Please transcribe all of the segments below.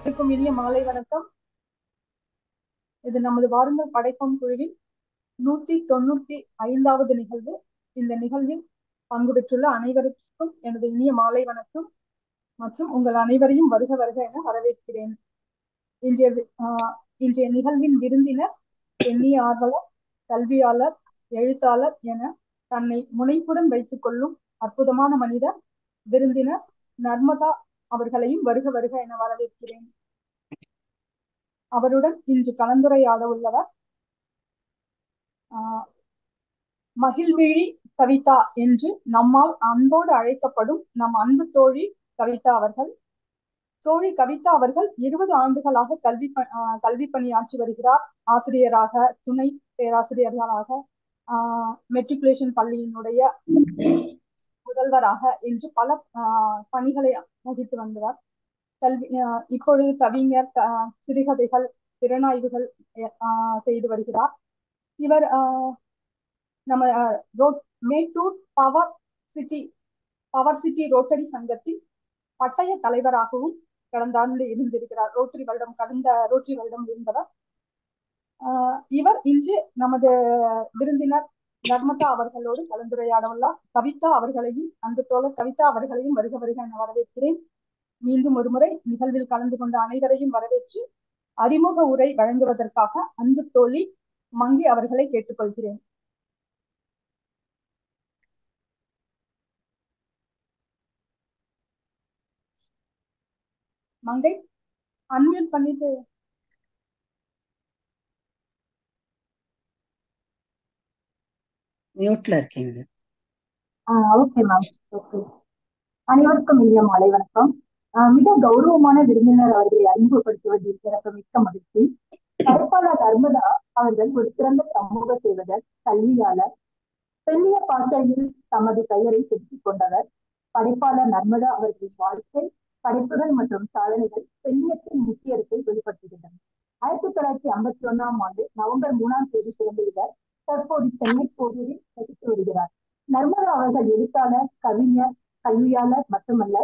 இருக்கும் இனிய மாலை வணக்கம். இது நமது வாருங்கள் படைப்போம் குழுவின் 195வது நிகழ்வு. இந்த நிகழ்வில் பங்கு பெற்றுள்ள அனைவருக்கும் எனது இனிய மாலை வணக்கம் மற்றும் உங்கள் அனைவரையும் வருக வருக என வரவேற்கிறேன். இன்றைய நிகழ்வின் விருந்தினர் பெண்ணிய ஆர்வலர், கல்வியாளர், எழுத்தாளர் என தன்னை முனைப்புடன் வைத்துக் கொள்ளும் அற்புதமான மனிதர் விருந்தினர் நர்மதா அவர்களையும் வருக வருக என வரவேற்கிறேன். அவருடன் இன்று கலந்துரையாட உள்ளவர் மகிழ்விழி கவிதா என்று நம்மால் அன்போடு அழைக்கப்படும் நம் அன்பு தோழி கவிதா அவர்கள். தோழி கவிதா அவர்கள் 20 ஆண்டுகளாக கல்வி பணியாற்றி வருகிறார். ஆசிரியராக, துணை பேராசிரியர்களாக, மெட்ரிகுலேஷன் பள்ளியினுடைய முதல்வராக என்று பல பணிகளை வகித்து வந்தவர். இப்பொழுது கவிஞர், சிறுகதைகள், திறனாய்வுகள் செய்து வருகிறார். இவர் நம்ம மேட்டூர் பவர் சிட்டி ரோட்டரி சங்கத்தின் பட்டய தலைவராகவும் கடந்த ஆண்டு இருந்திருக்கிறார். கடந்த ரோட்டரி வருடம் இருந்தவர். இவர் இன்று நமது விருந்தினர் நர்மதா அவர்களோடு கலந்துரையாட உள்ளார். கவிதா அவர்களையும் அந்த தோழர் கவிதா அவர்களையும் வருக வருக என வரவேற்கிறேன். மீண்டும் ஒருமுறை நிகழ்வில் கலந்து கொண்ட அனைவரையும் வரவேற்று அறிமுக உரை வழங்குவதற்காக அன்பு தோழி மங்கி அவர்களை கேட்டுக்கொள்கிறேன். மங்கை, அன்மியூட் பண்ணிட்டு. மியூட்ல இருக்கீங்க. Okay ma'am. ஓகே. அனைவருக்கும் இனிய மாலை வணக்கம். மிக கௌரவமான விருந்தினர் அவர்களை அறிமுகப்படுத்துவதில் சிறப்பு மிக்க மகிழ்ச்சி. படைப்பாளர் நர்மதா அவர்கள் ஒரு சிறந்த சமூக சேவகர், கல்வியாளர், பெண்ணிய பாசையில் தமது பெயரை செலுத்திக் கொண்டவர். படைப்பாளர் நர்மதா அவர்களின் வாழ்க்கை, படைப்புகள் மற்றும் சாதனைகள் பெண்ணியத்தின் முக்கியத்தை வெளிப்படுத்துகின்றன. 1951ஆம் ஆண்டு நவம்பர் 3ஆம் தேதி பிறந்த இவர் தற்போது சென்னை போரூரில் வசித்து வருகிறார். நர்மதா அவர்கள் எழுத்தாளர், கவிஞர், கல்வியாளர் மட்டுமல்ல,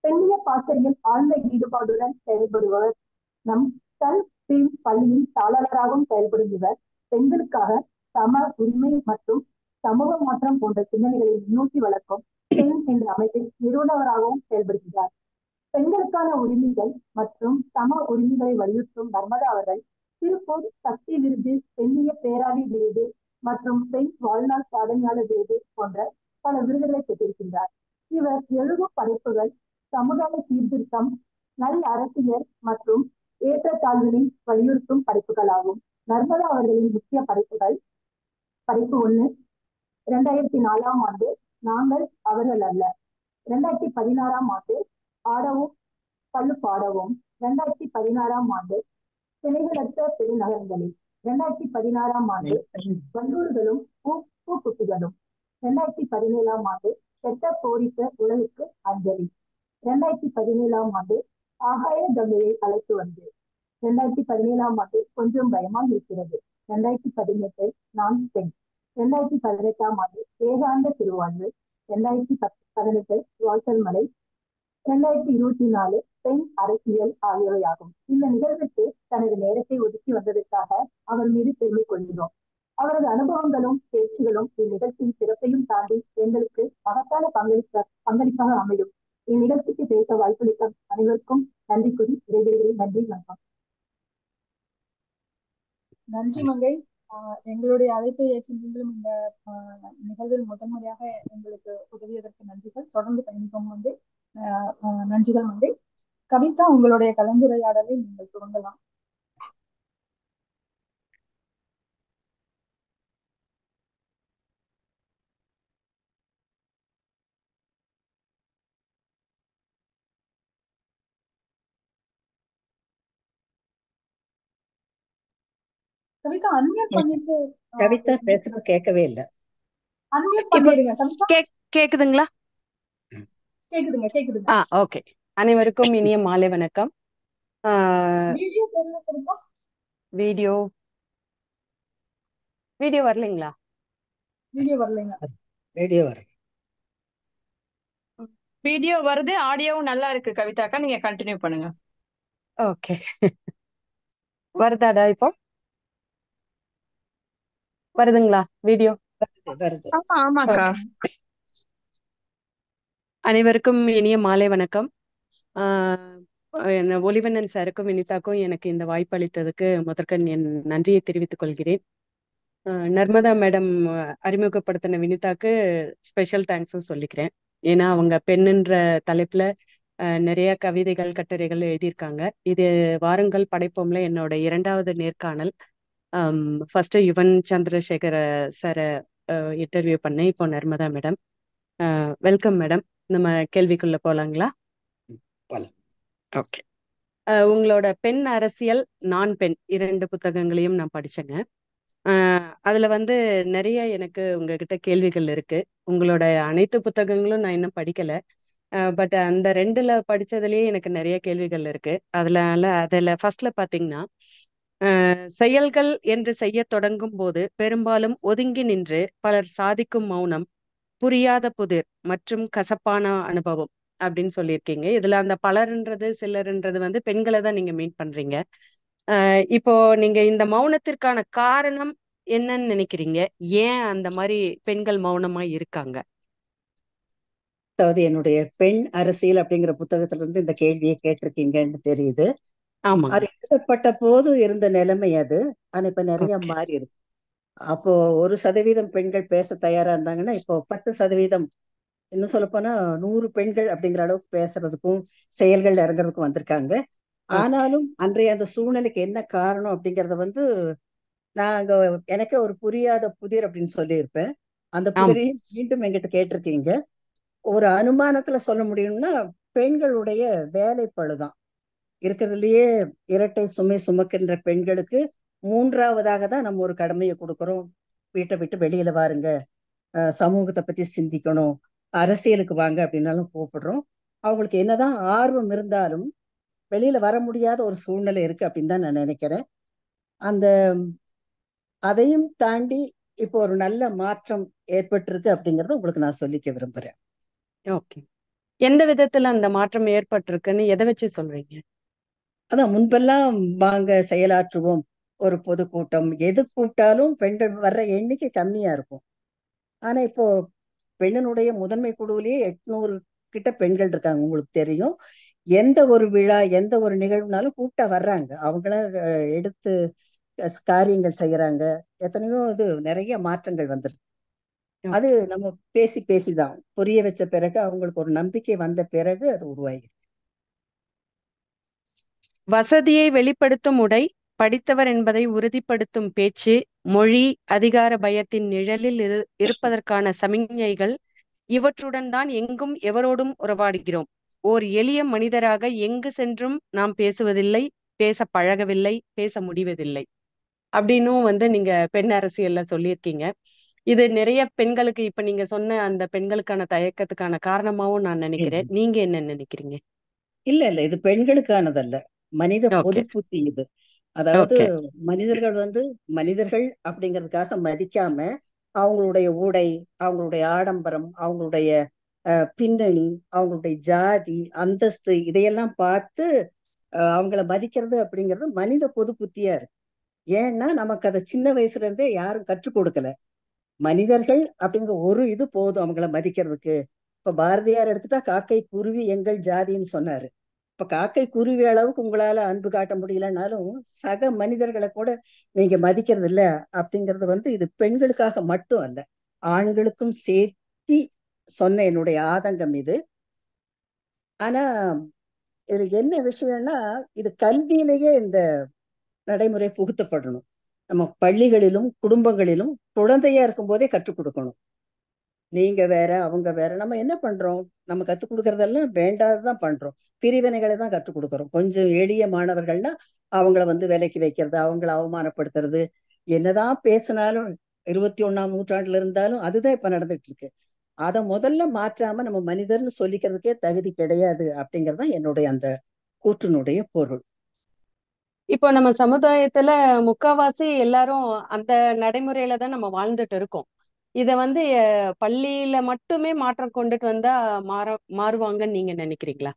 பெண்ணிய பாசறையில் ஆழ்ந்த ஈடுபாடுடன் செயல்படுபவர். நம் பள்ளியின் தாளராகவும் செயல்படும் இவர் பெண்களுக்காக சம உரிமை மற்றும் சமூக மாற்றம் போன்ற சிந்தனைகளை முன்னோக்கி வளர்க்கும் பெண் என்ற அமைப்பில் நிறுவனராகவும் செயல்படுகிறார். பெண்களுக்கான உரிமைகள் மற்றும் சம உரிமைகளை வலியுறுத்தும் நர்மதா அவர்கள் திருப்பூர் சக்தி விருது, பெண்ணிய பேராளி விருது மற்றும் பெண் வாழ்நாள் சாதனையாளர் விருது போன்ற பல விருதுகளை பெற்றிருக்கின்றார். இவர் எழுதும் படைப்புகள் சமுதாய சீர்திருத்தம், நல் அரசியல் மற்றும் ஏற்றத்தாழ்வினை வலியுறுத்தும் படைப்புகளாகும். நர்மதா அவர்களின் முக்கிய படைப்புகள்: படைப்பு 1, 2004ஆம் ஆண்டு நாங்கள் அவர்கள் அல்ல. 2016ஆம் ஆண்டு ஆடவும் பள்ளு பாடவும். 2016ஆம் ஆண்டு சிலைகளற்ற பெருநகரங்களில். 2016ஆம் ஆண்டு வண்டூர்களும் பூக்குட்டிகளும். 2017ஆம் ஆண்டு செட்ட போரிட்ட உலகுக்கு அஞ்சலி. 2017ஆம் ஆண்டு ஆகாய கங்கையை அழைத்து வந்து. 2017ஆம் ஆண்டு கொஞ்சம் பயமாக இருக்கிறது. 2018 நான் பெண். 2018ஆம் ஆண்டு ஏகாந்த திருவாழ்வு. 2018 வாசல் மலை. 2024 பெண் அரசியல் ஆகியவையாகும். இந்த நிகழ்வுக்கு தனது நேரத்தை ஒதுக்கி வந்ததற்காக அவர் மீது பெருமை கொள்கிறோம். அவரது அனுபவங்களும் பேச்சுகளும் இந்நிகழ்ச்சியின் சிறப்பையும் தாண்டி எங்களுக்கு மகத்தான பங்களிப்பாக அமையும். இந்நிகழ்ச்சிக்கு பேச வாய்ப்பளித்த அனைவருக்கும் நன்றி கூறி விடைபெறுகிறேன். நன்றி, வணக்கம். நன்றி மங்கை. எங்களுடைய அழைப்பை ஏற்று நீங்களும் இந்த நிகழ்வில் முதன்முறையாக எங்களுக்கு உதவியதற்கு நன்றிகள். தொடர்ந்து பயணிப்போம் மங்கை. நன்றிகள் மங்கை. கவிதா, உங்களுடைய கலந்துரையாடலை நீங்கள் துவங்கலாம். கவிதா, அன்மியூட் பண்ணிட்டு. கவிதா பேசுறது கேட்கவே இல்ல. அன்மியூட் பண்ணிடுங்க கவிதா. கேக்குதுங்களா? கேக்குதுங்க. ஓகே. அனைவருக்கும் இனிய மாலை வணக்கம். வீடியோ வரலைங்களா? வீடியோ வருது, ஆடியோவும் நல்லா இருக்கு. கவிதாக்கா, நீங்க கண்டினியூ பண்ணுங்க. ஓகே. வருதாடா இப்போ? வருதுங்களா வீடியோ? வருது. ஆமா ஆமாக்கா. ஓகே. அனைவருக்கும் இனிய மாலை வணக்கம். ஒலிவண்ணன் சாருக்கும் வினிதாக்கும் எனக்கு இந்த வாய்ப்பு அளித்ததுக்கு முதற்கண் என் நன்றியை தெரிவித்துக் கொள்கிறேன். நர்மதா மேடம் அறிமுகப்படுத்தின வினிதாக்கு ஸ்பெஷல் தேங்க்ஸும் சொல்லிக்கிறேன். ஏன்னா அவங்க பெண்ணுன்ற தலைப்புல நிறைய கவிதைகள் கட்டுரைகள் எழுதியிருக்காங்க. இது வாருங்கள் படைப்போம்ல என்னோட 2வது நேர்காணல். ஃபர்ஸ்ட் யுவன் சந்திரசேகர சாரை இன்டர்வியூ பண்ணேன். இப்போ நர்மதா மேடம். Welcome madam. நம்ம கேள்விக்குள்ள போலாங்களா? போலாம். ஓகே. உங்களோட பெண் அரசியல், நான் பெண் 2 புத்தகங்களையும் நான் படிச்சேங்க. அதுல வந்து நிறைய எனக்கு உங்ககிட்ட கேள்விகள் இருக்கு. உங்களோட அனைத்து புத்தகங்களும் நான் இன்னும் படிக்கல. பட் அந்த 2ல படிச்சதுலயே எனக்கு நிறைய கேள்விகள் இருக்கு. அதுல ஃபர்ஸ்ட்ல பாத்தீங்கன்னா, செயல்கள் என்று செய்ய தொடங்கும் போது பெரும்பாலும் ஒதுங்கி நின்று பலர் சாதிக்கும் மௌனம், புரியாத புதிர் மற்றும் கசப்பான அனுபவம் அப்படின்னு சொல்லியிருக்கீங்க. இதுல அந்த பலர்ன்றது சிலர்ன்றது வந்து பெண்களை தான் நீங்க மீட் பண்றீங்க. இப்போ நீங்க இந்த மௌனத்திற்கான காரணம் என்னன்னு நினைக்கிறீங்க? ஏன் அந்த மாதிரி பெண்கள் மௌனமா இருக்காங்க? அதாவது என்னுடைய பெண் அரசியல் அப்படிங்கிற புத்தகத்துல இருந்து இந்த கேள்வியை கேட்டிருக்கீங்கன்னு தெரியுது. ஆமாங்க. அது எழுதப்பட்ட போது இருந்த நிலைமை அது. ஆனா இப்ப நிறைய ஓகே. மாறி இருக்கு. அப்போ 1% பெண்கள் பேச தயாரா இருந்தாங்கன்னா இப்போ 10%, இன்னும் சொல்ல போனா 100 பெண்கள் அப்படிங்கிற அளவுக்கு பேசுறதுக்கும் செயல்கள் இறங்குறதுக்கும் வந்திருக்காங்க. ஓகே. ஆனாலும் அன்றைய அந்த சூழ்நிலைக்கு என்ன காரணம் அப்படிங்கறத வந்து நான் அங்க எனக்கே ஒரு புரியாத புதிர் அப்படின்னு சொல்லியிருப்பேன். அந்த ஆமா. புதிரையும் மீண்டும் என்கிட்ட கேட்டிருக்கீங்க. ஒரு அனுமானத்துல சொல்ல முடியும்னா பெண்களுடைய வேலைப்பளுதான் இருக்கிறதுலயே இரட்டை சுமை சுமக்கின்ற பெண்களுக்கு 3வதாக தான் நம்ம ஒரு கடமையை கொடுக்கிறோம். வீட்டை விட்டு வெளியில வாருங்க, சமூகத்தை பத்தி சிந்திக்கணும், அரசியலுக்கு வாங்க அப்படின்னாலும் கூப்பிடுறோம். அவங்களுக்கு என்னதான் ஆர்வம் இருந்தாலும் வெளியில வர முடியாத ஒரு சூழ்நிலை இருக்கு அப்படின்னு தான் நான் நினைக்கிறேன். அந்த அதையும் தாண்டி இப்போ ஒரு நல்ல மாற்றம் ஏற்பட்டிருக்கு அப்படிங்கறத உங்களுக்கு நான் சொல்லிக்க விரும்புறேன். ஓகே. எந்த விதத்துல அந்த மாற்றம் ஏற்பட்டிருக்குன்னு எதை வச்சு சொல்றீங்க? அதான் முன்பெல்லாம் வாங்க செயலாற்றுவோம், ஒரு பொதுக்கூட்டம் எது கூட்டாலும் பெண்கள் வர்ற எண்ணிக்கை கம்மியா இருக்கும். ஆனா இப்போ பெண்ணினுடைய முதன்மை குழுவிலேயே 800 கிட்ட பெண்கள் இருக்காங்க, உங்களுக்கு தெரியும். எந்த ஒரு விழா எந்த ஒரு நிகழ்வுனாலும் கூப்பிட்டா வர்றாங்க. அவங்கள எடுத்து காரியங்கள் செய்யறாங்க. எத்தனையோ இது நிறைய மாற்றங்கள் வந்துருக்கு. அது ஓகே. நம்ம பேசி பேசிதான் புரிய வச்ச பிறகு அவங்களுக்கு ஒரு நம்பிக்கை வந்த பிறகு அது உருவாகி. வசதியை வெளிப்படுத்தும் உடை, படித்தவர் என்பதை உறுதிப்படுத்தும் பேச்சு, மொழி, அதிகார பயத்தின் நிழலில் இருப்பதற்கான சமிஞ்ஞைகள், இவற்றுடன் தான் எங்கும் எவரோடும் உறவாடுகிறோம். ஓர் எளிய மனிதராக எங்கு சென்றும் நாம் பேசுவதில்லை, பேச பழகவில்லை, பேச முடிவதில்லை அப்படின்னும் வந்து நீங்க பெண் அரசியல்ல சொல்லியிருக்கீங்க. இது நிறைய பெண்களுக்கு இப்ப நீங்க சொன்ன அந்த பெண்களுக்கான தயக்கத்துக்கான காரணமாவும் நான் நினைக்கிறேன். நீங்க என்ன நினைக்கிறீங்க? இல்ல இல்ல, இது பெண்களுக்கானதல்ல, மனித பொது ஓகே. புத்தி இது. அதாவது ஓகே. மனிதர்கள் வந்து மனிதர்கள் அப்படிங்கிறதுக்காக மதிக்காம அவங்களுடைய உடை, அவங்களுடைய ஆடம்பரம், அவங்களுடைய பின்னணி, அவங்களுடைய ஜாதி அந்தஸ்து இதையெல்லாம் பார்த்து அவங்கள மதிக்கிறது அப்படிங்கிறது மனித பொது புத்தியா இருக்கு. ஏன்னா நமக்கு அதை சின்ன வயசுல இருந்தே யாரும் கற்றுக் கொடுக்கல. மனிதர்கள் அப்படிங்கிற ஒரு இது போதும் அவங்கள மதிக்கிறதுக்கு. இப்ப பாரதியார் எடுத்துட்டா காக்கை குருவி எங்கள் ஜாதின்னு சொன்னாரு. இப்ப காக்கை குருவி அளவுக்கு உங்களால அன்பு காட்ட முடியலனாலும் சக மனிதர்களை கூட நீங்க மதிக்கிறது இல்ல அப்படிங்கிறது வந்து இது பெண்களுக்காக மட்டும் அல்ல, ஆண்களுக்கும் சேர்த்தி சொன்ன என்னுடைய ஆதங்கம் இது. ஆனா இதுல என்ன விஷயம்னா இது கல்வியிலேயே இந்த நடைமுறை புகுத்தப்படணும். நம்ம பள்ளிகளிலும் குடும்பங்களிலும் குழந்தையா இருக்கும் போதே கற்றுக் கொடுக்கணும். நீங்க வேற அவங்க வேற, நம்ம என்ன பண்றோம், நம்ம கத்துக் கொடுக்கறதெல்லாம் வேண்டாததான் பண்றோம். பிரிவினைகளை தான் கற்றுக் கொடுக்கறோம். கொஞ்சம் எளிய மாணவர்கள்னா அவங்கள வந்து விலைக்கு வைக்கிறது, அவங்கள அவமானப்படுத்துறது, என்னதான் பேசினாலும் 21ஆம் நூற்றாண்டுல இருந்தாலும் அதுதான் இப்ப நடந்துட்டு இருக்கு. அத முதல்ல மாற்றாம நம்ம மனிதர்னு சொல்லிக்கிறதுக்கே தகுதி கிடையாது அப்படிங்கறதுதான் என்னுடைய அந்த கூற்றினுடைய பொருள். இப்போ நம்ம சமுதாயத்துல முக்காவாசி எல்லாரும் அந்த நடைமுறையில தான் நம்ம வாழ்ந்துட்டு இருக்கோம். இத வந்து பள்ளியில மட்டுமே மாற்றம் கொண்டுட்டு வந்தா மாறுவாங்கன்னு நீங்க நினைக்கிறீங்களா?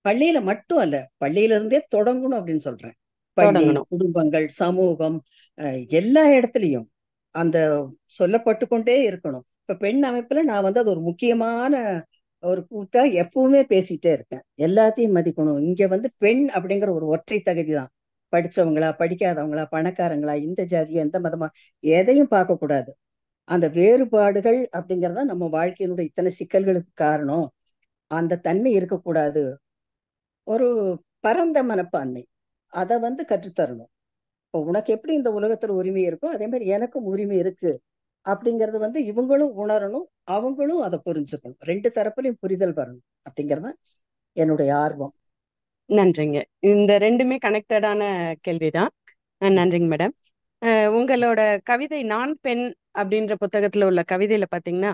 பள்ளியில மட்டும் அல்ல, பள்ளியில இருந்தே தொடங்கணும் அப்படின்னு சொல்றேன். பள்ளி, தொடங்கணும். குடும்பங்கள், சமூகம், எல்லா இடத்துலயும் அந்த சொல்லப்பட்டு கொண்டே இருக்கணும். இப்ப பெண் அமைப்புல நான் வந்து அது ஒரு முக்கியமான ஒரு கூட்டா எப்பவுமே பேசிட்டே இருக்கேன். எல்லாத்தையும் மதிக்கணும். இங்க வந்து பெண் அப்படிங்கிற ஒரு ஒற்றை தகுதி தான். படிச்சவங்களா, படிக்காதவங்களா, பணக்காரங்களா, இந்த ஜாதியா, எந்த மதமா, எதையும் பார்க்க கூடாது. அந்த வேறுபாடுகள் அப்படிங்கறத நம்ம வாழ்க்கையினுடைய இத்தனை சிக்கல்களுக்கு காரணம். அந்த தன்மை இருக்கக்கூடாது. ஒரு பரந்த மனப்பான்மை, அதை வந்து கற்றுத்தரணும். இப்போ உனக்கு எப்படி இந்த உலகத்துல உரிமை இருக்கோ அதே மாதிரி எனக்கும் உரிமை இருக்கு அப்படிங்கறது வந்து இவங்களும் உணரணும், அவங்களும் அதை புரிஞ்சுக்கணும். ரெண்டு தரப்புலையும் புரிதல் வரணும் அப்படிங்கறது என்னுடைய ஆர்வம். நன்றிங்க. இந்த ரெண்டுமே கனெக்டடான கேள்விதான். நன்றிங்க மேடம். உங்களோட கவிதை நான் பெண் அப்படின்ற புத்தகத்துல உள்ள கவிதையில பாத்தீங்கன்னா,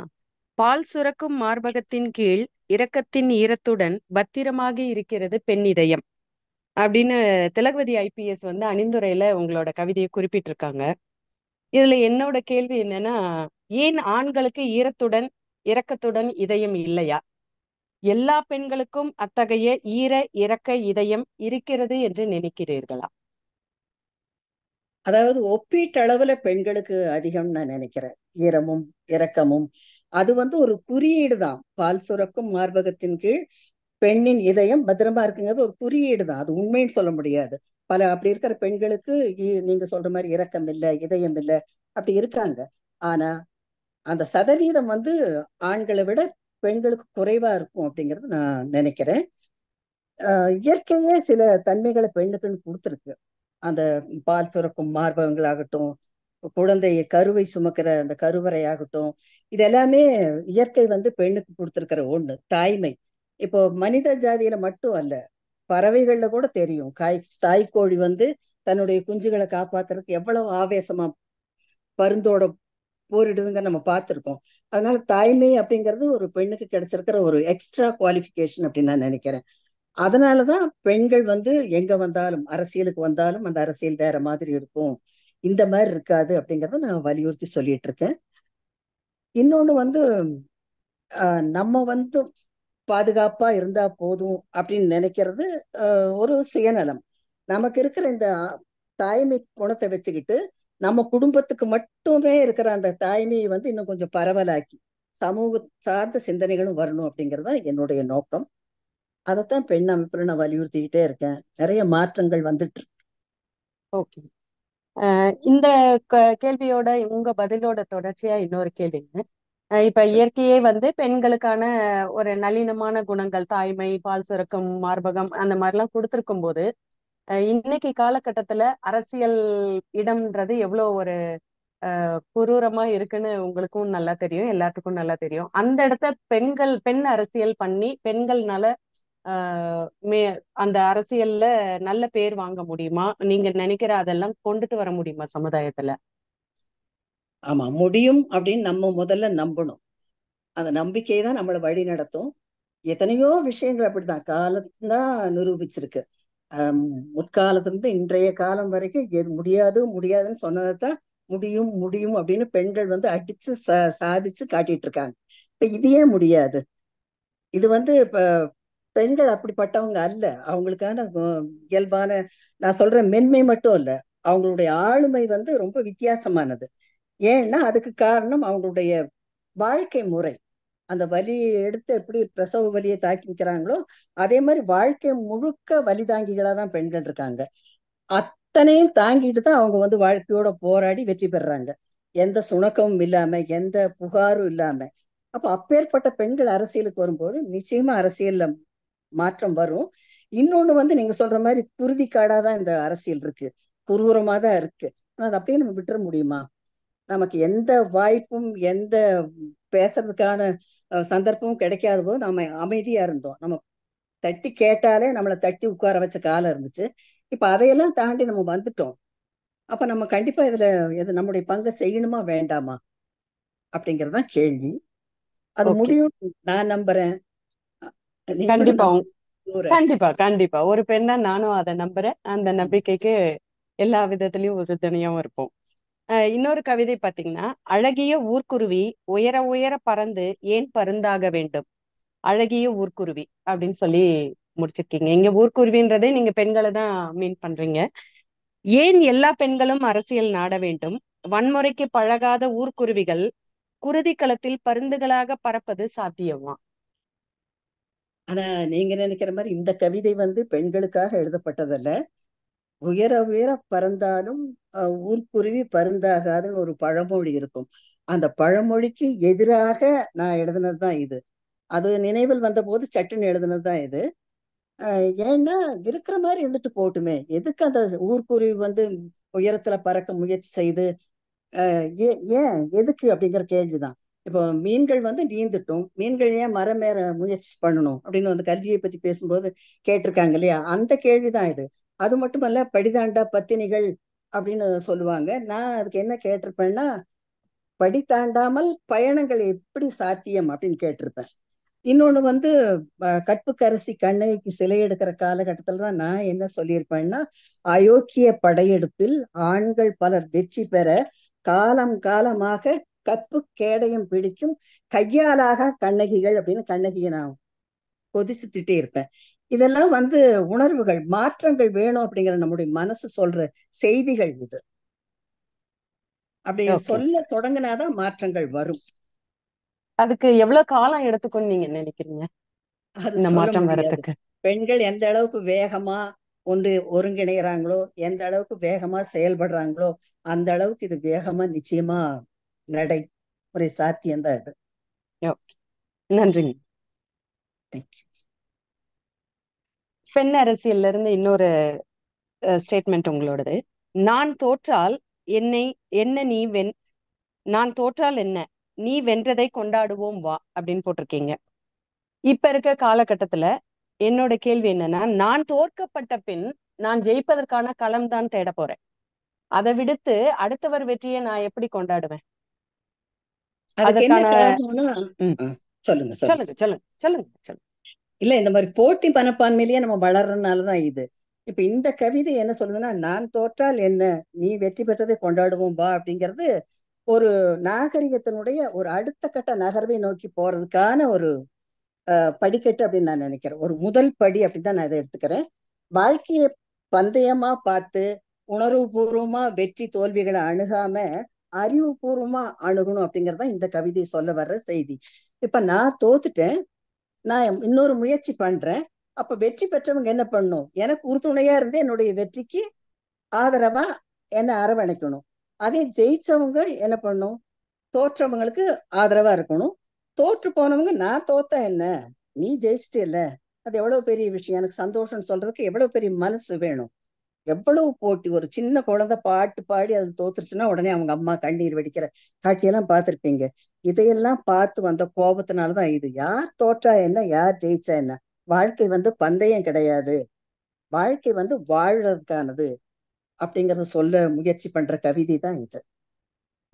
பால் சுரக்கும் மார்பகத்தின் கீழ் இரக்கத்தின் ஈரத்துடன் பத்திரமாக இருக்கிறது பெண் இதயம் அப்படின்னு திலகவதி ஐபிஎஸ் வந்து அணிந்துரையில உங்களோட கவிதையை குறிப்பிட்டிருக்காங்க. இதுல என்னோட கேள்வி என்னன்னா, ஏன் ஆண்களுக்கு ஈரத்துடன் இரக்கத்துடன் இதயம் இல்லையா? எல்லா பெண்களுக்கும் அத்தகைய ஈர இரக்க இதயம் இருக்கிறது என்று நினைக்கிறீர்களா? அதாவது ஒப்பீட்டளவுல பெண்களுக்கு அதிகம் நான் நினைக்கிறேன், ஈரமும் இரக்கமும். அது வந்து ஒரு குறியீடு தான். பால் சுரக்கும் மார்பகத்தின் கீழ் பெண்ணின் இதயம் பத்திரமா இருக்குங்கிறது ஒரு குறியீடு தான், அது உண்மைன்னு சொல்ல முடியாது. பல அப்படி இருக்கிற பெண்களுக்கு நீங்க சொல்ற மாதிரி இரக்கம் இல்லை, இதயம் இல்லை, அப்படி இருக்காங்க. ஆனா அந்த சதவீதம் வந்து ஆண்களை விட பெண்களுக்கு குறைவா இருக்கும் அப்படிங்கறது நான் நினைக்கிறேன். இயற்கையே சில தன்மைகளை பெண்ணுக்குன்னு கொடுத்துருக்கு. அந்த பால் சுரக்கும் மார்பகங்களாகட்டும், குழந்தையை கருவை சுமக்கிற அந்த கருவறை ஆகட்டும், இது எல்லாமே இயற்கை வந்து பெண்ணுக்கு கொடுத்திருக்கிற ஒண்ணு, தாய்மை. இப்போ மனித ஜாதியில மட்டும் அல்ல, பறவைகள்ல கூட தெரியும். தாய்க்கோழி வந்து தன்னுடைய குஞ்சுகளை காப்பாத்துறதுக்கு எவ்வளவு ஆவேசமா பருந்தோட போரிடுதுங்க நம்ம பார்த்திருக்கோம். அதனால தாய்மை அப்படிங்கிறது ஒரு பெண்ணுக்கு கிடைச்சிருக்கிற ஒரு எக்ஸ்ட்ரா குவாலிஃபிகேஷன் அப்படின்னு நான் நினைக்கிறேன். அதனாலதான் பெண்கள் வந்து எங்க வந்தாலும், அரசியலுக்கு வந்தாலும் அந்த அரசியல் வேற மாதிரி இருக்கும், இந்த மாதிரி இருக்காது அப்படிங்கறத நான் வலியுறுத்தி சொல்லிட்டு இருக்கேன். இன்னொன்னு வந்து நம்ம வந்து பாதுகாப்பா இருந்தா போதும் அப்படின்னு நினைக்கிறது ஒரு சுயநலம். நமக்கு இருக்கிற இந்த தாய்மை குணத்தை வச்சுக்கிட்டு நம்ம குடும்பத்துக்கு மட்டுமே இருக்கிற அந்த தாய்மையை வந்து இன்னும் கொஞ்சம் பரவலாக்கி சமூக சார்ந்த சிந்தனைகளும் வரணும் அப்படிங்கறதா என்னுடைய நோக்கம். அதைத்தான் பெண் அமைப்புல நான் வலியுறுத்திக்கிட்டே இருக்கேன். நிறைய மாற்றங்கள் வந்துட்டு. ஓகே. இந்த கேள்வியோட உங்க பதிலோட தொடர்ச்சியா இன்னொரு கேள்விங்க. இப்ப இயற்கையே வந்து பெண்களுக்கான ஒரு நளினமான குணங்கள், தாய்மை, பால் சுரக்கும் மார்பகம் அந்த மாதிரிலாம் கொடுத்திருக்கும் போது, இன்னைக்கு காலகட்டத்துல அரசியல் இடம்ன்றது எவ்வளவு ஒரு குரூரமா இருக்குன்னு உங்களுக்கும் நல்லா தெரியும், எல்லாத்துக்கும் நல்லா தெரியும். அந்த இடத்த பெண் அரசியல் பண்ணி பெண்கள்னால மே அந்த அரசியல்ல நல்ல பேர் வாங்க முடியுமா? நீங்க நினைக்கிற அதெல்லாம் கொண்டுட்டு வர முடியுமா சமுதாயத்துல? ஆமா, முடியும் அப்படின்னு நம்ம முதல்ல நம்பணும். அந்த நம்பிக்கை தான் நம்மளை வழி நடத்தும். எத்தனையோ விஷயங்கள் அப்படிதான் காலம்தான் நிரூபிச்சிருக்கு. ஆஹ் முற்காலத்துல இருந்து இன்றைய காலம் வரைக்கும் எது முடியாது முடியாதுன்னு சொன்னதைத்தான் முடியும் முடியும் அப்படின்னு பெண்கள் வந்து அடிச்சு சாதிச்சு காட்டிட்டு இருக்காங்க. இப்ப இது ஏன் முடியாது? இது வந்து இப்ப பெண்கள் அப்படிப்பட்டவங்க அல்ல. அவங்களுக்கான இயல்பான, நான் சொல்ற மென்மை மட்டும் இல்ல, அவங்களுடைய ஆளுமை வந்து ரொம்ப வித்தியாசமானது. ஏன்னா அதுக்கு காரணம் அவங்களுடைய வாழ்க்கை முறை. அந்த வலியை எடுத்து எப்படி பிரசவ வலியை தாக்கிக்கிறாங்களோ அதே மாதிரி வாழ்க்கை முழுக்க வலி தாங்கிகளா தான் பெண்கள் இருக்காங்க. அத்தனையும் தாங்கிட்டு தான் அவங்க வந்து வாழ்க்கையோட போராடி வெற்றி பெறாங்க, எந்த சுணக்கமும் இல்லாம, எந்த புகாரும் இல்லாம. அப்ப அப்பேற்பட்ட பெண்கள் அரசியலுக்கு வரும்போது நிச்சயமா அரசியல்ல மாற்றம் வரும். இன்னொன்னு வந்து நீங்க சொல்ற மாதிரி குருதி காடாதான் இந்த அரசியல் இருக்கு, குரூரமா தான் இருக்கு. ஆனா அதை அப்படியே நம்ம விட்டுற முடியுமா? நமக்கு எந்த வாய்ப்பும் எந்த பேசுறதுக்கான சந்தர்ப்பமும் கிடைக்காத போது நம்ம அமைதியா இருந்தோம். நம்ம தட்டி கேட்டாலே நம்மளை தட்டி உட்கார வச்ச காலம் இருந்துச்சு. இப்ப அதையெல்லாம் தாண்டி நம்ம வந்துட்டோம். அப்ப நம்ம கண்டிப்பா இதுல எது நம்முடைய பங்கை செய்யணுமா வேண்டாமா அப்படிங்கறதுதான் கேள்வி. அது ஓகே. முடியும் நான் நம்புறேன். கண்டிப்பா நீங்களும் கண்டிப்பா கண்டிப்பா ஒரு பெண்ணா நானும் அதை நம்புறேன். அந்த நம்பிக்கைக்கு எல்லா விதத்திலயும் உறுதுணையாவும் இருப்போம். இன்னொரு கவிதை பாத்தீங்கன்னா, அழகிய ஊர்க்குருவி உயர உயர பறந்து ஏன் பருந்தாக வேண்டும்? அழகிய ஊர்க்குருவி அப்படின்னு சொல்லி முடிச்சிருக்கீங்க. இங்க ஊர்க்குருவின்றதே நீங்க பெண்களை தான் மீன் பண்றீங்க. ஏன் எல்லா பெண்களும் அரசியல் நாட வேண்டும்? வன்முறைக்கு பழகாத ஊர்க்குருவிகள் குருதி களத்தில் பருந்துகளாக பறப்பது சாத்தியமா? ஆனா நீங்க நினைக்கிற மாதிரி இந்த கவிதை பெண்களுக்காக எழுதப்பட்டதல்ல. உயர உயர பறந்தாலும் ஊர்க்குருவி பருந்தாகாதுன்னு ஒரு பழமொழி இருக்கும். அந்த பழமொழிக்கு எதிராக நான் எழுதுனதுதான் இது. அது நினைவில் வந்த போது சட்டுன்னு எழுதுனதுதான் இது. ஏன்னா இருக்கிற மாதிரி இருந்துட்டு போட்டுமே, எதுக்கு அந்த ஊர்க்குருவி உயரத்துல பறக்க முயற்சி செய்து ஏன் எதுக்கு அப்படிங்கிற கேள்விதான். இப்போ மீன்கள் நீந்துட்டும், மீன்கள் ஏன் மரம் ஏற முயற்சி பண்ணணும் அப்படின்னு கல்வியை பத்தி பேசும்போது கேட்டிருக்காங்க இல்லையா, அந்த கேள்விதான் இது. அது மட்டுமல்ல, படிதாண்டா பத்தினிகள் அப்படின்னு சொல்லுவாங்க. நான் அதுக்கு என்ன கேட்டிருப்பேன்னா, படி தாண்டாமல் பயணங்கள் எப்படி சாத்தியம் அப்படின்னு கேட்டிருப்பேன். இன்னொன்னு கற்புக்கரசி கண்ணகிக்கு சிலை எடுக்கிற காலகட்டத்துல தான் நான் என்ன சொல்லியிருப்பேன்னா, அயோக்கிய படையெடுப்பில் ஆண்கள் பலர் வெற்றி பெற காலம் காலமாக கற்பு கேடயம் பிடிக்கும் கையாலாக கண்ணகிகள் அப்படின்னு கண்ணகியை நான் கொதிச்சுட்டே இருப்பேன். இதெல்லாம் உணர்வுகள், மாற்றங்கள் வேணும் அப்படிங்கிற நம்முடைய மனசு சொல்ற செய்திகள் இது. அப்படி ஓகே. சொல்ல தொடங்கினாதான் மாற்றங்கள் வரும். அதுக்கு எவ்வளவு காலம் எடுத்துக்கும்னு நீங்க நினைக்கிறீங்க அது இந்த சொல்ல மாற்றம் முடியாது. வர்றதுக்கு? பெண்கள் எந்த அளவுக்கு வேகமா ஒருங்கிணைகிறாங்களோ, எந்த அளவுக்கு வேகமா செயல்படுறாங்களோ, அந்த அளவுக்கு இது வேகமா நிச்சயமா நடை ஒரு சாத்தியம்தான் இது. ஓகே, நன்றிங்க. தேங்க்யூ. பெண் அரசியல்ல இருந்து இன்னொரு ஸ்டேட்மெண்ட் உங்களோடது. நான் தோற்றால் என்னை என்ன நீ நான் தோற்றால் என்ன, நீ வென்றதை கொண்டாடுவோம் வா அப்படின்னு போட்டிருக்கீங்க. இப்ப இருக்க காலகட்டத்துல என்னோட கேள்வி என்னன்னா, நான் தோற்கப்பட்ட பின் நான் ஜெயிப்பதற்கான களம் தான் தேட போறேன். அதை விடுத்து அடுத்தவர் வெற்றியை நான் எப்படி கொண்டாடுவேன்? அதுக்கு என்ன அதற்கான காரணம்னா, சொல்லுங்க சொல்லுங்க. சொல்லுங்க சொல்லுங்க சொல்லுங்க சொல்லுங்க. இல்ல, இந்த மாதிரி போட்டி மனப்பான்மையிலேயே நம்ம வளர்றதுனாலதான் இது. இப்ப இந்த கவிதை என்ன சொல்லுதுன்னா, நான் தோற்றால் என்ன, நீ வெற்றி பெற்றதை கொண்டாடுவோம் வா அப்படிங்கிறது ஒரு நாகரிகத்தினுடைய ஒரு அடுத்த கட்ட நகர்வை நோக்கி போறதுக்கான ஒரு படிக்கட்டு அப்படின்னு நான் நினைக்கிறேன். ஒரு முதல் படி அப்படின்னு தான் நான் இதை எடுத்துக்கிறேன். வாழ்க்கையை பந்தயமா பார்த்து உணர்வுபூர்வமா வெற்றி தோல்விகளை அணுகாம அறிவுபூர்வமா அணுகணும் அப்படிங்கறதுதான் இந்த கவிதை சொல்ல வர்ற செய்தி. இப்ப நான் தோத்துட்டேன், நான் இன்னொரு முயற்சி பண்றேன். அப்ப வெற்றி பெற்றவங்க என்ன பண்ணணும், எனக்கு உறுதுணையா இருந்து என்னுடைய வெற்றிக்கு ஆதரவா என்ன அரவணைக்கணும். அதே ஜெயிச்சவங்க என்ன பண்ணணும், தோற்றவங்களுக்கு ஆதரவா இருக்கணும். தோற்று போனவங்க, நான் தோத்தா என்ன, நீ ஜெயிச்சிட்டு இல்ல, அது எவ்வளவு பெரிய விஷயம், எனக்கு சந்தோஷம் சொல்றதுக்கு எவ்வளவு பெரிய மனசு வேணும். எவ்வளவு போட்டி, ஒரு சின்ன குழந்தை பாட்டு பாடி அது தோத்துருச்சுன்னா உடனே அவங்க அம்மா கண்ணீர் வெடிக்கிற காட்சியெல்லாம் பார்த்திருப்பீங்க. இதையெல்லாம் பார்த்து வந்த கோபத்தினாலதான் இது. யார் தோற்றா என்ன, யார் ஜெயிச்சா என்ன, வாழ்க்கை பந்தயம் கிடையாது, வாழ்க்கை வாழ்றதுக்கானது அப்படிங்கறத சொல்ல முயற்சி பண்ற கவிதை தான் இது.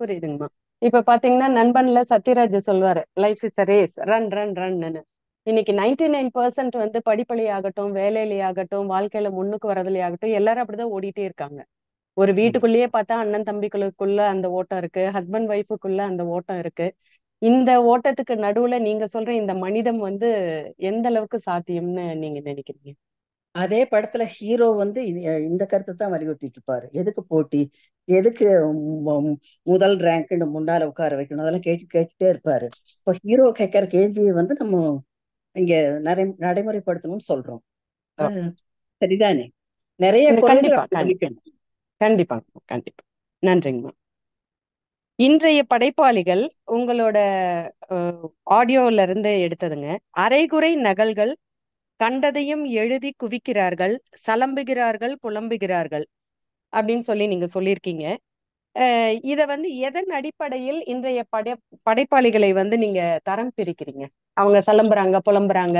புரியுதுங்கம்மா. இப்ப பாத்தீங்கன்னா நண்பன்ல சத்யராஜ் சொல்லுவாரு, life is a race, run run run. இன்னைக்கு 99% படிப்பலையாகட்டும், வேலையிலேயாகட்டும், வாழ்க்கையில முன்னுக்கு வரதுலயாகட்டும், எல்லாரும் அப்படிதான் ஓடிட்டே இருக்காங்க. ஒரு வீட்டுக்குள்ளேயே பார்த்தா அண்ணன் தம்பிகளுக்குள்ள அந்த ஓட்டம் இருக்கு, ஹஸ்பண்ட் ஒய்ஃபுக்குள்ள அந்த ஓட்டம் இருக்கு. இந்த ஓட்டத்துக்கு நடுவுல நீங்க சொல்ற இந்த மனிதம் எந்த அளவுக்கு சாத்தியம்னு நீங்க நினைக்கிறீங்க? அதே படத்துல ஹீரோ இந்த கருத்தை தான் வலியுறுத்திட்டு இருப்பாரு. எதுக்கு போட்டி, எதுக்கு முதல் ரேங்க்னு முன்னால உட்கார வைக்கணும், அதெல்லாம் கேட்டுட்டே இருப்பாரு. இப்போ ஹீரோ கேட்கிற கேள்வியை நம்ம இங்க நடைமுறைப்படுத்தணும்னு சொல்றோம். சரிதானே? நிறைய குரல்கள் கண்டிப்பா கண்டிப்பா கண்டிப்பா கண்டிப்பா. நன்றிங்கம்மா. இன்றைய படைப்பாளிகள் உங்களோட ஆடியோல இருந்து எடுத்ததுங்க. அரைகுறை நகல்கள், கண்டதையும் எழுதி குவிக்கிறார்கள், சலம்புகிறார்கள், புலம்புகிறார்கள் அப்படின்னு சொல்லி நீங்க சொல்லியிருக்கீங்க. இத எதன் அடிப்படையில் இன்றைய படைப்பாளிகளை நீங்க தரம் பிரிக்கிறீங்க? அவங்க சலம்புறாங்க, புலம்புறாங்க.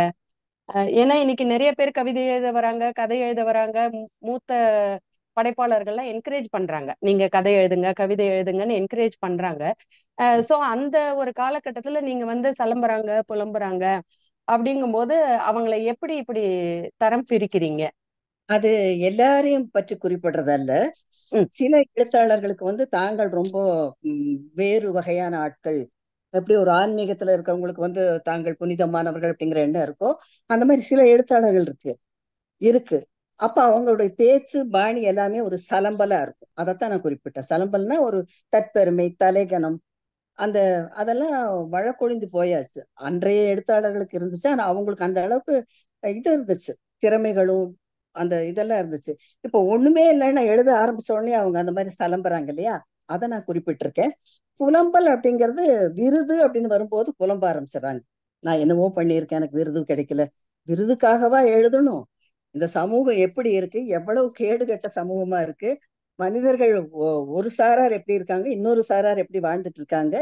ஏன்னா இன்னைக்கு நிறைய பேர் கவிதை எழுத வராங்க, கதை எழுத வராங்க. மூத்த படைப்பாளர்கள்லாம் என்கரேஜ் பண்றாங்க, நீங்க கதை எழுதுங்க, கவிதை எழுதுங்கன்னு என்கரேஜ் பண்றாங்க. சோ அந்த ஒரு காலகட்டத்துல நீங்க சலம்புறாங்க, புலம்புறாங்க அப்படிங்கும்போது அவங்களை எப்படி இப்படி தரம் பிரிக்கிறீங்க? அது எல்லாரையும் பற்றி குறிப்பிடுறதல்ல. சில எழுத்தாளர்களுக்கு தாங்கள் ரொம்ப வேறு வகையான ஆட்கள், எப்படி ஒரு ஆன்மீகத்துல இருக்கிறவங்களுக்கு வந்து தாங்கள் புனிதமானவர்கள் அப்படிங்கிற எண்ணம் இருக்கோ, அந்த மாதிரி சில எழுத்தாளர்கள் இருக்கு. அப்ப அவங்களுடைய பேச்சு பாணி எல்லாமே ஒரு சலம்பலா இருக்கும். அதைத்தான் நான் குறிப்பிட்டேன். சலம்பல்னா ஒரு தற்பெருமை, தலைகணம், அந்த அதெல்லாம் வழக்கொழிந்து போயாச்சு. அன்றைய எழுத்தாளர்களுக்கு இருந்துச்சு. ஆனா அவங்களுக்கு அந்த அளவுக்கு இது இருந்துச்சு, திறமைகளும் அந்த இதெல்லாம் இருந்துச்சு. இப்போ ஒண்ணுமே இல்லைன்னா எழுத ஆரம்பிச்ச உடனே அவங்க அந்த மாதிரி சலம்புறாங்க இல்லையா? அதை நான் குறிப்பிட்டிருக்கேன். புலம்பல் அப்படிங்கிறது விருது அப்படின்னு வரும்போது புலம்ப ஆரம்பிச்சிடறாங்க. நான் என்னவோ பண்ணியிருக்கேன், எனக்கு விருது கிடைக்கல. விருதுக்காகவா எழுதணும்? இந்த சமூகம் எப்படி இருக்கு, எவ்வளவு கேடுகெட்ட சமூகமா இருக்கு, மனிதர்கள் ஒரு சாரார் எப்படி இருக்காங்க, இன்னொரு சாரார் எப்படி வாழ்ந்துட்டு இருக்காங்க,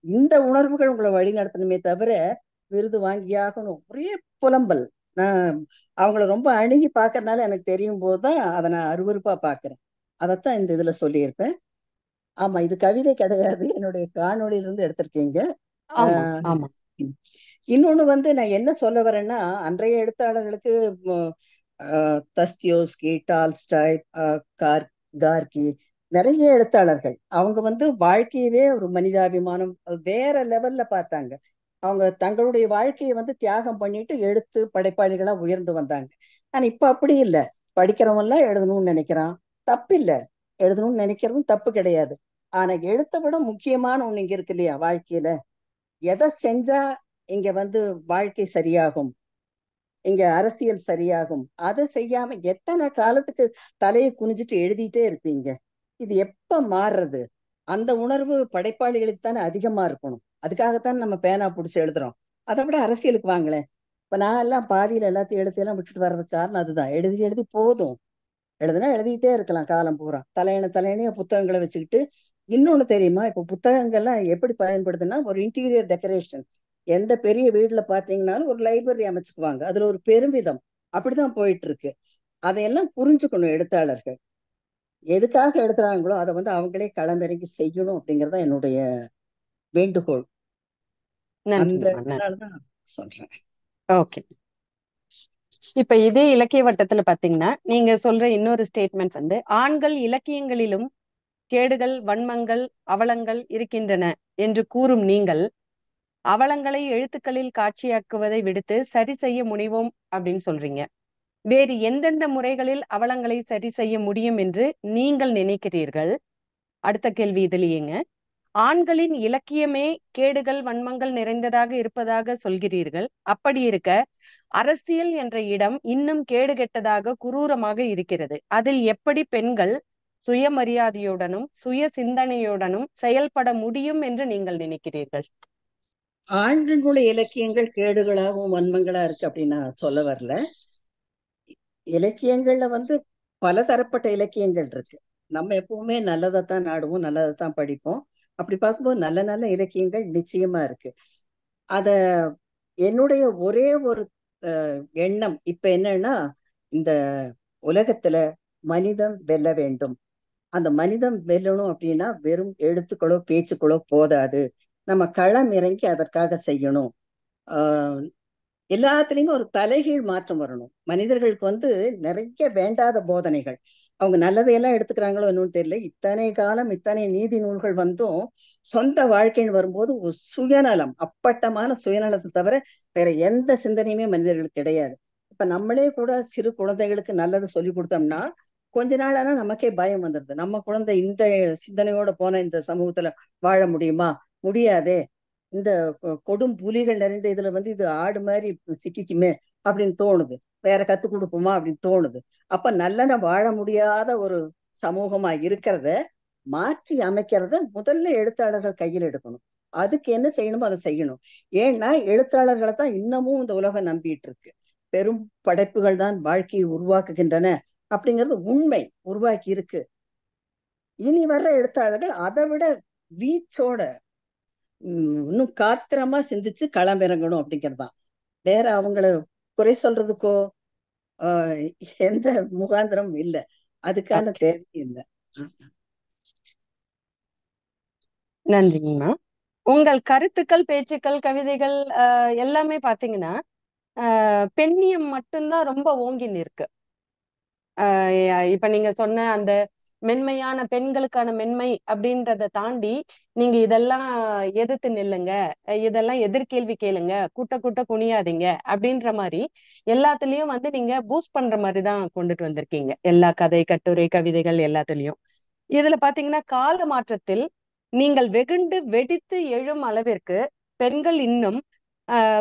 இந்த உணர்வுகள் உங்களை வழி நடத்தணுமே தவிர விருது வாங்கியாகணும் ஒரே புலம்பல். நான் அவங்கள ரொம்ப அணுகி பாக்குறதுனால எனக்கு தெரியும் போதுதான் அதை நான் அருவருப்பா பாக்குறேன். அதைத்தான் இந்த இதுல சொல்லியிருப்பேன். ஆமா, இது கவிதை கிடையாது, என்னுடைய காணொளியில இருந்து எடுத்திருக்கீங்க. ஆமா ஆஹ் ஆமா. இன்னொன்னு வந்து நான் என்ன சொல்ல வரேன்னா, அன்றைய எழுத்தாளர்களுக்கு தஸ்தியோஸ்கி, டால்ஸ்டாய், கார்கி, நிறைய எழுத்தாளர்கள் அவங்க வந்து வாழ்க்கையவே ஒரு மனிதாபிமானம் வேற லெவல்ல பார்த்தாங்க. அவங்க தங்களுடைய வாழ்க்கையை வந்து தியாகம் பண்ணிட்டு எடுத்து படைப்பாளிகளா உயர்ந்து வந்தாங்க. ஆனா இப்ப அப்படி இல்லை. படிக்கிறவன் எல்லாம் எழுதணும்னு நினைக்கிறான், தப்பு இல்லை. எழுதணும்னு நினைக்கிறதும் தப்பு கிடையாது. ஆனா எழுத்தை விட முக்கியமான ஒண்ணு இங்க இருக்கு இல்லையா வாழ்க்கையில, எதை செஞ்சா இங்க வந்து வாழ்க்கை சரியாகும், இங்க அரசியல் சரியாகும், அதை செய்யாம எத்தனை காலத்துக்கு தலையை குனிஞ்சிட்டு எழுதிட்டே இருப்பீங்க? இது எப்ப மாறுறது? அந்த உணர்வு படைப்பாளிகளுக்கு தானே அதிகமா இருக்கணும். அதுக்காகத்தான் நம்ம பேனா பிடிச்சி எழுதுறோம். அதை விட அரசியலுக்கு வாங்களேன். இப்ப நான் எல்லாம் பாதியில எல்லாத்தையும் எழுத்தையெல்லாம் விட்டுட்டு வர்றதுக்கு காரணம் அதுதான். எழுதி எழுதி போதும். எழுதுனா எழுதிட்டே இருக்கலாம் காலம் பூரா. தலையணைய புத்தகங்களை வச்சுக்கிட்டு. இன்னொன்னு தெரியுமா, இப்ப புத்தகங்கள்லாம் எப்படி பயன்படுதுன்னா ஒரு இன்டீரியர் டெக்கரேஷன். எந்த பெரிய வீடுல பாத்தீங்கன்னாலும் ஒரு லைப்ரரி அமைச்சுக்குவாங்க, அதுல ஒரு பெருமிதம். அப்படிதான் போயிட்டு இருக்கு. அதையெல்லாம் புரிஞ்சுக்கணும் எழுத்தாளர்கள். எதுக்காக எழுதுறாங்களோ அதை வந்து அவங்களே களமிறங்கி செய்யணும் அப்படிங்கறத என்னுடைய வேண்டுகோள். அந்த நன்றிங்கம்மா, நன்றி. இதனாலதான் சொல்றேன். ஓகே. இப்ப இதே இலக்கிய வட்டத்துல பாத்தீங்கன்னா, நீங்க சொல்ற இன்னொரு ஸ்டேட்மெண்ட் வந்து, ஆண்கள் இலக்கியங்களிலும் கேடுகள், வன்மங்கள், அவலங்கள் இருக்கின்றன என்று கூறும் நீங்கள், அவலங்களை எழுத்துக்களில் காட்சியாக்குவதை விடுத்து சரி செய்ய முனைவோம் அப்படின்னு சொல்றீங்க. வேறு எந்தெந்த முறைகளில் அவலங்களை சரி செய்ய முடியும் என்று நீங்கள் நினைக்கிறீர்கள்? அடுத்த கேள்வி இதுலயேங்க. ஆண்களின் இலக்கியமே கேடுகள், வன்மங்கள் நிறைந்ததாக இருப்பதாக சொல்கிறீர்கள். அப்படி இருக்க அரசியல் என்ற இடம் இன்னும் கேடுகெட்டதாக, குரூரமாக இருக்கிறது. அதில் எப்படி பெண்கள் சுயமரியாதையுடனும் சுய சிந்தனையுடனும் செயல்பட முடியும் என்று நீங்கள் நினைக்கிறீர்கள்? ஆண்களுடைய இலக்கியங்கள் கேடுகளாகவும் வன்மங்களா இருக்கு அப்படின்னு நான் சொல்ல வரல. இலக்கியங்கள்ல வந்து பல தரப்பட்ட இலக்கியங்கள் இருக்கு. நம்ம எப்பவுமே நல்லதைத்தான் நாடுவோம், நல்லதைத்தான் படிப்போம். அப்படி பார்க்கும்போது நல்ல நல்ல இலக்கியங்கள் நிச்சயமா இருக்கு. அத என்னுடைய ஒரே ஒரு எண்ணம் இப்ப என்னன்னா, இந்த உலகத்துல மனிதம் வெல்ல வேண்டும். அந்த மனிதம் வெல்லணும் அப்படின்னா வெறும் எழுத்துக்களோ பேச்சுக்களோ போதாது. நம்ம களம் இறங்கி அதற்காக செய்யணும். ஆஹ் எல்லாத்துலயுமே ஒரு தலைகீழ் மாற்றம் வரணும். மனிதர்களுக்கு வந்து நிறைய வேண்டாத போதனைகள். அவங்க நல்லதையெல்லாம் எடுத்துக்கிறாங்களோ என்னன்னு தெரியல. இத்தனை காலம் இத்தனை நீதி நூல்கள் வந்தும் சொந்த வாழ்க்கைன்னு வரும்போது ஒரு சுயநலம், அப்பட்டமான சுயநலத்தை தவிர வேற எந்த சிந்தனையுமே மனிதர்களுக்கு கிடையாது. இப்ப நம்மளே கூட சிறு குழந்தைகளுக்கு நல்லது சொல்லி கொடுத்தோம்னா கொஞ்ச நாள் ஆனா நமக்கே பயம் வந்துடுது. நம்ம குழந்தை இந்த சிந்தனையோட போன இந்த சமூகத்துல வாழ முடியுமா? முடியாதே. இந்த கொடும் புலிகள் நிறைந்த இதுல வந்து இது ஆடு மாதிரி சிக்கிக்குமே அப்படின்னு தோணுது. வேற கத்து கொடுப்போமா அப்படின்னு தோணுது. அப்ப நல்லன வாழ முடியாத ஒரு சமூகமா இருக்கிறத மாற்றி அமைக்கிறத முதல்ல எழுத்தாளர்கள் கையில் எடுக்கணும். அதுக்கு என்ன செய்யணுமோ அதை செய்யணும். ஏன்னா எழுத்தாளர்களை தான் இன்னமும் இந்த உலகம் நம்பிட்டு இருக்கு. பெரும் படைப்புகள் தான் வாழ்க்கையை உருவாக்குகின்றன அப்படிங்கிறது உண்மை, உருவாக்கி இருக்கு. இனி வர்ற எழுத்தாளர்கள் அதை விட வீச்சோட இன்னும் காத்திரமா சிந்திச்சு களமிறங்கணும் அப்படிங்கிறதுதான். வேற அவங்கள குறை சொல்றதுக்கோ ஆஹ் எந்த முகாந்திரம் இல்லை, அதுக்கான ஓகே, தேவை இல்லை. நன்றிங்கம்மா. உங்கள் கருத்துக்கள், பேச்சுக்கள், கவிதைகள் எல்லாமே பாத்தீங்கன்னா பெண்ணியம் மட்டும்தான் ரொம்ப ஓங்கி நிற்கு. இப்ப நீங்க சொன்ன அந்த மென்மையான பெண்களுக்கான மென்மை அப்படின்றத தாண்டி நீங்க இதெல்லாம் எதிர்த்து நில்லுங்க, இதெல்லாம் எதிர்கேள்வி கேளுங்க, கூட்ட கூட்ட குனியாதீங்க அப்படின்ற மாதிரி எல்லாத்துலயும் வந்து நீங்க பூஸ்ட் பண்ற மாதிரி தான் கொண்டுட்டு வந்திருக்கீங்க, எல்லா கதை கட்டுரை கவிதைகள் எல்லாத்துலயும். இதுல பாத்தீங்கன்னா கால மாற்றத்தில் நீங்கள் வெகுண்டு வெடித்து எழும் அளவிற்கு பெண்கள் இன்னும்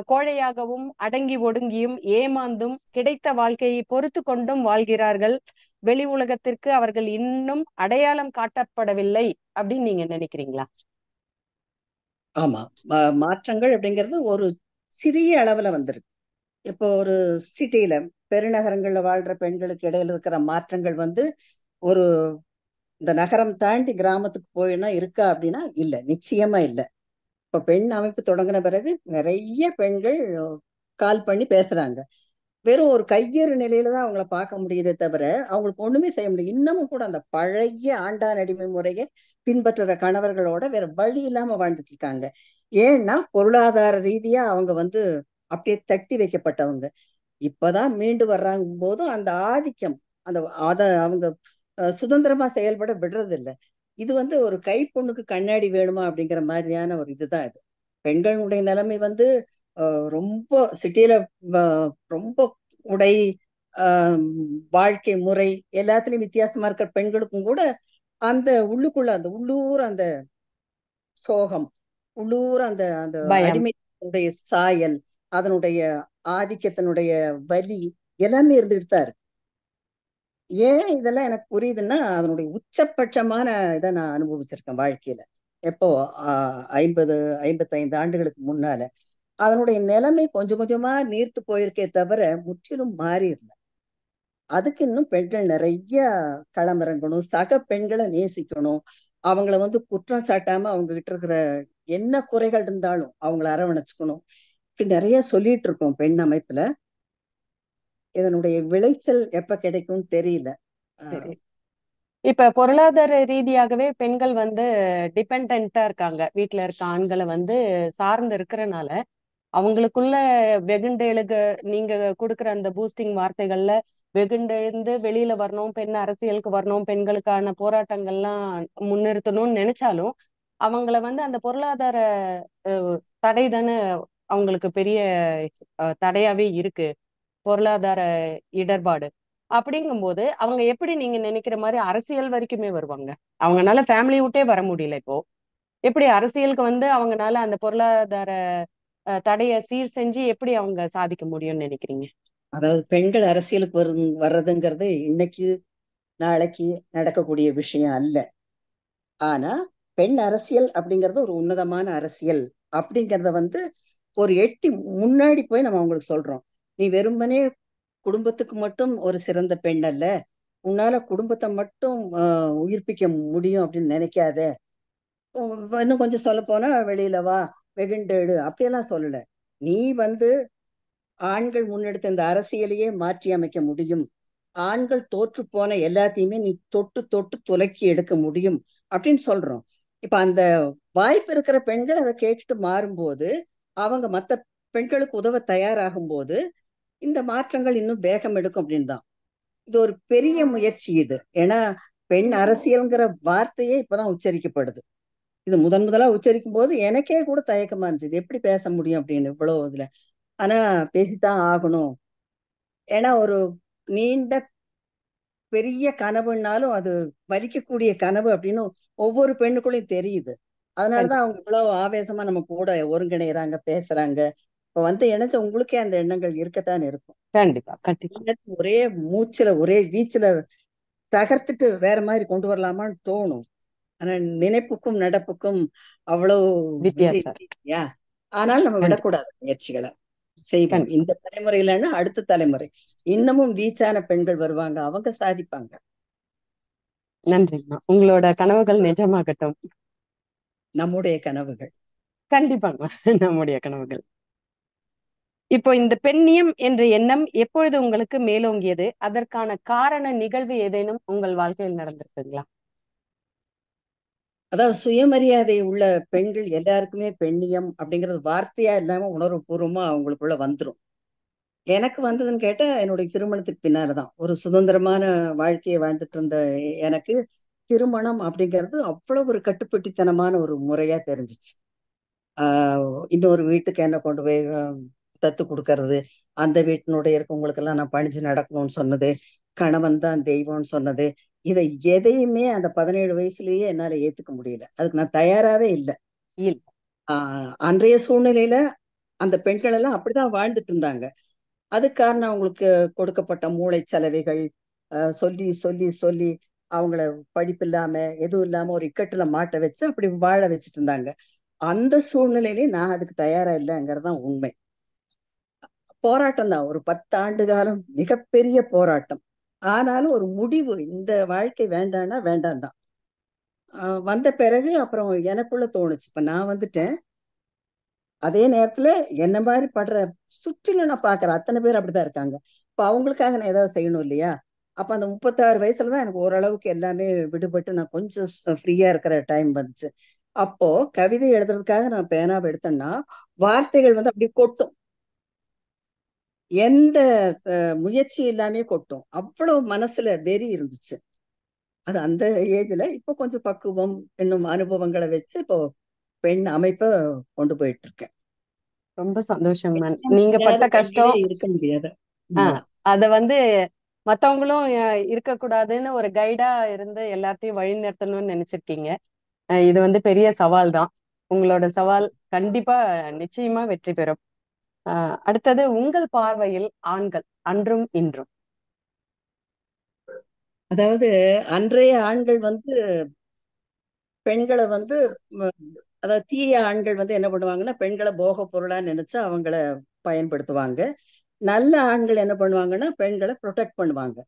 கோழையாகவும் அடங்கி ஒடுங்கியும் ஏமாந்தும் கிடைத்த வாழ்க்கையை பொறுத்து கொண்டும் வாழ்கிறார்கள். வெளி உலகத்திற்கு அவர்கள் இன்னும் அடையாளம் காட்டப்படவில்லை அப்படின்னு நீங்க நினைக்கிறீங்களா? ஆமா. மாற்றங்கள் அப்படிங்கிறது ஒரு சிறிய அளவுல வந்திருக்கு. இப்போ ஒரு சிட்டியில பெருநகரங்கள்ல வாழ்ற பெண்களுக்கு இடையில இருக்கிற மாற்றங்கள் வந்து ஒரு இந்த நகரம் தாண்டி கிராமத்துக்கு போயினா இருக்கா அப்படின்னா இல்ல, நிச்சயமா இல்ல. இப்ப பெண் அமைப்பு தொடங்கின பிறகு நிறைய பெண்கள் கால் பண்ணி பேசுறாங்க. வெறும் ஒரு கையேறு நிலையில தான் அவங்கள பார்க்க முடியுதே தவிர அவங்களுக்கு ஒண்ணுமே செய்ய முடியும். இன்னமும் கூட அந்த பழைய ஆண்டான் அடிமை முறையை பின்பற்றுற கணவர்களோட வேற வழி இல்லாம வாழ்ந்துட்டு இருக்காங்க. ஏன்னா பொருளாதார ரீதியா அவங்க வந்து அப்படியே தட்டி வைக்கப்பட்டவங்க. இப்பதான் மீண்டு வர்றாங்க போதும் அந்த ஆதிக்கம், அந்த அத அவங்க சுதந்திரமா செயல்பட விடுறது இல்லை. இது வந்து ஒரு கை பொண்ணுக்கு கண்ணாடி வேணுமா அப்படிங்கிற மாதிரியான ஒரு இதுதான் இது. பெண்களுடைய நிலைமை வந்து ரொம்ப சிட்டியில ரொம்ப உடை, ஆஹ் வாழ்க்கை முறை எல்லாத்துலயும் வித்தியாசமா இருக்கிற பெண்களுக்கும் கூட அந்த உள்ளுக்குள்ள அந்த உள்ளூர் அந்த சோகம், உள்ளூர் அந்த அந்த பயம். அடிமையுடைய சாயல், அதனுடைய ஆதிக்கத்தினுடைய வலி எல்லாமே இருந்துகிட்டு தான் இருக்கு. ஏன் இதெல்லாம் எனக்கு புரியுதுன்னா அதனுடைய உச்சபட்சமான இதை நான் அனுபவிச்சிருக்கேன் வாழ்க்கையில. எப்போ 55 ஆண்டுகளுக்கு முன்னால அதனுடைய நிலைமை கொஞ்சம் கொஞ்சமா நீர்த்து போயிருக்கே தவிர முற்றிலும் மாறிடல. அதுக்கு இன்னும் பெண்கள் நிறைய களமிறங்கணும், சக பெண்களை நேசிக்கணும், அவங்கள வந்து குற்றம் சாட்டாம அவங்க கிட்ட இருக்கிற என்ன குறைகள் இருந்தாலும் அவங்கள அரவணைச்சுக்கணும். இப்படி நிறைய சொல்லிட்டு இருக்கோம் பெண் அமைப்புல. இதனுடைய விளைச்சல் எப்ப கிடைக்கும்னு தெரியல. சரி. இப்ப பொருளாதார ரீதியாகவே பெண்கள் வந்து டிபெண்டா இருக்காங்க, வீட்டுல இருக்க ஆண்களை வந்து சார்ந்து இருக்கிறனால அவங்களுக்குள்ள வெகுண்டெழுக, நீங்க கொடுக்குற அந்த பூஸ்டிங் வார்த்தைகள்ல வெகுண்டெழுந்து வெளியில வரணும், பெண் அரசியலுக்கு வரணும், பெண்களுக்கான போராட்டங்கள்லாம் முன்னிறுத்தணும்னு நினைச்சாலும் அவங்கள வந்து அந்த பொருளாதார தடை தானே அவங்களுக்கு பெரிய தடையாவே இருக்கு, பொருளாதார இடர்பாடு. அப்படிங்கும்போது அவங்க எப்படி நீங்க நினைக்கிற மாதிரி அரசியல் வரைக்குமே வருவாங்க? அவங்கனால ஃபேமிலி விட்டே வர முடியல இப்போ. எப்படி அரசியலுக்கு வந்து அவங்கனால அந்த பொருளாதார தடையை சீர் செஞ்சு எப்படி அவங்க சாதிக்க முடியும்னு நினைக்கிறீங்க? அதாவது பெண்கள் அரசியலுக்கு வர்றதுங்கிறது இன்னைக்கு நாளைக்கு நடக்கக்கூடிய விஷயம் அல்ல. ஆனா பெண் அரசியல் அப்படிங்கிறது ஒரு உன்னதமான அரசியல் அப்படிங்கிறத வந்து ஒரு எட்டி முன்னாடி போய் நம்ம அவங்களுக்கு சொல்றோம். நீ வெறுமனே குடும்பத்துக்கு மட்டும் ஒரு சிறந்த பெண் அல்ல, உன்னால குடும்பத்தை மட்டும் உயிர்ப்பிக்க முடியும் அப்படின்னு நினைக்காத. இன்னும் கொஞ்சம் சொல்ல போனா வெளியில வா, வெகுண்டெழு அப்படியெல்லாம் சொல்லல. நீ வந்து ஆண்கள் முன்னெடுத்த இந்த அரசியலையே மாற்றி அமைக்க முடியும், ஆண்கள் தோற்று போன எல்லாத்தையுமே நீ தொட்டு தொட்டு துலக்கி எடுக்க முடியும் அப்படின்னு சொல்றோம். இப்ப அந்த வாய்ப்பு இருக்கிற பெண்கள் அதை கேட்டுட்டு மாறும்போது, அவங்க மற்ற பெண்களுக்கு உதவ தயாராகும் போது இந்த மாற்றங்கள் இன்னும் வேகம் எடுக்கும் அப்படின்னு தான். இது ஒரு பெரிய முயற்சி இது. ஏன்னா பெண் அரசியல்ங்கிற வார்த்தையே இப்பதான் உச்சரிக்கப்படுது. இது முதலா உச்சரிக்கும் போது எனக்கே கூட தயக்கமா இருந்துச்சு, இது எப்படி பேச முடியும் அப்படின்னு இவ்வளவு இதுல. ஆனா பேசித்தான் ஆகணும். ஏன்னா ஒரு நீண்ட பெரிய கனவுனாலும் அது வலிக்கக்கூடிய கனவு அப்படின்னு ஒவ்வொரு பெண்ணுக்குள்ளயும் தெரியுது. அதனாலதான் கண்டிப்பா அவங்க இவ்வளவு ஆவேசமா நம்ம கூட ஒருங்கிணைறாங்க, பேசுறாங்க. இப்ப வந்து இணைச்ச உங்களுக்கே அந்த எண்ணங்கள் இருக்கத்தான் இருக்கும். கண்டிப்பா கண்டிப்பா. ஒரே மூச்சுல ஒரே வீச்சுல தகர்த்துட்டு வேற மாதிரி கொண்டு வரலாமான்னு தோணும். ஆனா நினைப்புக்கும் நடப்புக்கும் அவ்வளவு இது வித்தியாசம் இருக்கு. இல்லையா? ஆனால் நம்ம கண்டிப்பா விடக்கூடாது முயற்சிகளை செய்வோம். கண்டிப்பா. இந்த தலைமுறையிலன்னா அடுத்த தலைமுறை இன்னமும் வீச்சான பெண்கள் வருவாங்க, அவங்க சாதிப்பாங்க. நன்றிங்கம்மா, உங்களோட கனவுகள் நிஜமாகட்டும். நம்முடைய கனவுகள். கண்டிப்பாங்க நம்முடைய கனவுகள். இப்போ இந்த பெண்ணியம் என்ற எண்ணம் எப்பொழுது உங்களுக்கு மேலோங்கியது? அதற்கான காரண நிகழ்வு ஏதேனும் உங்கள் வாழ்க்கையில் நடந்திருக்குங்களா? அதாவது சுயமரியாதை உள்ள பெண்கள் எல்லாருக்குமே பெண்ணியம் அப்படிங்கிறது வார்த்தையா இல்லாம உணர்வு பூர்வமா அவங்களுக்குள்ள வந்துரும். எனக்கு வந்ததுன்னு கேட்டா என்னுடைய திருமணத்துக்கு பின்னாலதான். ஒரு சுதந்திரமான வாழ்க்கையை வாழ்ந்துட்டு இருந்த எனக்கு திருமணம் அப்படிங்கிறது அவ்வளவு ஒரு கட்டுப்பட்டித்தனமான ஒரு முறையா தெரிஞ்சிச்சு. இன்னொரு வீட்டுக்கு என்ன கொண்டு போய் தத்து கொடுக்கறது, அந்த வீட்டினுடைய இருக்கவங்களுக்கு எல்லாம் நான் பணிஞ்சு நடக்கணும்னு சொன்னது, கணவன் தான் தெய்வம்னு சொன்னது, இதை எதையுமே அந்த 17 வயசுலயே என்னால ஏத்துக்க முடியல. அதுக்கு நான் தயாராவே இல்லை. அன்றைய சூழ்நிலையில அந்த பெண்கள் எல்லாம் அப்படிதான் வாழ்ந்துட்டு இருந்தாங்க. அதுக்கு காரணம் அவங்களுக்கு கொடுக்கப்பட்ட மூளைச்சலவைகள், சொல்லி சொல்லி சொல்லி அவங்கள படிப்பு இல்லாம எதுவும் இல்லாம ஒரு இக்கட்டுல மாட்ட வச்சு அப்படி வாழ வச்சுட்டு இருந்தாங்க. அந்த சூழ்நிலையிலே நான் அதுக்கு தயாரா இல்லைங்கிறதுதான் உண்மை. போராட்டம் தான், ஒரு 10 ஆண்டு காலம் மிகப்பெரிய போராட்டம். ஆனாலும் ஒரு முடிவு, இந்த வாழ்க்கை வேண்டாம்னா வேண்டாம் தான். வந்த பிறகு அப்புறம் எனக்குள்ள தோணுச்சு, இப்ப நான் வந்துட்டேன். அதே நேரத்துல என்ன மாதிரி படுற சுற்றிலும் நான் பாக்குறேன் அத்தனை பேர் அப்படிதான் இருக்காங்க. இப்ப அவங்களுக்காக நான் ஏதாவது செய்யணும் இல்லையா? அப்ப அந்த 36 வயசுலதான் எனக்கு ஓரளவுக்கு எல்லாமே விடுபட்டு நான் கொஞ்சம் ஃப்ரீயா இருக்கிற டைம் வந்துச்சு. அப்போ கவிதை எழுதுறதுக்காக நான் பேனாவை எடுத்தேன்னா வார்த்தைகள் வந்து அப்படியே கொட்டும். எந்த முயற்சி இல்லாமே கொட்டும். அவ்வளவு மனசுல வெறி இருந்துச்சு. அது அந்த ஏஜ்ல. இப்போ கொஞ்சம் பக்குவம் இன்னும் அனுபவங்களை வச்சு இப்போ பெண் அமைப்பை கொண்டு போயிட்டு இருக்கேன். ரொம்ப சந்தோஷம் மேம். நீங்க பட்ட கஷ்டம் இருக்க முடியாது. அத வந்து மத்தவங்களும் இருக்கக்கூடாதுன்னு ஒரு கைடா இருந்து எல்லாத்தையும் வழி நடத்தணும்னு நினைச்சிருக்கீங்க. இது வந்து பெரிய சவால் தான். உங்களோட சவால் கண்டிப்பா நிச்சயமா வெற்றி பெறும். அடுத்தது, உங்கள் பார்வையில் ஆண்கள் அன்றும் இன்றும். அதாவது அன்றைய ஆண்கள் வந்து பெண்களை வந்து அதாவது தீய ஆண்கள் வந்து என்ன பண்ணுவாங்கன்னா பெண்களை போக பொருளா நினைச்சு அவங்கள பயன்படுத்துவாங்க. நல்ல ஆண்கள் என்ன பண்ணுவாங்கன்னா பெண்களை ப்ரொடெக்ட் பண்ணுவாங்க.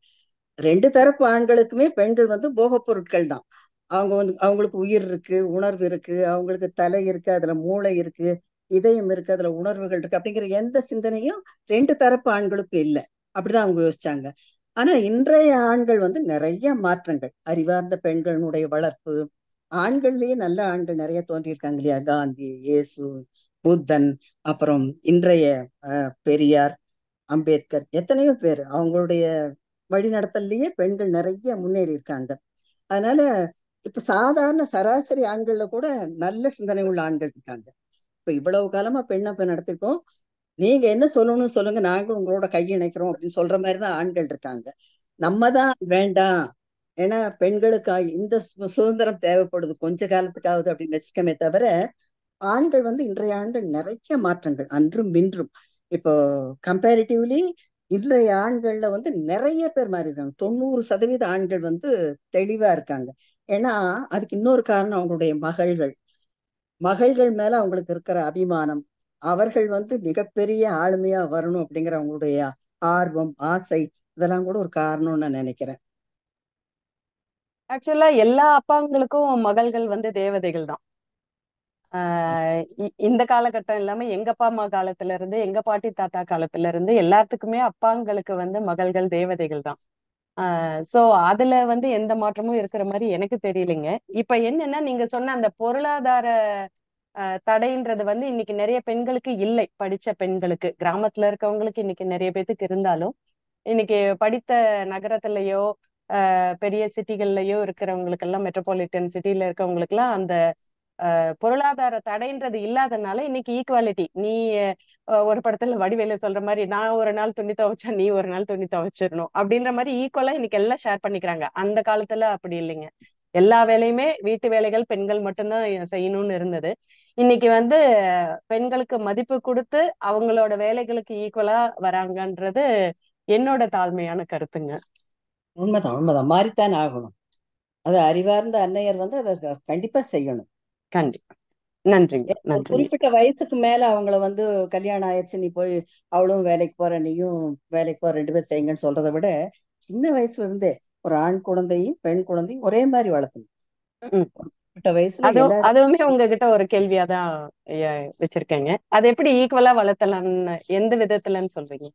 2 தரப்பு ஆண்களுக்குமே பெண்கள் வந்து போக பொருட்கள் தான். அவங்க வந்து அவங்களுக்கு உயிர் இருக்கு, உணர்வு இருக்கு, அவங்களுக்கு தலை இருக்கு, அதுல மூளை இருக்கு, இதயம் இருக்கு, அதுல உணர்வுகள் இருக்கு அப்படிங்கிற எந்த சிந்தனையும் 2 தரப்பு ஆண்களுக்கு இல்லை. அப்படிதான் அவங்க யோசிச்சாங்க. ஆனா இன்றைய ஆண்கள் வந்து நிறைய மாற்றங்கள், அறிவார்ந்த பெண்களுடைய வளர்ப்பு, ஆண்கள்லயே நல்ல ஆண்கள் நிறைய தோன்றியிருக்காங்க இல்லையா? காந்தி, இயேசு, புத்தன், அப்புறம் இன்றைய பெரியார், அம்பேத்கர், எத்தனையோ பேர் அவங்களுடைய வழிநடத்தல்லையே பெண்கள் நிறைய முன்னேறி இருக்காங்க. அதனால இப்ப சாதாரண சராசரி ஆண்கள்ல கூட நல்ல சிந்தனை உள்ள ஆண்கள் இருக்காங்க. இப்ப இவ்வளவு காலமா பெண்ணப்ப நடத்திருக்கோம், நீங்க என்ன சொல்லணும்னு சொல்லுங்க, நாங்க உங்களோட கையிணைக்கிறோம் அப்படின்னு சொல்ற மாதிரிதான் ஆண்கள் இருக்காங்க. நம்ம தான் வேண்டாம், ஏன்னா பெண்களுக்கு இந்த சுதந்திரம் தேவைப்படுது கொஞ்ச காலத்துக்காவது அப்படின்னு வச்சுக்கமே தவிர, ஆண்கள் வந்து இன்றைய ஆண்கள் நிறைய மாற்றங்கள் அன்றும் இன்றும். இப்போ கம்பேரிட்டிவ்லி இன்றைய ஆண்கள்ல வந்து நிறைய பேர் மாறி இருக்காங்க. 90% ஆண்கள் வந்து தெளிவா இருக்காங்க. ஏன்னா அதுக்கு இன்னொரு காரணம் அவங்களுடைய மகள்கள். மகள்கள் மேல அவங்களுக்கு இருக்கிற அபிமானம், அவர்கள் வந்து மிகப்பெரிய ஆளுமையா வரணும் அப்படிங்கிற அவங்களுடைய ஆர்வம், ஆசை, இதெல்லாம் கூட ஒரு காரணம்னு நான் நினைக்கிறேன். ஆக்சுவலா எல்லா அப்பாங்களுக்கும் மகள்கள் வந்து தேவதைகள் தான். இந்த காலகட்டம் இல்லாம எங்க அப்பா அம்மா காலத்துல இருந்து, எங்க பாட்டி தாத்தா காலத்துல இருந்து எல்லாத்துக்குமே அப்பாங்களுக்கு வந்து மகள்கள் தேவதைகள் தான். சோ அதுல வந்து எந்த மாற்றமும் இருக்கிற மாதிரி எனக்கு தெரியலைங்க. இப்ப என்னன்னா, நீங்க சொன்ன அந்த பொருளாதார தடைன்றது வந்து இன்னைக்கு நிறைய பெண்களுக்கு இல்லை. படிச்ச பெண்களுக்கு, கிராமத்துல இருக்கவங்களுக்கு இன்னைக்கு நிறைய பேத்துக்கு இருந்தாலும், இன்னைக்கு படித்த நகரத்திலயோ பெரிய சிட்டிகள்லயோ இருக்கிறவங்களுக்கு எல்லாம், மெட்ரோபாலிட்டன் சிட்டில இருக்கவங்களுக்கு எல்லாம் அந்த பொருளாதார தடைன்றது இல்லாதனால இன்னைக்கு ஈக்குவாலிட்டி. நீ ஒரு படத்துல வடிவேலு சொல்ற மாதிரி, நான் ஒரு நாள் துணி துவைச்சா நீ ஒரு நாள் துணி துவைச்சிடணும் அப்படின்ற மாதிரி ஈக்குவலா இன்னைக்கு எல்லாம் ஷேர் பண்ணிக்கிறாங்க. அந்த காலத்துல அப்படி இல்லைங்க. எல்லா வேலையுமே வீட்டு வேலைகள் பெண்கள் மட்டும்தான் செய்யணும்னு இருந்தது. இன்னைக்கு வந்து பெண்களுக்கு மதிப்பு கொடுத்து அவங்களோட வேலைகளுக்கு ஈக்குவலா வராங்கன்றது என்னோட தாழ்மையான கருத்துங்க. உண்மைதான், உண்மைதான், மாறித்தான் ஆகணும். அது அறிவார்ந்த அன்னையர் வந்து அதை கண்டிப்பா செய்யணும். கண்டிப்பா. நன்றிங்க, ஒரு நன்றி. குறிப்பிட்ட வயசுக்கு மேல அவங்கள வந்து கல்யாணம் ஆயிடுச்சு, நீ போய் அவளும் வேலைக்கு போற நீயும் வேலைக்கு போற, 2 பேரும் செய்யுங்கன்னு சொல்றதை விட சின்ன வயசுல இருந்தே ஒரு ஆண் குழந்தையும் பெண் குழந்தையும் ஒரே மாதிரி வளர்த்தணும். குறிப்பிட்ட வயசுல எல்லாரும் அதுவுமே உங்ககிட்ட ஒரு கேள்வியாதான் வச்சிருக்கேங்க. அது எப்படி ஈக்குவலா வளர்த்தலாம்னு எந்த விதத்துலன்னு சொல்றீங்க?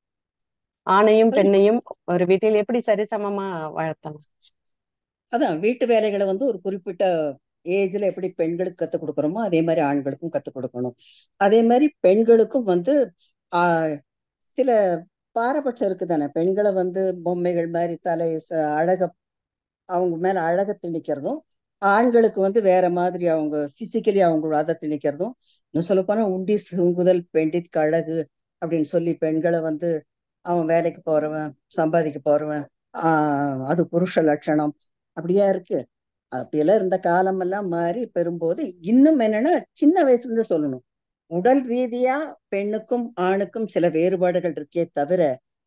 ஆணையும் பெண்ணையும் ஒரு வீட்டில் எப்படி சரிசமமா வளர்த்தலாம்? அதான் வீட்டு வேலைகளை வந்து ஒரு குறிப்பிட்ட ஏஜ்ல எப்படி பெண்களுக்கு கத்துக் கொடுக்குறோமோ அதே மாதிரி ஆண்களுக்கும் கத்துக் கொடுக்கணும். அதே மாதிரி பெண்களுக்கும் வந்து ஆஹ் சில பாரபட்சம் இருக்குதானே. பெண்களை வந்து பொம்மைகள் மாதிரி அழக அவங்க மேல அழக திணிக்கிறதும், ஆண்களுக்கு வந்து வேற மாதிரி அவங்க பிசிக்கலி அவங்க அதை திணிக்கிறதும், இன்னும் சொல்ல போனா உண்டி சுங்குதல் பெண்டிற்கு அழகு அப்படின்னு சொல்லி பெண்களை வந்து அவன் வேலைக்கு போறவன், சம்பாதிக்க போறவன், அது புருஷ லட்சணம் அப்படியா இருக்கு. அப்படியெல்லாம் இருந்த காலமெல்லாம் மாறி பெறும்போது இன்னும் என்னன்னா சின்ன வயசுல இருந்து சொல்லணும், உடல் ரீதியா பெண்ணுக்கும் ஆணுக்கும் சில வேறுபாடுகள் இருக்கே தவிர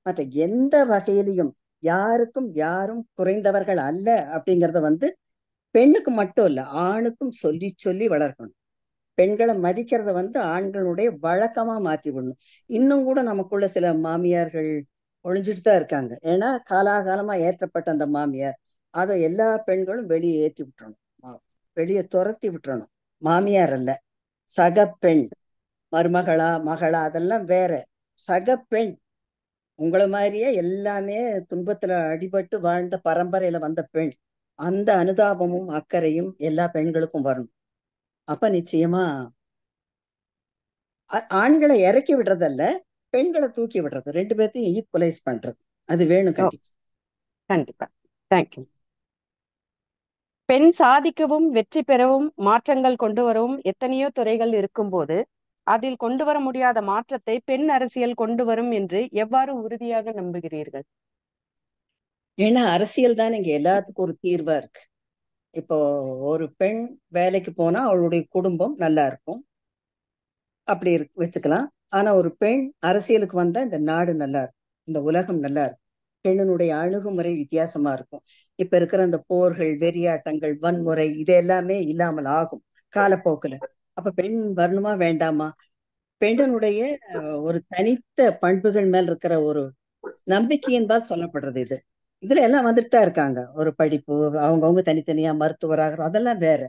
மற்ற எந்த வகையிலையும் யாருக்கும் யாரும் குறைந்தவர்கள் அல்ல அப்படிங்கறத வந்து பெண்ணுக்கு மட்டும் இல்ல ஆணுக்கும் சொல்லி சொல்லி வளர்க்கணும். பெண்களை மதிக்கிறத வந்து ஆண்களுடைய வழக்கமா மாத்தி விடணும். இன்னும் கூட நமக்குள்ள சில மாமியார்கள் ஒழிஞ்சிட்டு தான் இருக்காங்க. ஏன்னா காலாகாலமா ஏற்றப்பட்ட அந்த மாமியார் அதை எல்லா பெண்களும் வெளியே ஏற்றி விட்டுறணும், வெளியே துரத்தி விட்டுறணும். மாமியார் அல்ல, சக பெண், மருமகளா மகளா அதெல்லாம் வேற. சக பெண், உங்களை மாதிரியே எல்லாமே துன்பத்துல அடிபட்டு வாழ்ந்த பரம்பரையில வந்த பெண். அந்த அனுதாபமும் அக்கறையும் எல்லா பெண்களுக்கும் வரணும். அப்ப நிச்சயமா ஆண்களை இறக்கி விடுறதல்ல, பெண்களை தூக்கி விடுறது, ரெண்டு பேர்த்தையும் ஈக்குவலைஸ் பண்றது, அது வேணும் ஓ, கண்டிப்பா. கண்டிப்பா. தேங்க்யூ. பெண் சாதிக்கவும் வெற்றி பெறவும் மாற்றங்கள் கொண்டு வரவும் எத்தனையோ துறைகள் இருக்கும்போது அதில் கொண்டு வர முடியாத மாற்றத்தை பெண் அரசியல் கொண்டு வரும் என்று எவ்வாறு உறுதியாக நம்புகிறீர்கள்? ஏன்னா அரசியல் தான் இங்க எல்லாத்துக்கும் ஒரு தீர்வா இருக்கு. இப்போ ஒரு பெண் வேலைக்கு போனா அவளுடைய குடும்பம் நல்லா இருக்கும், அப்படி வச்சுக்கலாம். ஆனா ஒரு பெண் அரசியலுக்கு வந்தா இந்த நாடு நல்லா இருக்கும், இந்த உலகம் நல்லா இருக்கும். பெண்ணினுடைய அணுகுமுறை வித்தியாசமா இருக்கும். இப்ப இருக்கிற அந்த போர்கள், வெறியாட்டங்கள், வன்முறை இது எல்லாமே இல்லாமல் ஆகும் காலப்போக்குல. அப்ப பெண் வரணுமா வேண்டாமா? பெண்ணினுடைய ஒரு தனித்த பண்புகள் மேல் இருக்கிற ஒரு நம்பிக்கையின் தான் சொல்லப்படுறது இது. இதுல எல்லாம் வந்துட்டு தான் இருக்காங்க. ஒரு படிப்பு, அவங்கவுங்க தனித்தனியா மருத்துவராக, அதெல்லாம் வேற.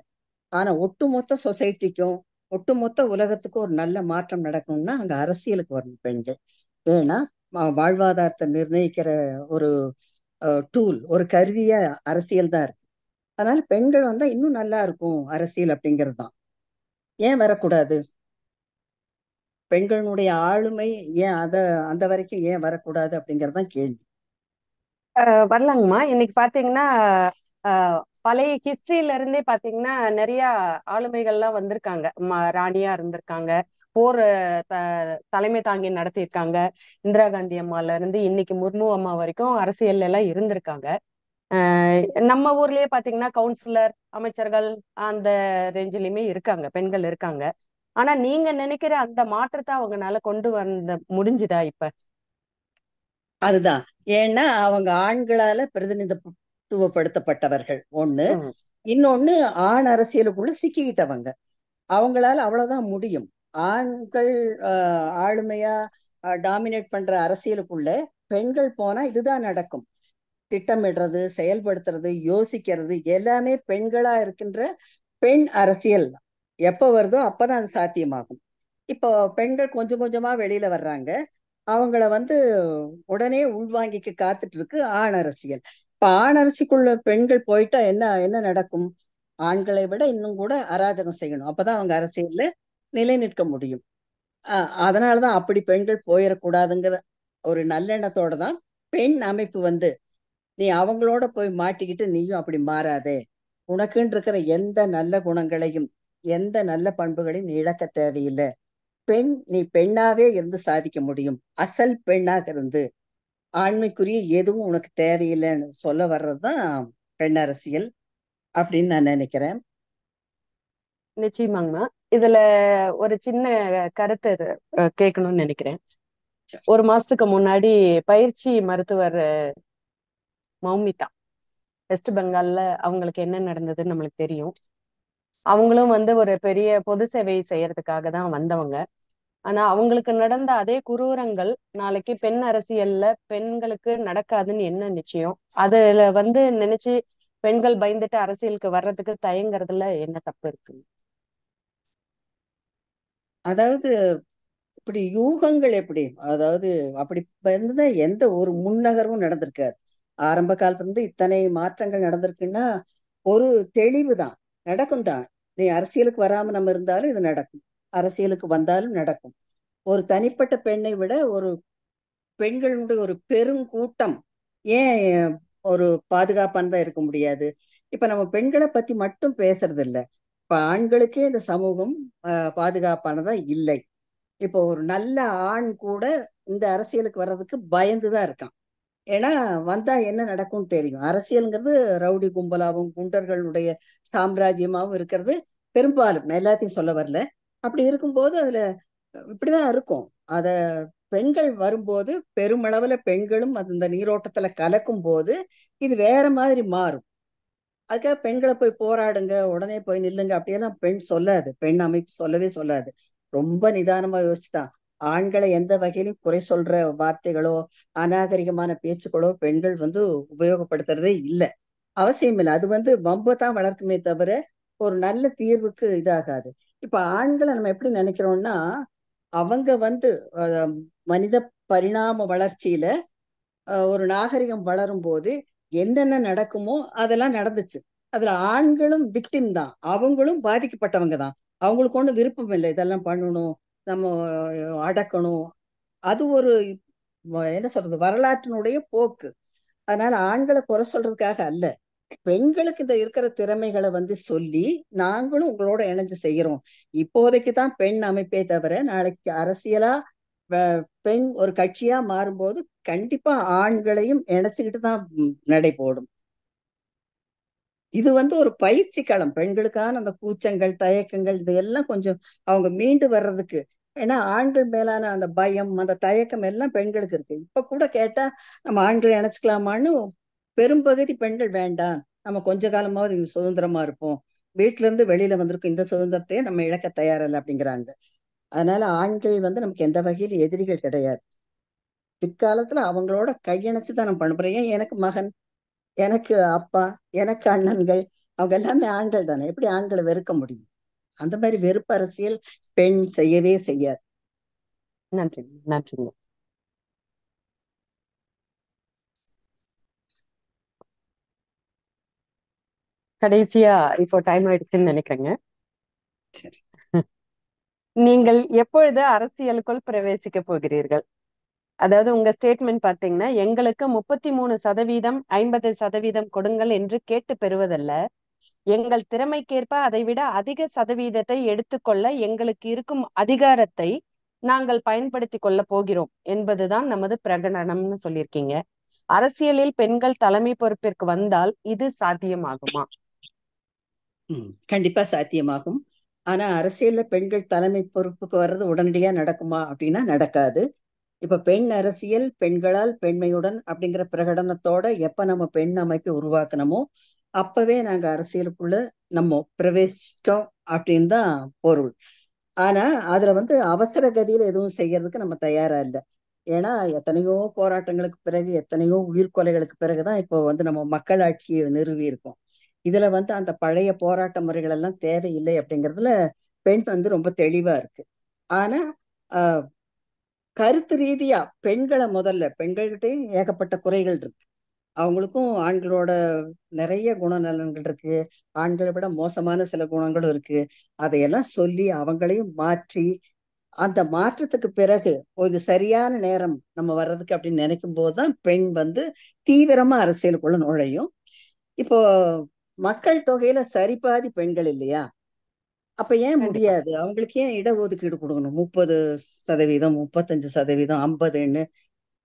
ஆனா ஒட்டுமொத்த சொசைட்டிக்கும் ஒட்டுமொத்த உலகத்துக்கும் ஒரு நல்ல மாற்றம் நடக்கணும்னா அங்க அரசியலுக்கு வரணும் பெண்கள். ஏன்னா வாழ்வாதாரத்தை நிர்ணயிக்கிற ஒரு டூல், ஒரு கருவியா அரசியல் தான் இருக்கு. அதனால பெண்கள் வந்தா இன்னும் நல்லா இருக்கும் அரசியல் அப்படிங்கிறது தான். ஏன் வரக்கூடாது? பெண்களுடைய ஆளுமை ஏன் அந்த வரைக்கும் ஏன் வரக்கூடாது அப்படிங்கிறது தான் கேள்வி. வரலாங்கம்மா. இன்னைக்கு பாத்தீங்கன்னா பழைய ஹிஸ்டரியில இருந்தே பாத்தீங்கன்னா நிறைய ஆளுமைகள்லாம் வந்திருக்காங்க. ராணியா இருந்திருக்காங்க, போர் தலைமை தாங்கி நடத்தியிருக்காங்க. இந்திரா காந்தி அம்மால இருந்து இன்னைக்கு முர்மு அம்மா வரைக்கும் அரசியல்ல எல்லாம் இருந்திருக்காங்க. நம்ம ஊர்லயே பாத்தீங்கன்னா கவுன்சிலர், அமைச்சர்கள் அந்த ரேஞ்சிலயுமே இருக்காங்க, பெண்கள் இருக்காங்க. ஆனா நீங்க நினைக்கிற அந்த மாற்றத்தை அவங்கனால கொண்டு வந்த முடிஞ்சுதா இப்ப? அதுதான். ஏன்னா அவங்க ஆண்களால பிரதிநிதித்துவப்படுத்தப்பட்டவர்கள் ஒண்ணு. ம். இன்னொன்னு, ஆண் அரசியலுக்குள்ள சிக்கிக்கிட்டவங்க. அவங்களால அவ்வளவுதான் முடியும். ஆண்கள் ஆளுமையா டாமினேட் பண்ற அரசியலுக்குள்ள பெண்கள் போனா இதுதான் நடக்கும். திட்டமிடுறது, செயல்படுத்துறது, யோசிக்கிறது எல்லாமே பெண்களா இருக்கின்ற பெண் அரசியல் எப்ப வருதோ அப்பதான் அது சாத்தியமாகும். இப்போ பெண்கள் கொஞ்சம் கொஞ்சமா வெளியில வர்றாங்க. அவங்கள வந்து உடனே உள்வாங்கிக்க காத்துட்டு இருக்கு ஆண் அரசியல். இப்ப ஆண் அரசிக்குள்ள பெண்கள் போயிட்டா என்ன என்ன நடக்கும்? ஆண்களை விட இன்னும் கூட அராஜகம் செய்யணும், அப்பதான் அவங்க அரசியல்ல நிலை நிற்க முடியும். அதனாலதான் அப்படி பெண்கள் போயிடக்கூடாதுங்கிற ஒரு நல்லெண்ணத்தோட தான் பெண் அமைப்பு வந்து, நீ அவங்களோட போய் மாட்டிக்கிட்டு நீயும் அப்படி மாறாதே, உனக்குன்னு இருக்கிற எந்த நல்ல குணங்களையும் எந்த நல்ல பண்புகளையும் நீ இழக்க தேவையில்லை, பெண் நீ பெண்ணாவே இருந்து சாதிக்க முடியும், அசல் பெண்ணாக இருந்து ஆண்மைக்குரிய எதுவும் உனக்கு தேவையில்லைன்னு சொல்ல வர்றதுதான் பெண் அரசியல் அப்படின்னு நான் நினைக்கிறேன். நிச்சயமாங்கம்மா. இதுல ஒரு சின்ன கருத்து கேட்கணும்னு நினைக்கிறேன். ஒரு மாசத்துக்கு முன்னாடி பயிற்சி மருத்துவர் மௌமிதா, வெஸ்ட் பெங்கால்ல அவங்களுக்கு என்ன நடந்ததுன்னு நம்மளுக்கு தெரியும். அவங்களும் வந்து ஒரு பெரிய பொது சேவை செய்யறதுக்காக தான் வந்தவங்க. ஆனா அவங்களுக்கு நடந்த அதே குரூரங்கள் நாளைக்கு பெண் அரசியல்ல பெண்களுக்கு நடக்காதுன்னு என்ன நிச்சயம்? அதுல வந்து நினைச்சு பெண்கள் பயந்துட்டு அரசியலுக்கு வர்றதுக்கு தயங்குறதுல என்ன தப்பு இருக்கு? அதாவது இப்படி யூகங்கள் எப்படி, அதாவது அப்படி இருந்ததுன்னா எந்த ஒரு முன்னகர்வும் நடந்திருக்காது. ஆரம்ப காலத்துல இருந்து இத்தனை மாற்றங்கள் நடந்திருக்குன்னா ஒரு தெளிவு தான். நடக்கும் தான். நீ அரசியலுக்கு வராம நம்ம இருந்தாலும் இது நடக்கும், அரசியலுக்கு வந்தாலும் நடக்கும். ஒரு தனிப்பட்ட பெண்ணை விட ஒரு பெண்களுடைய ஒரு பெருங்கூட்டம் ஏன் ஒரு பாதுகாப்பானதா இருக்க முடியாது. இப்ப நம்ம பெண்களை பத்தி மட்டும் பேசுறது இல்ல, இப்ப ஆண்களுக்கே இந்த சமூகம் பாதுகாப்பானதா இல்லை. இப்போ ஒரு நல்ல ஆண் கூட இந்த அரசியலுக்கு வர்றதுக்கு பயந்துதான் இருக்கான். ஏன்னா வந்தா என்ன நடக்கும்னு தெரியும். அரசியல்ங்கிறது ரவுடி கும்பலாவும் குண்டர்களுடைய சாம்ராஜ்யமாவும் இருக்கிறது பெரும்பாலும். நான் எல்லாத்தையும் சொல்ல வரல. அப்படி இருக்கும்போது அதுல இப்படிதான் இருக்கும். அத பெண்கள் வரும்போது பெருமளவுல பெண்களும் அந்த நீரோட்டத்துல கலக்கும் போது இது வேற மாதிரி மாறும். அதுக்காக பெண்களை போய் போராடுங்க, உடனே போய் நில்லுங்க அப்படியெல்லாம் பெண் சொல்லாது. பெண் அமைப்பு சொல்லவே சொல்லாது. ரொம்ப நிதானமா யோசிச்சுதான் ஆண்களை எந்த வகையிலும் குறை சொல்ற வார்த்தைகளோ அநாகரிகமான பேச்சுக்களோ பெண்கள் உபயோகப்படுத்துறதே இல்லை. அவசியம் இல்லை. அது வம்பை தான் வளர்க்குமே தவிர ஒரு நல்ல தீர்வுக்கு இதாகாது. இப்ப ஆண்களை நம்ம எப்படி நினைக்கிறோம்னா, அவங்க அஹ், மனித பரிணாம வளர்ச்சியில ஒரு நாகரிகம் வளரும் போது என்னென்ன நடக்குமோ அதெல்லாம் நடந்துச்சு. அதுல ஆண்களும் விக்டிம் தான், அவங்களும் பாதிக்கப்பட்டவங்க தான். அவங்களுக்கு ஒண்ணும் விருப்பம் இல்லை இதெல்லாம் பண்ணணும், நம்ம அடக்கணும். அது ஒரு என்ன சொல்றது, வரலாற்றினுடைய போக்கு. அதனால ஆண்களை குறை சொல்றதுக்காக அல்ல, பெண்களுக்கு இந்த இருக்கிற திறமைகளை சொல்லி நாங்களும் உங்களோட இணைஞ்சு செய்யறோம். இப்போதைக்கு தான் பெண் அமைப்பே தவிர நாளைக்கு அரசியலா பெண் ஒரு கட்சியா மாறும்போது கண்டிப்பா ஆண்களையும் இணைச்சுக்கிட்டு தான் நடை போடும். இது ஒரு பயிற்சி களம். பெண்களுக்கான அந்த கூச்சங்கள் தயக்கங்கள் இதையெல்லாம் கொஞ்சம் அவங்க மீண்டு வர்றதுக்கு. ஏன்னா ஆண்கள் மேலான அந்த பயம் அந்த தயக்கம் எல்லாம் பெண்களுக்கு இருக்கு. இப்ப கூட கேட்டா நம்ம ஆண்களை இணைச்சுக்கலாமான்னு பெரும்பகுதி பெண்கள் வேண்டாம், நம்ம கொஞ்ச காலமாவது இது சுதந்திரமா இருப்போம், வீட்டுல இருந்து வெளியில வந்திருக்கும் இந்த சுதந்திரத்தையே நம்ம இழக்க தயாரில்லை அப்படிங்கிறாங்க. அதனால ஆண்கள் நமக்கு எந்த வகையில் எதிரிகள் கிடையாது. பிற்காலத்துல அவங்களோட கையணைச்சுதான் நம்ம பண்ண போறோம். ஏன், எனக்கு மகன், எனக்கு அப்பா, எனக்கு அண்ணன்கள், அவங்க எல்லாமே ஆண்கள் தானே. எப்படி ஆண்களை வெறுக்க முடியும்? அந்த மாதிரி வெறுப்பு அரசியல் பெண் செய்யவே செய்யாது. நன்றி, நன்றிங்க. கடைசியா இப்போ டைம் ஆயிடுச்சுன்னு நினைக்கிறேங்க. சரி. நீங்கள் எப்பொழுது அரசியலுக்குள் பிரவேசிக்க போகிறீர்கள்? அதாவது உங்க ஸ்டேட்மெண்ட் பாத்தீங்கன்னா, எங்களுக்கு 33%, 50% கொடுங்கள் என்று கேட்டு பெறுவதல்ல, எங்கள் திறமைக்கேற்ப அதைவிட அதிக சதவீதத்தை எடுத்துக்கொள்ள எங்களுக்கு இருக்கும் அதிகாரத்தை நாங்கள் பயன்படுத்தி கொள்ள போகிறோம் என்பதுதான் நமது பிரகடனம்னு சொல்லியிருக்கீங்க. அரசியலில் பெண்கள் தலைமை பொறுப்பிற்கு வந்தால் இது சாத்தியமாகுமா? கண்டிப்பா சாத்தியமாகும். ஆனா அரசியல்ல பெண்கள் தலைமை பொறுப்புக்கு வர்றது உடனடியா நடக்குமா அப்படின்னா நடக்காது. இப்ப பெண் அரசியல் பெண்களால் பெண்மையுடன் அப்படிங்கிற பிரகடனத்தோட எப்ப நம்ம பெண் அமைப்பை உருவாக்கணுமோ அப்பவே நாங்க அரசியலுக்குள்ள நம்ம பிரவேசிச்சிட்டோம் அப்படின்னு தான் பொருள். ஆனா அதுல அவசர கதியில எதுவும் செய்யறதுக்கு நம்ம தயாரா இல்லை. ஏன்னா எத்தனையோ போராட்டங்களுக்கு பிறகு எத்தனையோ உயிர்கொலைகளுக்கு பிறகுதான் இப்போ நம்ம மக்களாட்சியை நிறுவி இருக்கோம். இதுல அந்த பழைய போராட்ட முறைகள் எல்லாம் தேவையில்லை அப்படிங்கிறதுல பெண் ரொம்ப தெளிவா இருக்கு. ஆனா ஆஹ் கருத்து ரீதியா பெண்களை முதல்ல, பெண்கள்கிட்டயும் ஏகப்பட்ட குறைகள் இருக்கு. அவங்களுக்கும் ஆண்களோட நிறைய குணநலன்கள் இருக்கு, ஆண்களை விட மோசமான சில குணங்களும் இருக்கு. அதையெல்லாம் சொல்லி அவங்களையும் மாற்றி அந்த மாற்றத்துக்கு பிறகு ஒரு சரியான நேரம் நம்ம வர்றதுக்கு அப்படின்னு நினைக்கும் போதுதான் பெண் தீவிரமா அரசியலுக்குள்ள நுழையும். இப்போ மக்கள் தொகையில சரிபாதி பெண்கள் இல்லையா? அப்ப ஏன் கண்டிப்பா. முடியாது? அவங்களுக்கு ஏன் இடஒதுக்கீடு கொடுக்கணும்? 30%, 35%, 50ன்னு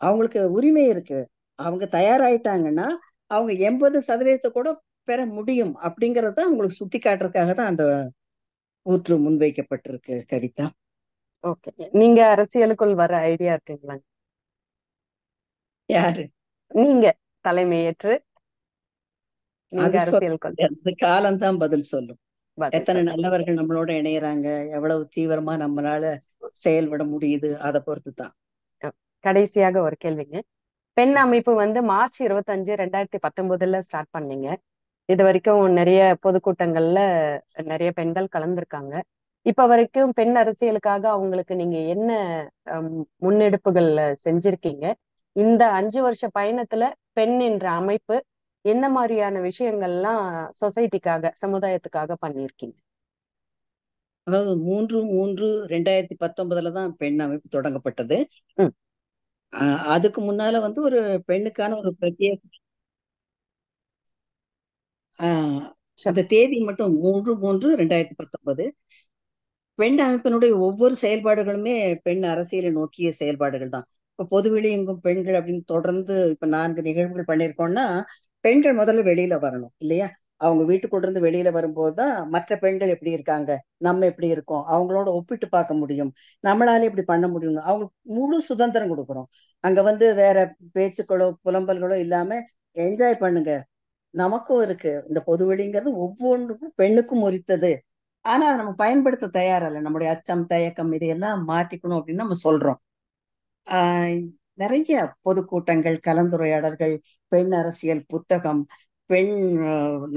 அவங்களுக்கு உரிமை இருக்கு. அவங்க தயாராயிட்டாங்கன்னா அவங்க 80% கூட பெற முடியும் அப்படிங்கறத அவங்களுக்கு சுட்டி காட்டுறதுக்காக தான் அந்த கூற்று முன்வைக்கப்பட்டிருக்கு கவிதா. ஓகே, நீங்க அரசியலுக்குள் வர ஐடியா இருக்குங்களா? யாரு? நீங்க தலைமையேற்று நீங்க அது அரசியலுக்குள் சொல்ல காலம்தான் பதில் சொல்லும். பதில் எத்தனை சொல்லுங்க. நல்லவர்கள் நம்மளோட இணையறாங்க, எவ்வளவு தீவிரமா நம்மளால செயல்பட முடியுது, அதை பொறுத்து தான். கடைசியாக ஒரு கேள்விங்க. பெண் அமைப்பு மார்ச் 25, 2019 ஸ்டார்ட் பண்ணீங்க. இது வரைக்கும் நிறைய பொதுக்கூட்டங்கள்ல நிறைய பெண்கள் கலந்துருக்காங்க. இப்ப வரைக்கும் பெண் அரசியலுக்காக அவங்களுக்கு நீங்க என்ன முன்னெடுப்புகள் செஞ்சிருக்கீங்க? இந்த 5 வருஷ பயணத்துல பெண் என்ற அமைப்பு என்ன மாதிரியான விஷயங்கள்லாம் சொசைட்டிக்காக, சமுதாயத்துக்காக பண்ணியிருக்கீங்க? அதாவது 3/3/2019 தான் பெண் அமைப்பு தொடங்கப்பட்டது. ம். அதுக்கு முன்னால ஒரு பெண்ணுக்கான ஒரு பிரத்யேக ஆஹ் சரி. அந்த தேதி மட்டும் 3/3/2019. பெண் அமைப்பினுடைய ஒவ்வொரு செயல்பாடுகளுமே பெண் அரசியலை நோக்கிய செயல்பாடுகள் தான். இப்ப பொதுவெளி எங்கும் பெண்கள் அப்படின்னு தொடர்ந்து இப்ப 4 நிகழ்வுகள் பண்ணியிருக்கோம்னா, பெண்கள் முதல்ல வெளியில வரணும் இல்லையா? அவங்க வீட்டுக்குள்ள இருந்து வெளியில வரும்போதுதான் மற்ற பெண்கள் எப்படி இருக்காங்க, நம்ம எப்படி இருக்கோம், அவங்களோட ஒப்பிட்டு பார்க்க முடியும், நம்மளால இப்படி பண்ண முடியும். அவங்க முழு சுதந்திரம் கொடுக்குறோம். அங்க வந்து வேற பேச்சுக்களோ புலம்பல்களோ இல்லாம என்ஜாய் பண்ணுங்க. நமக்கும் இருக்கு இந்த பொதுவெளிங்கிறது, ஒவ்வொன்றுக்கும் பெண்ணுக்கும் உரித்தது. ஆனா அதை நம்ம பயன்படுத்த தயாரல்ல. நம்முடைய அச்சம் தயக்கம் இதையெல்லாம் மாத்திக்கணும் அப்படின்னு நம்ம சொல்றோம். ஆஹ் நிறைய பொதுக்கூட்டங்கள், கலந்துரையாடல்கள், பெண் அரசியல் புத்தகம், பெண்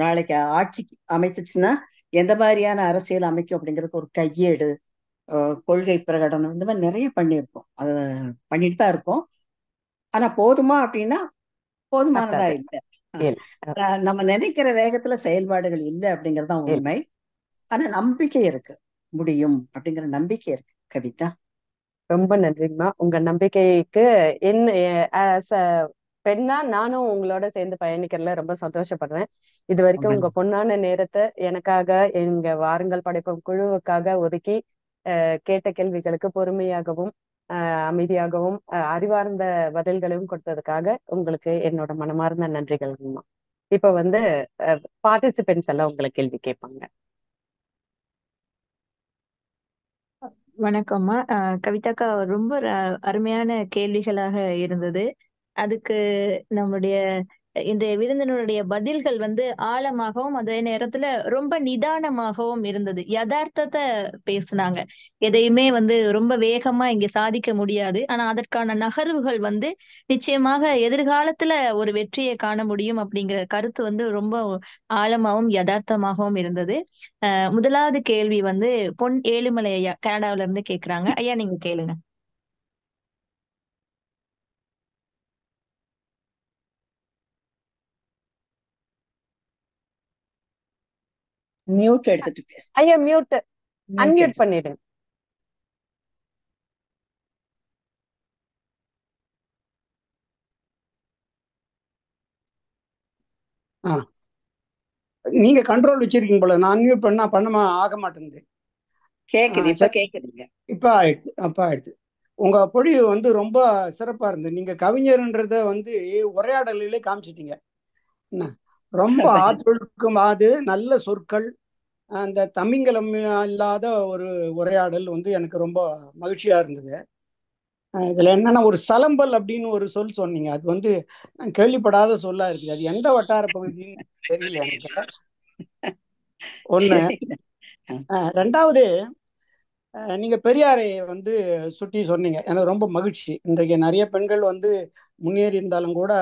நாளைக்கு ஆட்சி அமைத்துச்சுன்னா எந்த மாதிரியான அரசியல் அமைக்கும் அப்படிங்கிறதுக்கு ஒரு கையேடு, கொள்கை பிரகடனம், இந்த மாதிரி நிறைய பண்ணியிருக்கோம். அதை பண்ணிட்டு தான் இருக்கோம். ஆனா போதுமா அப்படின்னா போதுமானதா பத்தாது. இல்லை. இல்ல. நம்ம நினைக்கிற வேகத்துல செயல்பாடுகள் இல்லை அப்படிங்கிறது தான் இல்ல. உண்மை. ஆனா நம்பிக்கை இருக்கு, முடியும் அப்படிங்கிற நம்பிக்கை இருக்கு கவிதா. ரொம்ப நன்றிங்கம்மா. உங்க நம்பிக்கைக்கு என்ன as a பெண்ணா நானும் உங்களோட சேர்ந்து பயணிக்கிறதுல ரொம்ப சந்தோஷப்படுறேன். இது ரொம்ப வரைக்கும் உங்க பொன்னான நேரத்தை எனக்காக, எங்க வாருங்கள் படைப்போம் குழுவுக்காக ஒதுக்கி கேட்ட கேள்விகளுக்கு பொறுமையாகவும் அமைதியாகவும் அறிவார்ந்த பதில்களையும் கொடுத்ததுக்காக உங்களுக்கு என்னோட மனமார்ந்த நன்றிகள்ங்கம்மா. இப்ப வந்து பார்ட்டிசிபென்ட்ஸ் எல்லாம் உங்களை கேள்வி கேட்பாங்க. வணக்கம்மா. கவிதாக்கா, ரொம்ப அருமையான கேள்விகளாக இருந்தது. அதுக்கு நம்முடைய இன்றைய விருந்தினருடைய பதில்கள் வந்து ஆழமாகவும் அதே நேரத்துல ரொம்ப நிதானமாகவும் இருந்தது. யதார்த்தத்தை பேசுனாங்க. எதையுமே வந்து ரொம்ப வேகமா இங்க சாதிக்க முடியாது. ஆனா அதற்கான நகர்வுகள் வந்து நிச்சயமாக எதிர்காலத்துல ஒரு வெற்றியை காண முடியும் அப்படிங்கிற கருத்து வந்து ரொம்ப ஆழமாவும் யதார்த்தமாகவும் இருந்தது. முதலாவது கேள்வி வந்து பொன் ஏழுமலை ஐயா கனடாவில இருந்து கேக்குறாங்க. ஐயா, நீங்க கேளுங்க. மியூட் எடுத்துட்டு பேசு. ஐயா மியூட், மியூட் அன்மியூட் எடுத்து. பண்ணிடுங்க. நீங்க கண்ட்ரோல் வச்சிருக்கீங்க போல. நான் அன்மியூட் பண்ண ஆக மாட்டேங்குது. கேக்குது, இப்ப சரி, கேக்குதுங்க. இப்ப ஆயிடுச்சு. உங்க பொழிவு வந்து ரொம்ப சிறப்பா இருந்தது. நீங்க கவிஞர்ன்றத வந்து உரையாடலிலே காமிச்சிட்டீங்க. என்ன, ரொம்ப ஆற்றொழுக்கும் அது நல்ல சொற்கள், அந்த தமிங்கலம் இல்லாத ஒரு உரையாடல் வந்து எனக்கு ரொம்ப மகிழ்ச்சியா இருந்தது. இதுல என்னன்னா, ஒரு சலம்பல் அப்படின்னு ஒரு சொல் சொன்னீங்க. அது வந்து நான் கேள்விப்படாத சொல்லா இருக்குது. அது எந்த வட்டார பகுதின்னு தெரியல எனக்கு. ஒண்ணு. ரெண்டாவது, நீங்க பெரியாரை வந்து சுட்டி சொன்னீங்க. எனக்கு ரொம்ப மகிழ்ச்சி. இன்றைக்கு நிறைய பெண்கள் வந்து முன்னேறி இருந்தாலும் கூட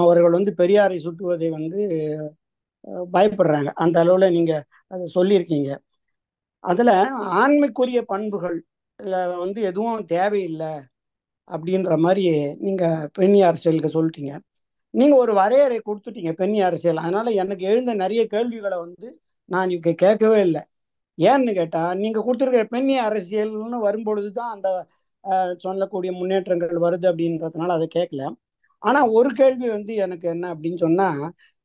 அவர்கள் வந்து பெரியாரை சுட்டுவதை வந்து பயப்படுறாங்க. அந்த அளவுல நீங்க அதை சொல்லியிருக்கீங்க. அதுல ஆண்மைக்குரிய பண்புகள் வந்து எதுவும் தேவையில்லை அப்படின்ற மாதிரி நீங்க பெண்ணி அரசியலுக்கு சொல்லிட்டீங்க. நீங்க ஒரு வரையறை கொடுத்துட்டீங்க பெண்ணி அரசியல். அதனால எனக்கு எழுந்த நிறைய கேள்விகளை வந்து நான் இங்க கேட்கவே இல்லை. ஏன்னு கேட்டா, நீங்க கொடுத்துருக்க பெண்ணிய அரசியல்னு வரும்பொழுது தான் அந்த சொல்லக்கூடிய முன்னேற்றங்கள் வருது அப்படின்றதுனால அதை கேட்கல. ஆனா ஒரு கேள்வி வந்து எனக்கு என்ன அப்படின்னு சொன்னா,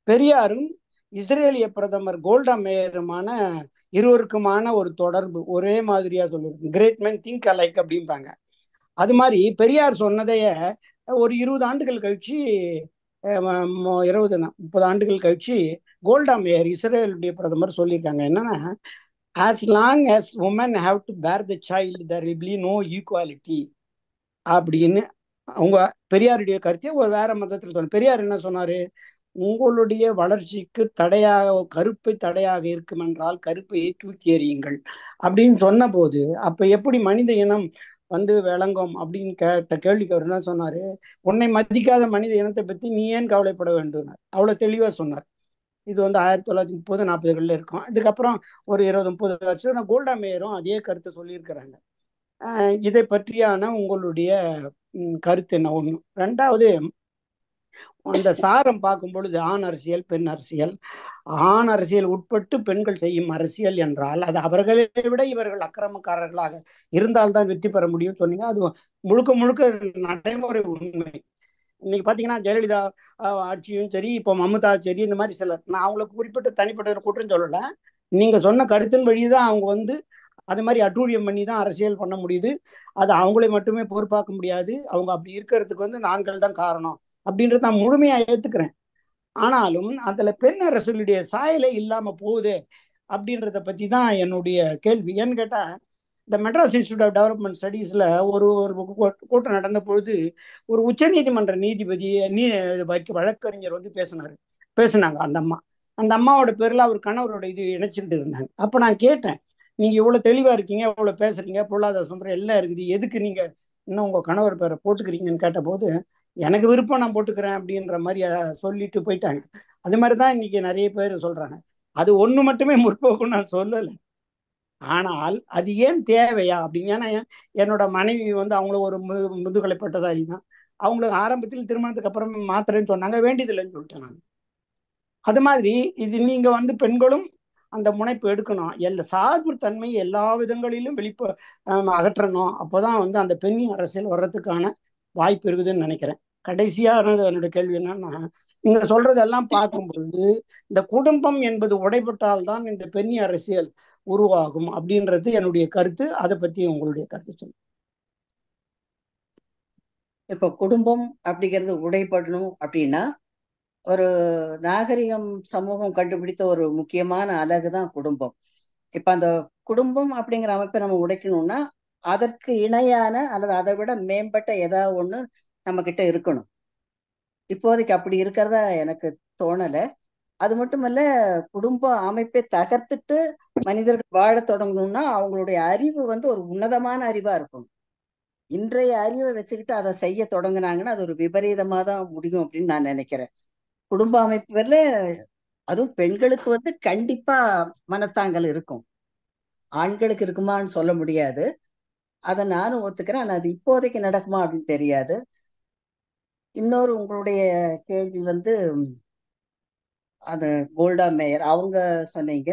பெரியாரும் இஸ்ரேலிய பிரதமர் கோல்டா மேயருமான இருவருக்குமான ஒரு தொடர்பு ஒரே மாதிரியா சொல்லியிருக்கு. கிரேட் மென் திங்க் அலைக் அப்படிம்பாங்க. அது மாதிரி பெரியார் சொன்னதைய ஒரு 20 ஆண்டுகள் கழிச்சு 30 ஆண்டுகள் கழிச்சு கோல்டா மேயர் இஸ்ரேலுடைய பிரதமர் சொல்லியிருக்காங்க. என்னன்னா, as long as women have to bear the child, there will be no equality அப்படின்னு அவங்க பெரியாருடைய கருத்தை ஒரு வேற மதத்தில் சொன்ன. பெரியார் என்ன சொன்னாரு? உங்களுடைய வளர்ச்சிக்கு தடையாக, கருப்பை தடையாக இருக்கும் என்றால் கருப்பையை தூக்கி எறியுங்கள் அப்படின்னு சொன்ன போது, அப்ப எப்படி மனித இனம் வந்து விளங்கும் அப்படின்னு கேட்ட கேள்விக்கு அவர் என்ன சொன்னாரு? உன்னை மதிக்காத மனித இனத்தை பத்தி நீ ஏன் கவலைப்பட வேண்டும்? அவ்வளவு தெளிவா சொன்னார். இது வந்து 1930-40களில் இருக்கும். இதுக்கப்புறம் ஒரு 20-30 வருஷம் கோல்டா மேயரும் அதே கருத்தை சொல்லியிருக்கிறாங்க. இதை பற்றியான உங்களுடைய கருத்து என்ன? ஒண்ணு. ரெண்டாவது, அந்த சாரம் பார்க்கும் பொழுது ஆண் அரசியல் பெண் அரசியல், ஆண் அரசியல் உட்பட்டு பெண்கள் செய்யும் அரசியல் என்றால் அது அவர்களை விட இவர்கள் அக்கிரமக்காரர்களாக இருந்தால்தான் வெற்றி பெற முடியும் சொன்னீங்க. அது முழுக்க முழுக்க நடைமுறை உண்மை. இன்னைக்கு பார்த்தீங்கன்னா ஜெயலலிதா ஆட்சியும் சரி, இப்போ மம்தா சரி, இந்த மாதிரி சிலர், நான் அவங்களுக்கு குறிப்பிட்ட தனிப்பட்ட குற்றம் சொல்லலை. நீங்கள் சொன்ன கருத்தின் வழி தான் அவங்க வந்து அது மாதிரி அட்டூழியம் பண்ணி தான் அரசியல் பண்ண முடியுது. அது அவங்களே மட்டுமே பொறுப்பாக்க முடியாது. அவங்க அப்படி இருக்கிறதுக்கு வந்து இந்த ஆண்கள் தான் காரணம் அப்படின்றத நான் முழுமையாக ஏற்றுக்கிறேன். ஆனாலும் அதில் பெண் அரசுடைய சாயலே இல்லாமல் போகுது அப்படின்றத பற்றி தான் என்னுடைய கேள்வி. ஏன்னு கேட்டால், இந்த மெட்ராஸ் இன்ஸ்டியூட் ஆஃப் டெவலப்மெண்ட் ஸ்டடீஸில் ஒரு ஒரு கூட்டம் நடந்த பொழுது ஒரு உச்சநீதிமன்ற நீதிபதி வழக்கறிஞர் வந்து பேசினாங்க. அந்த அம்மாவோட பேரில் அவர் கணவரோட இது இணைச்சிட்டு இருந்தாங்க. அப்போ நான் கேட்டேன், நீங்கள் இவ்வளோ தெளிவாக இருக்கீங்க, இவ்வளோ பேசுகிறீங்க, பொருளாதார சுமரம் எல்லாம் இருக்குது, எதுக்கு நீங்கள் இன்னும் உங்கள் கணவர் பேரை போட்டுக்கிறீங்கன்னு கேட்டபோது, எனக்கு விருப்பம் நான் போட்டுக்கிறேன் அப்படின்ற மாதிரி சொல்லிட்டு போயிட்டாங்க. அது மாதிரி தான் இன்னைக்கு நிறைய பேர் சொல்கிறாங்க. அது ஒன்று மட்டுமே முற்போக்குன்னு நான் சொல்லலை. ஆனால் அது ஏன் தேவையா அப்படின்னு. ஏன்னா என்னோட மனைவி வந்து அவங்கள ஒரு முதுகலை பட்டதாரி தான். அவங்களுக்கு ஆரம்பத்தில் திருமணத்துக்கு அப்புறம் மாத்திரைன்னு சொன்னாங்க, வேண்டியதில்லைன்னு சொல்லிட்டேன் நான். அது மாதிரி இது நீங்கள் வந்து பெண்களும் அந்த முனைப்பு எடுக்கணும். சார்பு தன்மை எல்லா விதங்களிலும் அகற்றணும். அப்போதான் வந்து அந்த பெண் அரசியல் வர்றதுக்கான வாய்ப்பு இருக்குதுன்னு நினைக்கிறேன். கடைசியானது என்னோட கேள்வி என்னன்னா, நீங்க சொல்றதெல்லாம் பார்க்கும்பொழுது இந்த குடும்பம் என்பது உடைபட்டால்தான் இந்த பெண் அரசியல் உருவாகும் அப்படின்றது என்னுடைய கருத்து. அதை பத்தி உங்களுடைய கருத்து சொல்லுங்க. இப்போ குடும்பம் அப்படிங்கிறது உடைபடணும் அப்படின்னா, ஒரு நாகரிகம் சமூகம் கண்டுபிடித்த ஒரு முக்கியமான அழகு தான் குடும்பம். இப்ப அந்த குடும்பம் அப்படிங்கிற அமைப்பை நம்ம உடைக்கணும்னா அதற்கு இணையான அல்லது அதை விட மேம்பட்ட ஏதாவது ஒண்ணு நம்ம கிட்ட இருக்கணும். இப்போதைக்கு அப்படி இருக்கிறதா எனக்கு தோணலை. அது மட்டுமல்ல, குடும்ப அமைப்பை தகர்த்துட்டு மனிதர்கள் வாழ தொடங்கணும்னா அவங்களுடைய அறிவு வந்து ஒரு உன்னதமான அறிவா இருக்கும். இன்றைய அறிவை வச்சுக்கிட்டு அதை செய்ய தொடங்குனாங்கன்னா அது ஒரு விபரீதமா தான் முடியும் அப்படின்னு நான் நினைக்கிறேன். குடும்ப அமைப்புல அதுவும் பெண்களுக்கு வந்து கண்டிப்பா மனத்தாங்கல் இருக்கும். ஆண்களுக்கு இருக்குமான்னு சொல்ல முடியாது. அதை நானும் ஒத்துக்கிறேன். ஆனா அது இப்போதைக்கு நடக்குமா அப்படின்னு தெரியாது. இன்னொரு உங்களுடைய கேள்வி வந்து அது கோல்டா மேயர் அவங்க சொன்னீங்க,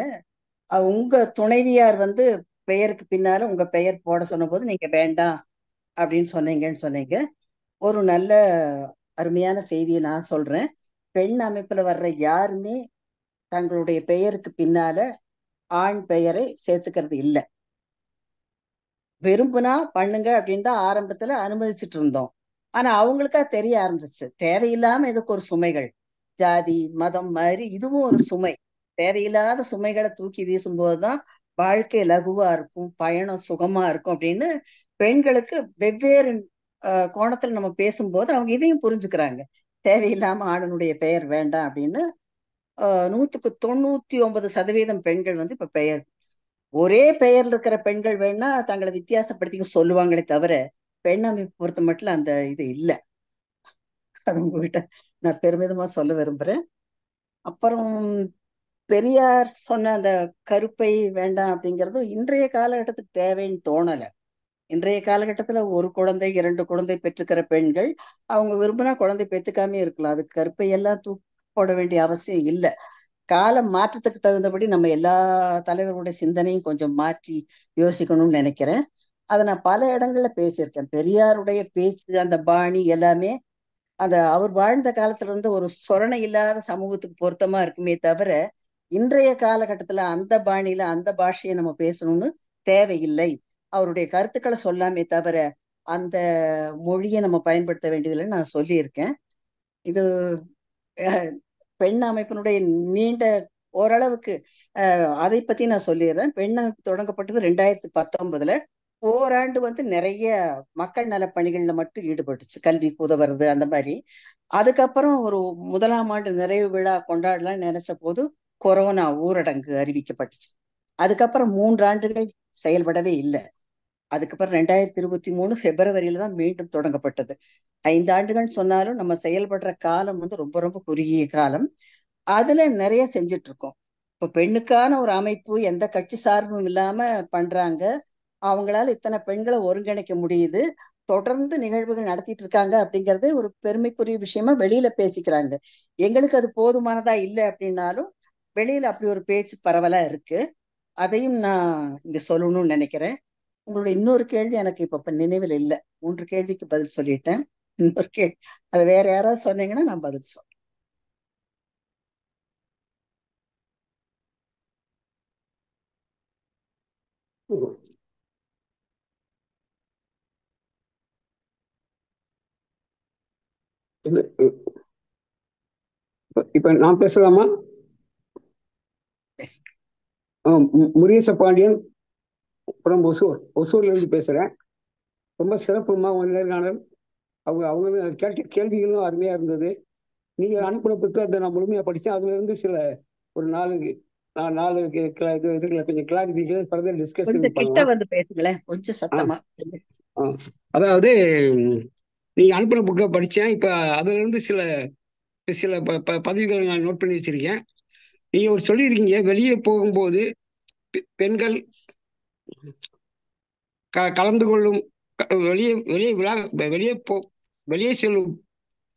உங்க துணைவியார் வந்து பெயருக்கு பின்னால உங்க பெயர் போட சொன்ன போது நீங்க வேண்டாம் அப்படின்னு சொன்னீங்க. ஒரு நல்ல அருமையான செய்தியை நான் சொல்றேன். பெண் அமைப்புல வர்ற யாருமே தங்களுடைய பெயருக்கு பின்னால ஆண் பெயரை சேர்த்துக்கிறது இல்லை. விரும்புனா பண்ணுங்க அப்படின்னு தான் ஆரம்பத்துல அனுமதிச்சுட்டு இருந்தோம். ஆனா அவங்களுக்கா தெரிய ஆரம்பிச்சிச்சு, தேவையில்லாம இதுக்கு ஒரு சுமைகள், ஜாதி மதம் மாதிரி இதுவும் ஒரு சுமை. தேவையில்லாத சுமைகளை தூக்கி வீசும்போதுதான் வாழ்க்கை லகுவா இருக்கும், பயணம் சுகமா இருக்கும் அப்படின்னு பெண்களுக்கு வெவ்வேறு கோணத்துல நம்ம பேசும்போது அவங்க இதையும் புரிஞ்சுக்கிறாங்க. தேவையில்லாம ஆணனுடைய பெயர் வேண்டாம் அப்படின்னு 99% பெண்கள் வந்து இப்ப பெயர் ஒரே பெயர்ல இருக்கிற பெண்கள் வேணா தங்களை வித்தியாசப்படுத்திக்க சொல்லுவாங்களே தவிர பெண் அமைப்பு பொறுத்த மட்டும் அந்த இது இல்லை. அது உங்ககிட்ட நான் பெருமிதமா சொல்ல விரும்புறேன். அப்புறம் பெரியார் சொன்ன அந்த கருப்பை வேண்டாம் அப்படிங்கிறது இன்றைய காலகட்டத்துக்கு தேவைன்னு தோணலை. இன்றைய காலகட்டத்துல ஒரு குழந்தை 2 குழந்தை பெற்றுக்கிற பெண்கள் அவங்க விரும்பினா குழந்தை பெற்றுக்காமே இருக்கலாம். அது கருப்பை எல்லாம் தூக்கி போட வேண்டிய அவசியம் இல்லை. காலம் மாற்றத்துக்கு தகுந்தபடி நம்ம எல்லா தலைவர்களுடைய சிந்தனையும் கொஞ்சம் மாற்றி யோசிக்கணும்னு நினைக்கிறேன். அதை நான் பல இடங்கள்ல பேசியிருக்கேன். பெரியாருடைய பேச்சு, அந்த பாணி எல்லாமே அந்த அவர் வாழ்ந்த காலத்துல இருந்து ஒரு சொரணை இல்லாத சமூகத்துக்கு பொருத்தமா இருக்குமே தவிர இன்றைய காலகட்டத்துல அந்த பாணியில அந்த பாஷையை நம்ம பேசணும்னு தேவையில்லை. அவருடைய கருத்துக்களை சொல்லாமே தவிர அந்த மொழியை நம்ம பயன்படுத்த வேண்டியதில்லைன்னு நான் சொல்லியிருக்கேன். இது பெண் அமைப்பினுடைய நீண்ட ஓரளவுக்கு அதை பத்தி நான் சொல்லிடுறேன். பெண் அமைப்பு தொடங்கப்பட்டது 2019. ஓராண்டு வந்து நிறைய மக்கள் நல பணிகள்ல மட்டும் ஈடுபட்டுச்சு, கல்வி உதவுறது அந்த மாதிரி. அதுக்கப்புறம் ஒரு 1ஆம் ஆண்டு நிறைவு விழா கொண்டாடலாம்னு நினைச்ச போது கொரோனா ஊரடங்கு அறிவிக்கப்பட்டுச்சு. அதுக்கப்புறம் 3 ஆண்டுகள் செயல்படவே இல்லை. அதுக்கப்புறம் 2023 பிப்ரவரியில தான் மீண்டும் தொடங்கப்பட்டது. 5 ஆண்டுகள் சொன்னாலும் நம்ம செயல்படுற காலம் வந்து ரொம்ப ரொம்ப குறுகிய காலம். அதுல நிறைய செஞ்சுட்டு இருக்கோம். இப்ப பெண்ணுக்கான ஒரு அமைப்பு எந்த கட்சி சார்பும் இல்லாம பண்றாங்க. அவங்களால இத்தனை பெண்களை ஒருங்கிணைக்க முடியுது, தொடர்ந்து நிகழ்வுகள் நடத்திட்டு இருக்காங்க அப்படிங்கறது ஒரு பெருமைக்குரிய விஷயமா வெளியில பேசிக்கிறாங்க. எங்களுக்கு அது போதுமானதா இல்லை அப்படின்னாலும் வெளியில அப்படி ஒரு பேச்சு பரவலா இருக்கு. அதையும் நான் இங்க சொல்லணும்னு நினைக்கிறேன். உங்களுடைய இன்னொரு கேள்வி எனக்கு இப்ப நினைவில் இல்லை. 3 கேள்விக்கு பதில் சொல்லிட்டேன். இன்னொரு கேள்வி, அது வேற யாராவது சொன்னீங்கன்னா நான் பதில் சொல்றேன். இப்ப நான் பேசலாமா? முருகேச பாண்டியன் அப்புறம் ஒசூர்ல இருந்து பேசுறேன். ரொம்ப சிறப்புமா நேர்காணல். அவங்க கேட்ட கேள்விகளும் அருமையா இருந்தது. நீங்க அனுப்பின புத்தகத்தை நான் முழுமையா படிச்சேன். அதுல இருந்து சில ஒரு நாலு கொஞ்சம் கிளாரிபிகேஷன் ஃபர்தர் டிஸ்கஷன் கொஞ்சம் கிட்ட பண்ணலாம். வந்து பேசுங்களேன், கொஞ்சம் சத்தமா. அதாவது நீங்க அனுப்பின புக்கை படிச்சேன். இப்ப அதுல இருந்து சில சில பதிவுகளை நான் நோட் பண்ணி வச்சிருக்கேன். நீங்க ஒரு சொல்லியிருக்கீங்க, வெளியே போகும்போது பெண்கள் கலந்து கொள்ளும் வெளியே வெளியே விழா வெளியே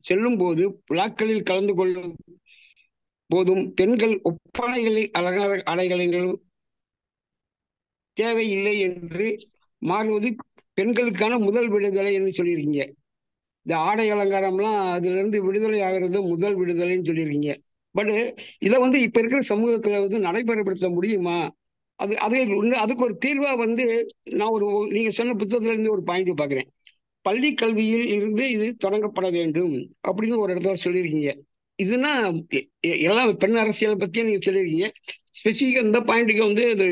செல்லும் போது விழாக்களில் கலந்து கொள்ளும் போதும் பெண்கள் ஒப்பனைகளில் அலங்கார ஆடைகளும் தேவையில்லை என்று மாறுவது பெண்களுக்கான முதல் விடுதலை என்று சொல்லியிருக்கீங்க. இந்த ஆடை அலங்காரம்லாம் அதுல இருந்து விடுதலை ஆகிறது முதல் விடுதலைன்னு சொல்லியிருக்கீங்க. பட் இதை இப்ப இருக்கிற சமூகத்துல நடைமுறைப்படுத்த முடியுமா? அதுக்கு ஒரு தீர்வா நான் நீங்க சொன்ன புத்தகத்துல இருந்து ஒரு பாயிண்ட் பாக்குறேன். பள்ளி கல்வியில் இருந்து இது தொடங்கப்பட வேண்டும் அப்படின்னு ஒரு இடத்துல சொல்லியிருக்கீங்க. இதுனா எல்லாம் பெண் அரசியலை பத்தி நீங்க சொல்லியிருக்கீங்க. ஸ்பெசிஃபிக்கா இந்த பாயிண்ட்டுக்கு அது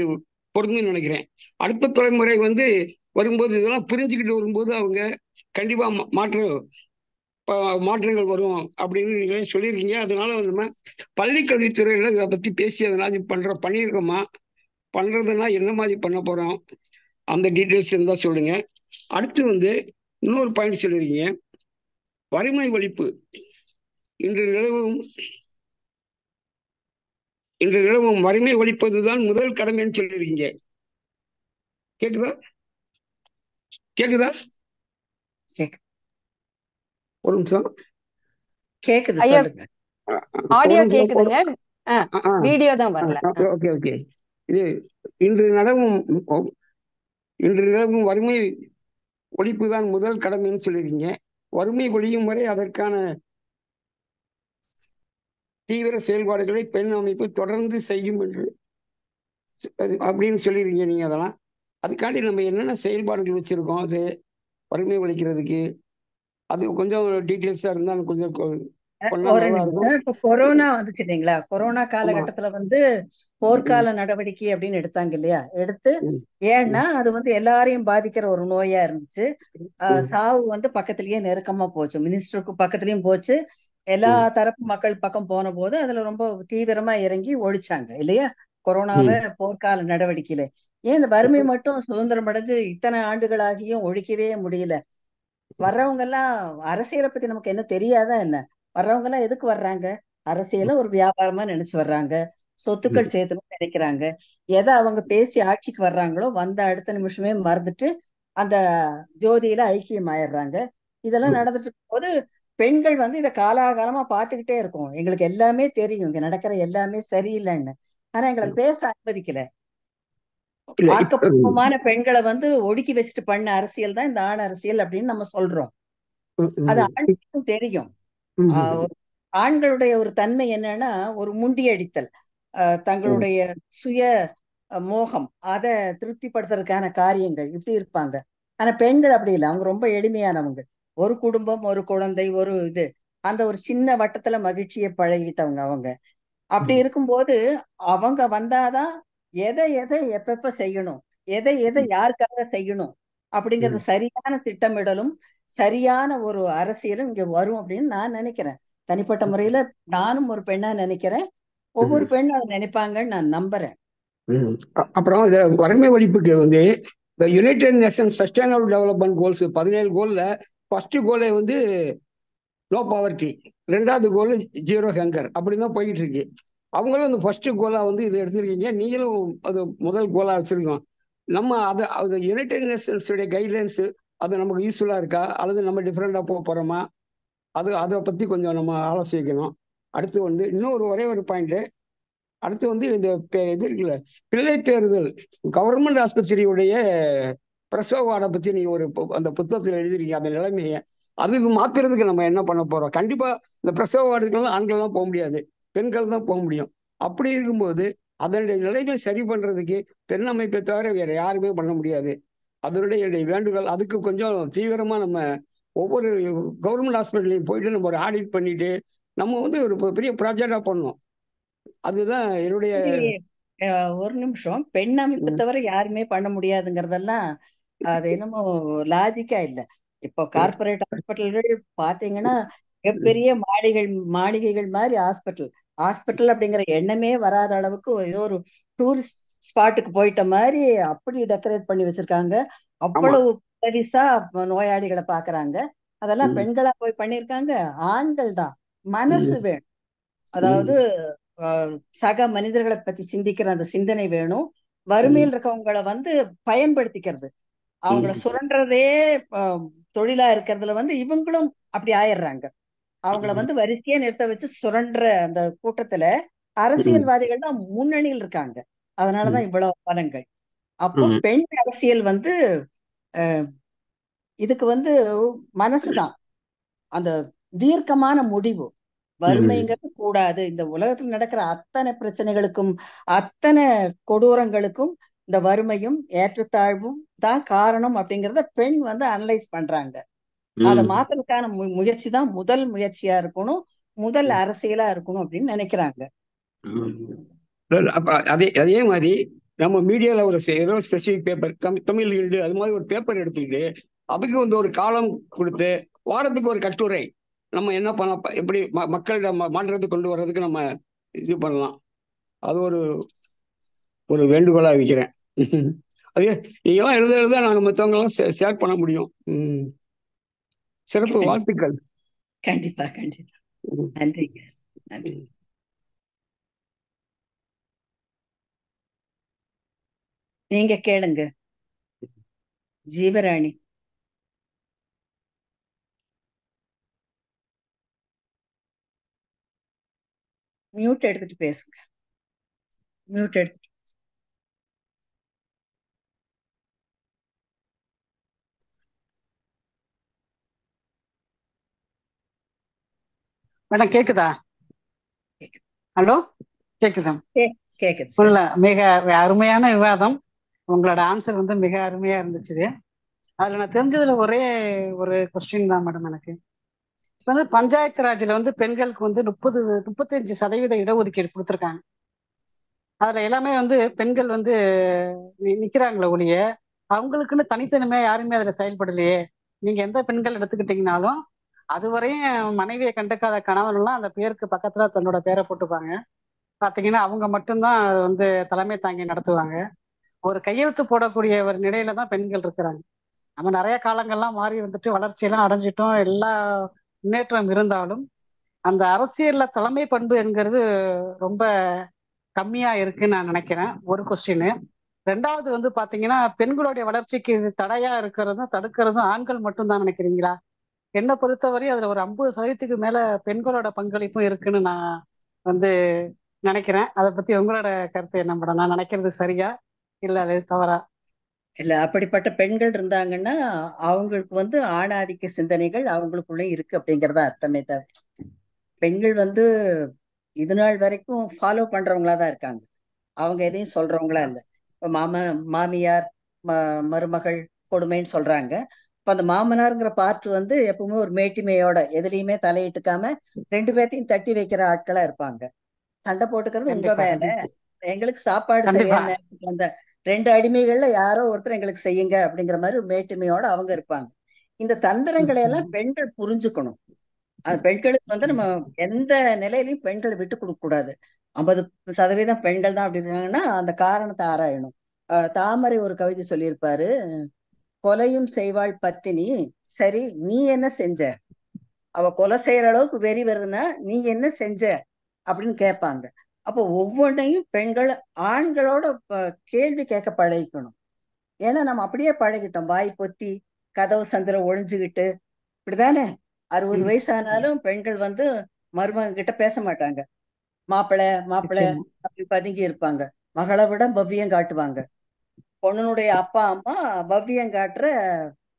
பொருந்துன்னு நினைக்கிறேன். அடுத்த தலைமுறை வரும்போது இதெல்லாம் புரிஞ்சுக்கிட்டு வரும்போது அவங்க கண்டிப்பா மாற்றங்கள் வரும் அப்படின்னு நீங்களே சொல்லியிருக்கீங்க. அதனால நம்ம பள்ளி கல்வித்துறையில இதை பத்தி பேசி அதனால பண்ணியிருக்கோமா, பண்றதுன்னா என்ன மாதிரி பண்ண போறோம், அந்த டீட்டெயில்ஸ் இருந்தா சொல்லுங்க. அடுத்து இன்னொரு பாயிண்ட் சொல்லியிருக்கீங்க, வறுமை ஒழிப்பு. இன்று நிலவும் வறுமை ஒழிப்பதுதான் முதல் கடமைன்னு சொல்லியிருக்கீங்க. கேக்குதா? ஒரு நிமிஷம். கேக்குது, ஐயா சொல்லுங்க. ஆடியோ கேக்குதுங்க, வீடியோ தான் வரல. ஓகே. இது இன்று நிலவும் வறுமை ஒழிப்பு தான் முதல் கடமைன்னு சொல்லியிருக்கீங்க. வறுமை ஒழியும் வரை அதற்கான தீவிர செயல்பாடுகளை பெண் அமைப்பு தொடர்ந்து செய்யும் என்று அப்படின்னு சொல்லியிருக்கீங்க நீங்க. அதெல்லாம் அதுக்காண்டி நம்ம என்னென்ன செயல்பாடுகள் வச்சிருக்கோம் அது வறுமை ஒழிக்கிறதுக்கு, அது கொஞ்சம் டீட்டெயில்ஸா இருந்தா கொஞ்சம் ஒரு நிமிஷம். இப்ப கொரோனா வந்துச்சுங்களா, கொரோனா காலகட்டத்துல போர்க்கால நடவடிக்கை அப்படின்னு எடுத்தாங்க இல்லையா, எடுத்து ஏன்னா அது எல்லாரையும் பாதிக்கிற ஒரு நோயா இருந்துச்சு. சாவு பக்கத்திலேயே நெருக்கமா போச்சு, மினிஸ்டருக்கு பக்கத்துலயும் போச்சு, எல்லா தரப்பு மக்கள் பக்கம் போன போது அதுல ரொம்ப தீவிரமா இறங்கி ஒழிச்சாங்க இல்லையா கொரோனாவை போர்க்கால நடவடிக்கையில. ஏன் இந்த வறுமை மட்டும் சுதந்திரம் அடைஞ்சு இத்தனை ஆண்டுகளாகியும் ஒழிக்கவே முடியல? வர்றவங்க எல்லாம் அரசியலை பத்தி நமக்கு என்ன தெரியாதா என்ன? வர்றவங்க எல்லாம் எதுக்கு வர்றாங்க? அரசியல ஒரு வியாபாரமா நினைச்சு வர்றாங்க, சொத்துக்கள் சேர்த்துன்னு நினைக்கிறாங்க. எதை அவங்க பேசி ஆட்சிக்கு வர்றாங்களோ வந்த அடுத்த நிமிஷமே மறந்துட்டு அந்த ஜோதியில ஐக்கியம் ஆயிடுறாங்க. இதெல்லாம் நடந்துட்டு இருக்கும் போது பெண்கள் இதை காலாகாலமா பார்த்துக்கிட்டே இருக்கோம். எங்களுக்கு எல்லாமே தெரியும், இங்க நடக்கிற எல்லாமே சரியில்லைன்னு. ஆனா எங்களை பேச அனுமதிக்கல. ஆக்கப்பூர்வமான பெண்களை ஒடுக்கி வச்சுட்டு பண்ண அரசியல் தான் இந்த ஆண் அரசியல் அப்படின்னு நம்ம சொல்றோம். அது ஆண்களுக்கும் தெரியும். ஆண்களுடைய ஒரு தன்மை என்னன்னா, ஒரு முண்டியடித்தல், தங்களுடைய சுய மோகம், அதை திருப்திப்படுத்துறதுக்கான காரியங்கள் இப்படி இருப்பாங்க. ஆனா பெண்கள் அப்படி இல்லை, அவங்க ரொம்ப எளிமையானவங்க. ஒரு குடும்பம், ஒரு குழந்தை, ஒரு அந்த ஒரு சின்ன வட்டத்துல மகிழ்ச்சியை பழகிட்டவங்க அவங்க. அப்படி இருக்கும்போது அவங்க வந்தாதான் எதை எதை எப்பப்ப செய்யணும், எதை எதை யாருக்காக செய்யணும் அப்படிங்கறது சரியான திட்டமிடலும் சரியான ஒரு அரசியலும் இங்க வரும் அப்படின்னு நான் நினைக்கிறேன். தனிப்பட்ட முறையில நானும் ஒரு பெண்ணா நினைக்கிறேன், ஒவ்வொரு பெண்ணும் அதை நினைப்பாங்கன்னு நான் நம்புறேன். அப்புறம் வறுமை ஒழிப்புக்கு இந்த United Nations sustainable development goals 17 கோல்ல ஃபர்ஸ்ட் கோலை நோ பாவர்ட்டி, 2வது கோல் ஜீரோ ஹங்கர் அப்படிதான் போயிட்டு இருக்கு. அவங்களும் அந்த ஃபர்ஸ்ட் கோலா இது எடுத்திருக்கீங்க, நீங்களும் அது முதல் கோலா வச்சிருக்கோம். நம்ம அது யுனைடெட் நேஷன்ஸுடைய கைட்லைன்ஸ் அது நமக்கு யூஸ்ஃபுல்லா இருக்கா, அல்லது நம்ம டிஃப்ரெண்டா போறோமா, அதை பத்தி கொஞ்சம் நம்ம ஆலோசிக்கணும். அடுத்து இன்னொரு ஒரே ஒரு பாயிண்ட். அடுத்து இந்த இது இருக்குல்ல, பிள்ளை பேறுதல், கவர்மெண்ட் ஆஸ்பத்திரியுடைய பிரசவ வார்டை பத்தி நீங்க அந்த புத்தகத்தில் எழுதிருக்கீங்க, அந்த நிலைமையை அதுக்கு மாத்துறதுக்கு நம்ம என்ன பண்ண போறோம்? கண்டிப்பா இந்த பிரசவ வார்டுக்கெல்லாம் ஆண்கள் தான் போக முடியாது, பெண்கள் தான் போக முடியும். அப்படி இருக்கும்போது அதனுடைய நிலைமை சரி பண்றதுக்கு பெண் அமைப்பை தவிர வேற யாருமே பண்ண முடியாது. அதனுடைய என்னுடைய வேண்டுகோள், அதுக்கு கொஞ்சம் தீவிரமா நம்ம ஒவ்வொரு கவர்மெண்ட் ஹாஸ்பிட்டலையும் போயிட்டு நம்ம ஒரு ஆடிட் பண்ணிட்டு நம்ம வந்து ஒரு பெரிய ப்ராஜெக்டா பண்ணணும். அதுதான் என்னுடைய ஒரு நிமிஷம். பெண் அமைப்பு தவிர யாருமே பண்ண முடியாதுங்கிறதெல்லாம் அது என்னமோ லாஜிக்கா இல்ல. இப்போ கார்பரேட் ஹாஸ்பிட்டல்கள் பாத்தீங்கன்னா மிகப்பெரிய மாளிகைகள் மாதிரி ஹாஸ்பிட்டல் அப்படிங்கிற எண்ணமே வராத அளவுக்கு ஏதோ ஒரு டூரிஸ்ட் ஸ்பாட்டுக்கு போயிட்ட மாதிரி அப்படி டெக்கரேட் பண்ணி வச்சிருக்காங்க. அவ்வளவு பெரிசா நோயாளிகளை பாக்குறாங்க. அதெல்லாம் பெண்களா போய் பண்ணிருக்காங்க. ஆண்கள் தான். மனசு வேணும். அதாவது சக மனிதர்களை பத்தி சிந்திக்கிற அந்த சிந்தனை வேணும். வறுமையில் இருக்கவங்களை வந்து பயன்படுத்திக்கிறது, அவங்கள சுரண்டுறதே தொழிலா இருக்கிறதுல வந்து இவங்களும் அப்படி ஆயிடுறாங்க. அவங்கள வந்து வரிசையா நிறுத்த வச்சு சுரண்டுற அந்த கூட்டத்துல அரசியல்வாதிகள் தான் முன்னணியில் இருக்காங்க. அதனாலதான் இவ்வளவு பலங்கள். அப்போ பெண் அரசியல் வந்து இதுக்கு வந்து மனசுதான் அந்த தீர்க்கமான முடிவு. வறுமைங்கிறது கூடாது. இந்த உலகத்தில் நடக்கிற அத்தனை பிரச்சனைகளுக்கும் அத்தனை கொடூரங்களுக்கும் இந்த வறுமையும் ஏற்றத்தாழ்வும் தான் காரணம் அப்படிங்கிறத பெண் வந்து அனலைஸ் பண்றாங்க. அதை மாத்துறதுக்கான முயற்சி தான் முதல் முயற்சியா இருக்கணும், முதல் அரசியலா இருக்கணும் அப்படின்னு நினைக்கிறாங்க. அதே மாதிரி நம்ம மீடியால ஒரு ஏதோ ஸ்பெசிபிக் பேப்பர், தமிழ் ஈல்டு அது மாதிரி ஒரு பேப்பர் எடுத்துக்கிட்டு அதுக்கு வந்து ஒரு காலம் கொடுத்து வாரத்துக்கு ஒரு கட்டுரை நம்ம என்ன பண்ண, எப்படி மக்களிடம் மாற்றத்தை கொண்டு வர்றதுக்கு நம்ம இது பண்ணலாம். அது ஒரு வேண்டுகோளா வைக்கிறேன். அதே நீங்கெல்லாம் எழுத நாங்க மற்றவங்க எல்லாம் ஷேர் பண்ண முடியும். சிறப்பு, வாழ்த்துக்கள். கண்டிப்பா கண்டிப்பா. நன்றி நன்றி. நீங்க கேளுங்க ஜீவராணி. மியூட் எடுத்துட்டு பேசுங்க. மியூட் எடுத்துட்டு. மேடம் கேக்குதா? ஹலோ, கேக்குதா? கேக்குது. மிக அருமையான விவாதம். உங்களோட ஆன்சர் வந்து மிக அருமையா இருந்துச்சு. அதுல நான் தெரிஞ்சதுல ஒரே ஒரு கொஸ்டின் தான் மேடம் எனக்கு. இப்போ வந்து பஞ்சாயத்து ராஜ்ல வந்து பெண்களுக்கு வந்து 35% இடஒதுக்கீடு கொடுத்துருக்காங்க. அதுல எல்லாமே வந்து பெண்கள் வந்து நிக்கிறாங்களே ஒழிய அவங்களுக்குன்னு தனித்தனிமையா யாருமே அதுல செயல்படலையே. நீங்க எந்த பெண்கள் எடுத்துக்கிட்டீங்கனாலும் அதுவரையும் மனைவியை கண்டுக்காத கணவன் எல்லாம் அந்த பேருக்கு பக்கத்துல தன்னோட பேரை போட்டுப்பாங்க. பாத்தீங்கன்னா அவங்க மட்டும்தான் வந்து தலைமை தாங்கி நடத்துவாங்க. ஒரு கையெழுத்து போடக்கூடிய ஒரு நிலையில தான் பெண்கள் இருக்கிறாங்க. நம்ம நிறைய காலங்கள்லாம் மாறி வந்துட்டு வளர்ச்சியெல்லாம் அடைஞ்சிட்டோம், எல்லா முன்னேற்றம் இருந்தாலும் அந்த அரசியல்ல தலைமை பண்பு என்கிறது ரொம்ப கம்மியா இருக்குன்னு நான் நினைக்கிறேன். ஒரு கொஸ்டின். ரெண்டாவது வந்து பாத்தீங்கன்னா பெண்களுடைய வளர்ச்சிக்கு தடையா இருக்கிறதும் தடுக்கிறதும் ஆண்கள் மட்டும் தான் நினைக்கிறீங்களா? என்னை பொறுத்தவரை அதுல ஒரு 50% மேல பெண்களோட பங்களிப்பும் இருக்குன்னு நான் வந்து நினைக்கிறேன். அதை பத்தி உங்களோட கருத்து என்ன மேடம்? நான் நினைக்கிறது சரியா இல்ல அது தவறா? இல்ல, அப்படிப்பட்ட பெண்கள் இருந்தாங்கன்னா அவங்களுக்கு வந்து ஆணாதிக்க சிந்தனைகள் அவங்களுக்குள்ள இருக்கு அப்படிங்கறத அர்த்தமே தவிர பெண்கள் வந்து இது நாள் வரைக்கும் ஃபாலோ பண்றவங்களா தான் இருக்காங்க. அவங்க எதையும் சொல்றவங்களா இல்ல. இப்ப மாமியார் மருமகள் கொடுமைன்னு சொல்றாங்க. இப்ப அந்த மாமனாருங்கிற பார்ட் வந்து எப்பவுமே ஒரு மேட்டிமையோட எதுலையுமே தலையிட்டுக்காம 2 பேர்த்தையும் தட்டி வைக்கிற ஆட்களா இருப்பாங்க. சண்டை போட்டுக்கிறது உங்க வேலை, எங்களுக்கு சாப்பாடு சரியான நேரத்துக்கு வந்த 2 அடிமைகள்ல யாரோ ஒருத்தர் எங்களுக்கு செய்யுங்க அப்படிங்கிற மாதிரி ஒரு மேட்டுமையோட அவங்க இருப்பாங்க. இந்த தந்திரங்களை எல்லாம் பெண்கள் புரிஞ்சுக்கணும். அது பெண்களுக்கு வந்து நம்ம எந்த நிலையிலையும் பெண்களை விட்டு கொடுக்க கூடாது. 50% பெண்கள் தான் அப்படி இருக்காங்கன்னா அந்த காரணத்தை ஆராயணும். தாமரை ஒரு கவிதை சொல்லியிருப்பாரு, கொலையும் செய்வாள் பத்தினி, சரி நீ என்ன செஞ்ச? அவ கொலை செய்யற அளவுக்கு வெறி வருதுன்னா நீ என்ன செஞ்ச அப்படின்னு கேட்பாங்க. அப்போ ஒவ்வொன்றையும் பெண்கள் ஆண்களோட கேள்வி கேட்க பழகிக்கணும். ஏன்னா நம்ம அப்படியே பழகிட்டோம், வாய் பொத்தி கதவு சந்திர ஒழிஞ்சுக்கிட்டு. இப்படிதானே 60 வயசானாலும் பெண்கள் வந்து மருமகன் கிட்ட பேச மாட்டாங்க. மாப்பிள்ளை அப்படி பதுங்கி இருப்பாங்க. மகளை விட பவ்யம் காட்டுவாங்க. பொண்ணுடைய அப்பா அம்மா பவ்யம் காட்டுற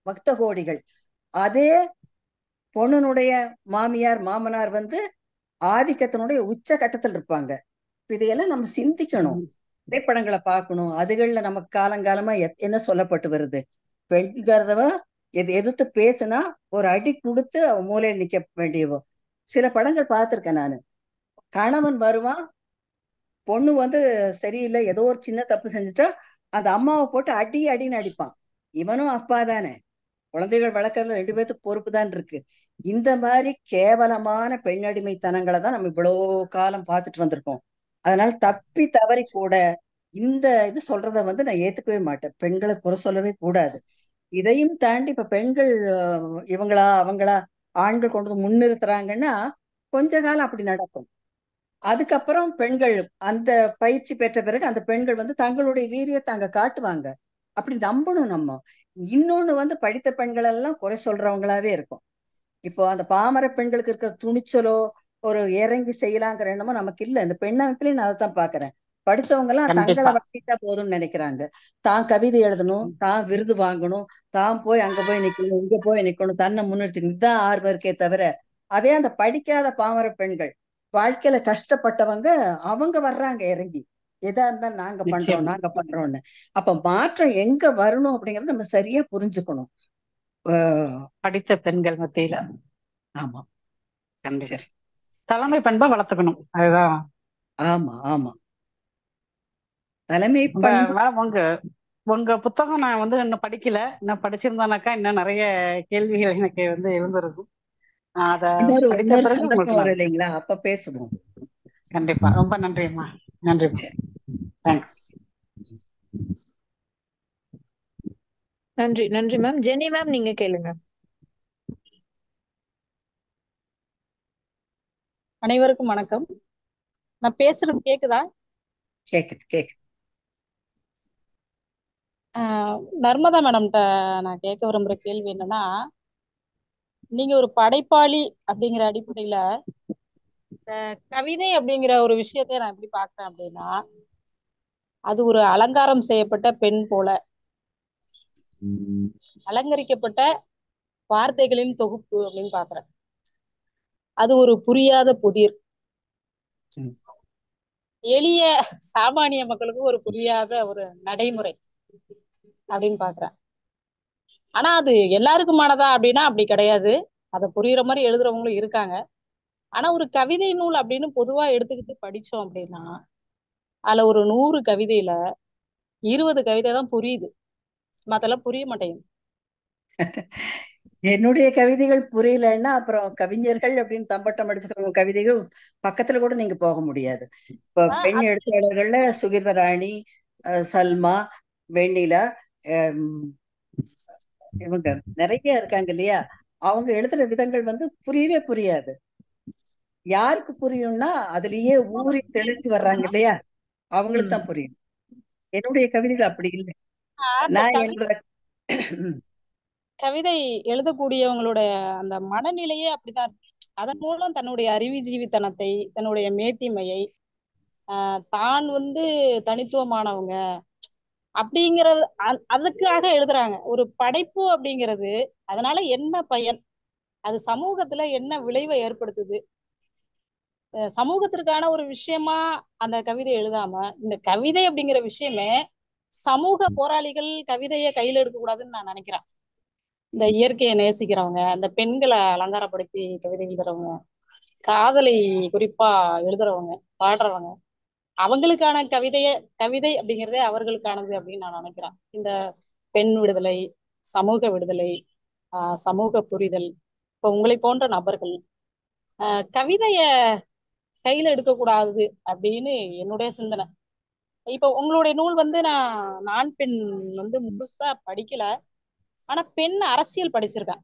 பக்த கோடிகள். அதே பொண்ணுனுடைய மாமியார் மாமனார் வந்து ஆதிக்கத்தினுடைய உச்ச கட்டத்தில் இருப்பாங்க. இதையெல்லாம் நம்ம சிந்திக்கணும். திரைப்படங்களை பார்க்கணும். அதுகள்ல நமக்கு காலங்காலமா என்ன சொல்லப்பட்டு வருது? பெண்கிறதவ எதிர்த்து பேசுனா ஒரு அடி கொடுத்து அவ மூலையில் நிக்க வேண்டியவோ. சில படங்கள் பார்த்திருக்கேன் நானு. கணவன் வருவான், பொண்ணு வந்து சரியில்லை, ஏதோ ஒரு சின்ன தப்பு செஞ்சுட்டா அந்த அம்மாவை போட்டு அடி அடின்னு அடிப்பான். இவனும் அப்பா தானே, குழந்தைகள் வளர்க்கறதுல 2 பேத்துக்கு பொறுப்பு தான் இருக்கு. இந்த மாதிரி கேவலமான பெண்ணடிமைத்தனங்களை தான் நம்ம இவ்வளவு காலம் பார்த்துட்டு வந்திருக்கோம். அதனால தப்பி தவறி கூட இந்த இது சொல்றத வந்து நான் ஏத்துக்கவே மாட்டேன். பெண்களை குறை சொல்லவே கூடாது. இதையும் தாண்டி இப்ப பெண்கள் இவங்களா அவங்களா ஆண்கள் கொண்டு வந்து முன்னிறுத்துறாங்கன்னா கொஞ்ச காலம் அப்படி நடக்கும். அதுக்கப்புறம் பெண்கள் அந்த பயிற்சி பெற்ற பிறகு அந்த பெண்கள் வந்து தங்களுடைய வீரியத்தை அங்க காட்டுவாங்க. அப்படி நம்பணும் நம்ம. இன்னொன்னு வந்து படித்த பெண்கள் எல்லாம் குறை சொல்றவங்களாவே இருக்கும். இப்போ அந்த பாமர பெண்களுக்கு இருக்கிற துணிச்சலோ ஒரு இறங்கி செய்யலாங்கிற எண்ணமோ நமக்கு இல்ல. இந்த பெண் அமைப்புலயும் நான் அதைத்தான் பாக்குறேன். படிச்சவங்க எல்லாம் தங்களை கண்டிப்பா. வளர்த்திட்டா போதும்னு நினைக்கிறாங்க. தான் கவிதை எழுதணும், தான் விருது வாங்கணும், தான் போய் அங்க போய் நிக்கணும், இங்க போய் நிக்கணும், தன்னை முன்னிறுத்தி இதுதான் ஆர்வம் இருக்கே தவிர, அதே அந்த படிக்காத பாமர பெண்கள் வாழ்க்கையில கஷ்டப்பட்டவங்க அவங்க வர்றாங்க இறங்கி. எதா இருந்தாலும் நாங்க பண்றோம் நிச்சயமா நாங்க பண்றோம்னு. அப்ப மாற்றம் எங்க வரணும் அப்படிங்கறத நம்ம சரியா புரிஞ்சுக்கணும். படித்த பெண்கள் மத்தியில. ஆமா, கண்டிப்பா சரி, தலைமை பண்பை வளர்த்துக்கணும். அதுதான். ஆமா ஆமா, தலைமை உங்க பண்பு. மேடம், உங்க புத்தகம் நான் வந்து இன்னும் படிக்கல. இன்னும் படிச்சிருந்தானாக்கா இன்னும் நிறைய கேள்விகள் எனக்கு வந்து எழுந்திருக்கும். நான் அதை இன்னொரு படித்த இன்னொரு பிறகு சந்தர்ப்பம் உங்களுக்கு வரும் நான் இல்லைங்களா, அப்ப பேசுவோம். கண்டிப்பா. ரொம்ப நன்றிம்மா. நன்றிம்மா. சரி. தேங்க்ஸ். நன்றி நன்றி மேம். ஜெனி மேம், நீங்க கேளுங்க. அனைவருக்கும் வணக்கம். நான் பேசுறது கேக்குதா? கேக்குது கேக்குது. நர்மதா மேடம்கிட்ட நான் கேட்க விரும்புற கேள்வி என்னன்னா, நீங்க ஒரு படைப்பாளி அப்படிங்கிற அடிப்படையில இந்த கவிதை அப்படிங்கிற ஒரு விஷயத்தை நான் எப்படி பார்க்கிறேன் அப்படின்னா, அது ஒரு அலங்காரம் செய்யப்பட்ட பெண் போல, அலங்கரிக்கப்பட்ட வார்த்தைகளின் தொகுப்பு அப்படின்னு பாக்குறேன். அது ஒரு புரியாத புதிர், எளிய சாமானிய மக்களுக்கு ஒரு புரியாத ஒரு நடைமுறை அப்படின்னு பாக்குறேன். ஆனா அது எல்லாருக்குமானதா அப்படின்னா அப்படி கிடையாது. அதை புரியுற மாதிரி எழுதுறவங்களும் இருக்காங்க. ஆனா ஒரு கவிதை நூல் அப்படின்னு பொதுவா எடுத்துக்கிட்டு படிச்சோம் அப்படின்னா, அதுல ஒரு 100 கவிதையில 20 கவிதை தான் புரியுது, மத்தெல்லாம் புரிய மாட்டேங்குது. என்னுடைய கவிதைகள் புரியலன்னா அப்புறம் கவிஞர்கள் அப்படின்னு தம்பட்டம் அடிச்சுக்கிறவங்க கவிதைகள் பக்கத்துல கூட நீங்க போக முடியாது. இப்ப பெண் அது எழுத்தாளர்கள்ல சுகிர்வராணி, சல்மா, வெண்ணிலா, இவங்க நிறைய இருக்காங்க இல்லையா. அவங்க எழுதுற விதங்கள் வந்து புரியவே புரியாது. யாருக்கு புரியும்னா அதுலயே ஊறி தெளிஞ்சு வர்றாங்க இல்லையா, அவங்களுக்கு தான் புரியும். என்னுடைய கவிதைகள் அப்படி இல்லை. அந்த நான் என்னோட கவிதை எழுதக்கூடியவங்களோட அந்த மனநிலையே அப்படிதான் இருக்கு. அதன் மூலம் தன்னுடைய அறிவுஜீவித்தனத்தை, தன்னுடைய மேட்டிமையை, தான் வந்து தனித்துவமானவங்க அப்படிங்கிறது அதுக்காக எழுதுறாங்க. ஒரு படைப்பு அப்படிங்கிறது அதனால என்ன பயன், அது சமூகத்துல என்ன விளைவை ஏற்படுத்துது, சமூகத்திற்கான ஒரு விஷயமா அந்த கவிதை எழுதாம, இந்த கவிதை அப்படிங்கிற விஷயமே சமூக போராளிகள் கவிதையை கையில எடுக்க கூடாதுன்னு நான் நினைக்கிறேன். இந்த இயற்கையை நேசிக்கிறவங்க, அந்த பெண்களை அலங்காரப்படுத்தி கவிதை எழுதுறவங்க, காதலை குறிப்பா எழுதுறவங்க, பாடுறவங்க, அவங்களுக்கான கவிதை அப்படிங்கிறதே அவர்களுக்கானது அப்படின்னு நான் நினைக்கிறேன். இந்த பெண் விடுதலை, சமூக விடுதலை, சமூக புரிதல், இப்ப உங்களை போன்ற நபர்கள் கவிதைய கையில எடுக்கக்கூடாது அப்படின்னு என்னுடைய சிந்தனை. இப்ப உங்களுடைய நூல் வந்து நான் பெண் வந்து முழுசா படிக்கல. ஆனா பெண் அரசியல் படிச்சிருக்கேன்.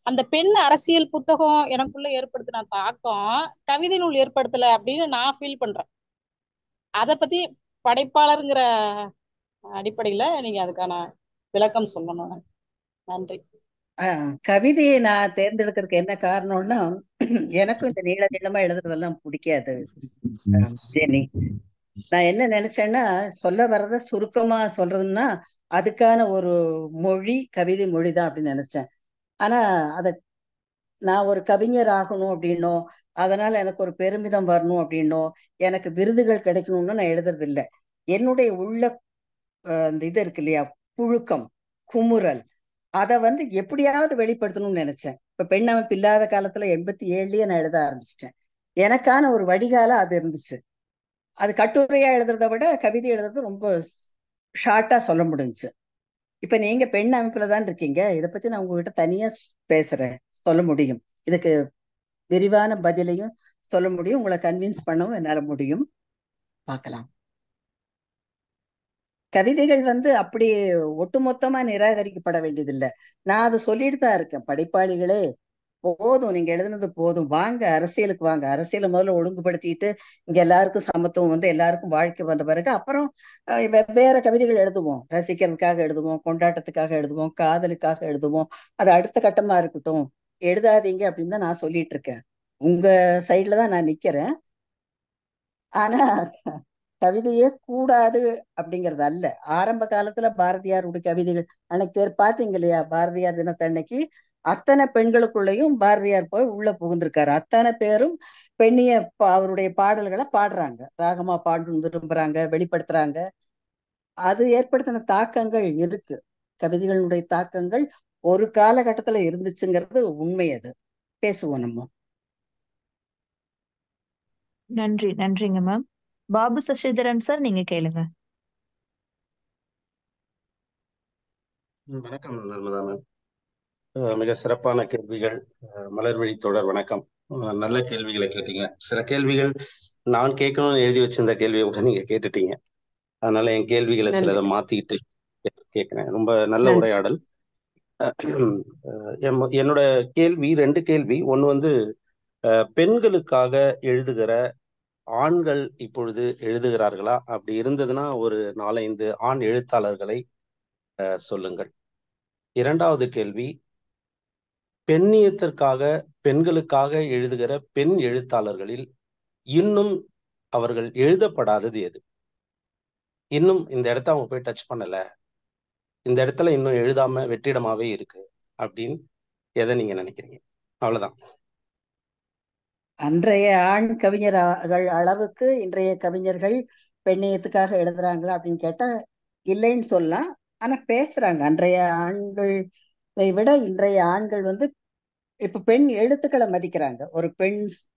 அந்த பெண் அரசியல் புத்தகம் எனக்குள்ள ஏற்படுத்தின தாக்கம் கவிதை நூல் ஏற்படுத்தல அப்படின்னு நான் ஃபீல் பண்றேன். அதை பத்தி படைப்பாளருங்கிற அடிப்படையில நீங்க அதுக்கான விளக்கம் சொல்லணும். நன்றி. கவிதையை நான் தேர்ந்தெடுக்கிறதுக்கு என்ன காரணம்னா, எனக்கும் இந்த நீள நீளமா எழுதுறதெல்லாம் பிடிக்காது ஜெனி. நான் என்ன நினைச்சேன்னா, சொல்ல வர்றத சுருக்கமா சொல்றதுன்னா அதுக்கான ஒரு மொழி கவிதை மொழிதான் அப்படின்னு நினைச்சேன். ஆனா அத நான் ஒரு கவிஞர் ஆகணும் அப்படின்னோ, அதனால எனக்கு ஒரு பெருமிதம் வரணும் அப்படின்னோ, எனக்கு விருதுகள் கிடைக்கணும்னு நான் எழுதுறது இல்லை. என்னுடைய உள்ள அந்த இது இருக்கு இல்லையா, புழுக்கம், குமுறல், அதை வந்து எப்படியாவது வெளிப்படுத்தணும்னு நினைச்சேன். இப்ப பெண் அமைப்பு இல்லாத காலத்துல 87லயே நான் எழுத ஆரம்பிச்சிட்டேன். எனக்கான ஒரு வடிகால அது இருந்துச்சு. அது கட்டுரையா எழுதுறதை விட கவிதை எழுதுறது ரொம்ப ஷார்ட்டா சொல்ல முடிஞ்சுச்சு. இப்ப நீங்க பெண் அமைப்புல தான் இருக்கீங்க, இதை பத்தி நான் உங்ககிட்ட தனியா பேசுறேன், சொல்ல முடியும். இதுக்கு விரிவான பதிலையும் சொல்ல முடியும், உங்களை கன்வின்ஸ் பண்ணவும் என்னால முடியும். பார்க்கலாம். கவிதைகள் வந்து அப்படி ஒட்டுமொத்தமா நிராகரிக்கப்பட வேண்டியதில்லை. நான் அதை சொல்லிட்டு தான் இருக்கேன், படைப்பாளிகளே போதும், நீங்க எழுதுனது போதும், வாங்க அரசியலுக்கு வாங்க, அரசியலை முதல்ல ஒழுங்குபடுத்திட்டு இங்க எல்லாருக்கும் சமத்துவம் வந்து எல்லாருக்கும் வாழ்க்கை வந்த பிறகு அப்புறம் வெவ்வேறு கவிதைகள் எழுதுவோம். ரசிக்கிறதுக்காக எழுதுவோம், கொண்டாட்டத்துக்காக எழுதுவோம், காதலுக்காக எழுதுவோம். அது அடுத்த கட்டமா இருக்கட்டும், எழுதாதீங்க அப்படின்னு தான் நான் சொல்லிட்டு இருக்கேன். உங்க சைட்ல தான் நான் நிக்கிறேன். ஆனா கவிதையே கூடாது அப்படிங்கிறது அல்ல. ஆரம்ப காலத்துல பாரதியாருடைய கவிதைகள் அன்னைக்கு பாத்தீங்க இல்லையா, பாரதியார் தினத்தன்னைக்கு அத்தனை பெண்களுக்குள்ளேயும் பாரதியார் போய் உள்ள புகுந்திருக்காரு. அத்தனை பேரும் பெண்ணிய அவருடைய பாடல்களை பாடுறாங்க, ராகமா பாடு விரும்புறாங்க, வெளிப்படுத்துறாங்க. அது ஏற்படுத்தின தாக்கங்கள் இருக்கு. கவிதைகளுடைய தாக்கங்கள் ஒரு காலகட்டத்துல இருந்துச்சுங்கிறது உண்மை. அது பேசுவோம் நம்ம. நன்றிங்க மேம். பாபு சசிதரன் சார், நீங்க கேளுங்க. வணக்கம் நர்மதா மேம். மிக சிறப்பான கேள்விகள். மலர்விழி தொடர் வணக்கம். நல்ல கேள்விகளை கேட்டீங்க. சில கேள்விகள் நான் கேட்கணும்னு எழுதி வச்சிருந்த கேள்வியை கூட நீங்க கேட்டுட்டீங்க. அதனால என் கேள்விகளை சிலதை மாத்திக்கிட்டு கேட்கிறேன். ரொம்ப நல்ல உரையாடல். என்னோட கேள்வி 2 கேள்வி. ஒன்று வந்து பெண்களுக்காக எழுதுகிற ஆண்கள் இப்பொழுது எழுதுகிறார்களா? அப்படி இருந்ததுன்னா ஒரு 4-5 ஆண் எழுத்தாளர்களை சொல்லுங்கள். 2வது கேள்வி, பெண்ணியத்திற்காக பெண்களுக்காக எழுதுகிற பெண் எழுத்தாளர்களில் இன்னும் அவர்கள் எழுதப்படாதது எது? இன்னும் இந்த இடத்த அவங்க போய் டச் பண்ணல, இந்த இடத்துல இன்னும் எழுதாம வெற்றிடமாவே இருக்கு அப்படின்னு எதை நீங்க நினைக்கிறீங்க? அவ்வளவுதான். அன்றைய ஆண் கவிஞர்கள் அளவுக்கு இன்றைய கவிஞர்கள் பெண்ணியத்துக்காக எழுதுறாங்களா அப்படின்னு கேட்டா இல்லைன்னு சொல்லலாம். ஆனா பேசுறாங்க. அன்றைய ஆண்களை விட இன்றைய ஆண்கள் வந்து இப்ப பெண் எழுத்துக்களை மதிக்கிறாங்க. ஒரு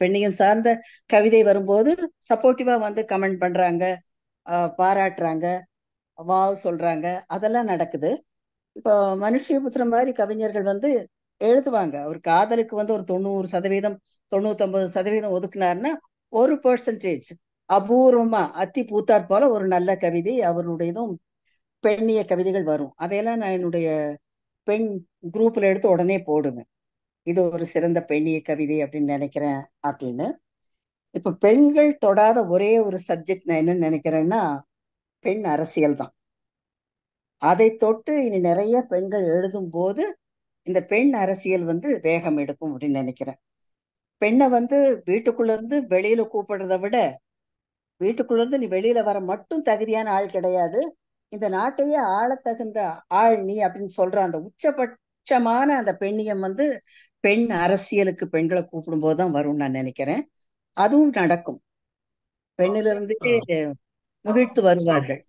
பெண்ணியம் சார்ந்த கவிதை வரும்போது சப்போர்ட்டிவா வந்து கமெண்ட் பண்றாங்க, பாராட்டுறாங்க, வாவ் சொல்றாங்க. அதெல்லாம் நடக்குது. இப்போ மனுஷியபுத்திரம் மாதிரி கவிஞர்கள் வந்து எழுதுவாங்க. ஒரு காதலுக்கு வந்து ஒரு 90%, 99% ஒதுக்குனாருன்னா 1% அபூர்வமா அத்தி பூத்தாற் போல ஒரு நல்ல கவிதை அவருடையதும் பெண்ணிய கவிதைகள் வரும். அதையெல்லாம் நான் என்னுடைய பெண் குரூப்ல எடுத்து உடனே போடுவேன், இது ஒரு சிறந்த பெண்ணிய கவிதை அப்படின்னு நினைக்கிறேன் அப்படின்னு. இப்ப பெண்கள் தொடாத ஒரே ஒரு சப்ஜெக்ட் நான் என்னன்னு நினைக்கிறேன்னா பெண் அரசியல் தான். அதை தொட்டு இனி நிறைய பெண்கள் எழுதும் போது இந்த பெண் அரசியல் வந்து வேகம் எடுக்கும் அப்படின்னு நினைக்கிறேன். பெண்ணை வந்து வீட்டுக்குள்ள இருந்து வெளியில கூப்பிடுறத விட வீட்டுக்குள்ள இருந்து நீ வெளியில வர மட்டும் தகுதியான ஆள் கிடையாது, இந்த நாட்டையே ஆள தகுந்த ஆள் நீ அப்படின்னு சொல்ற அந்த உச்சபட்சமான அந்த பெண்ணியம் வந்து பெண் அரசியலுக்கு பெண்களை கூப்பிடும் போதுதான் வரும்னு நான் நினைக்கிறேன். அதுவும் நடக்கும். பெண்ணிலிருந்தே முகிழ்த்து வருவார்கள்.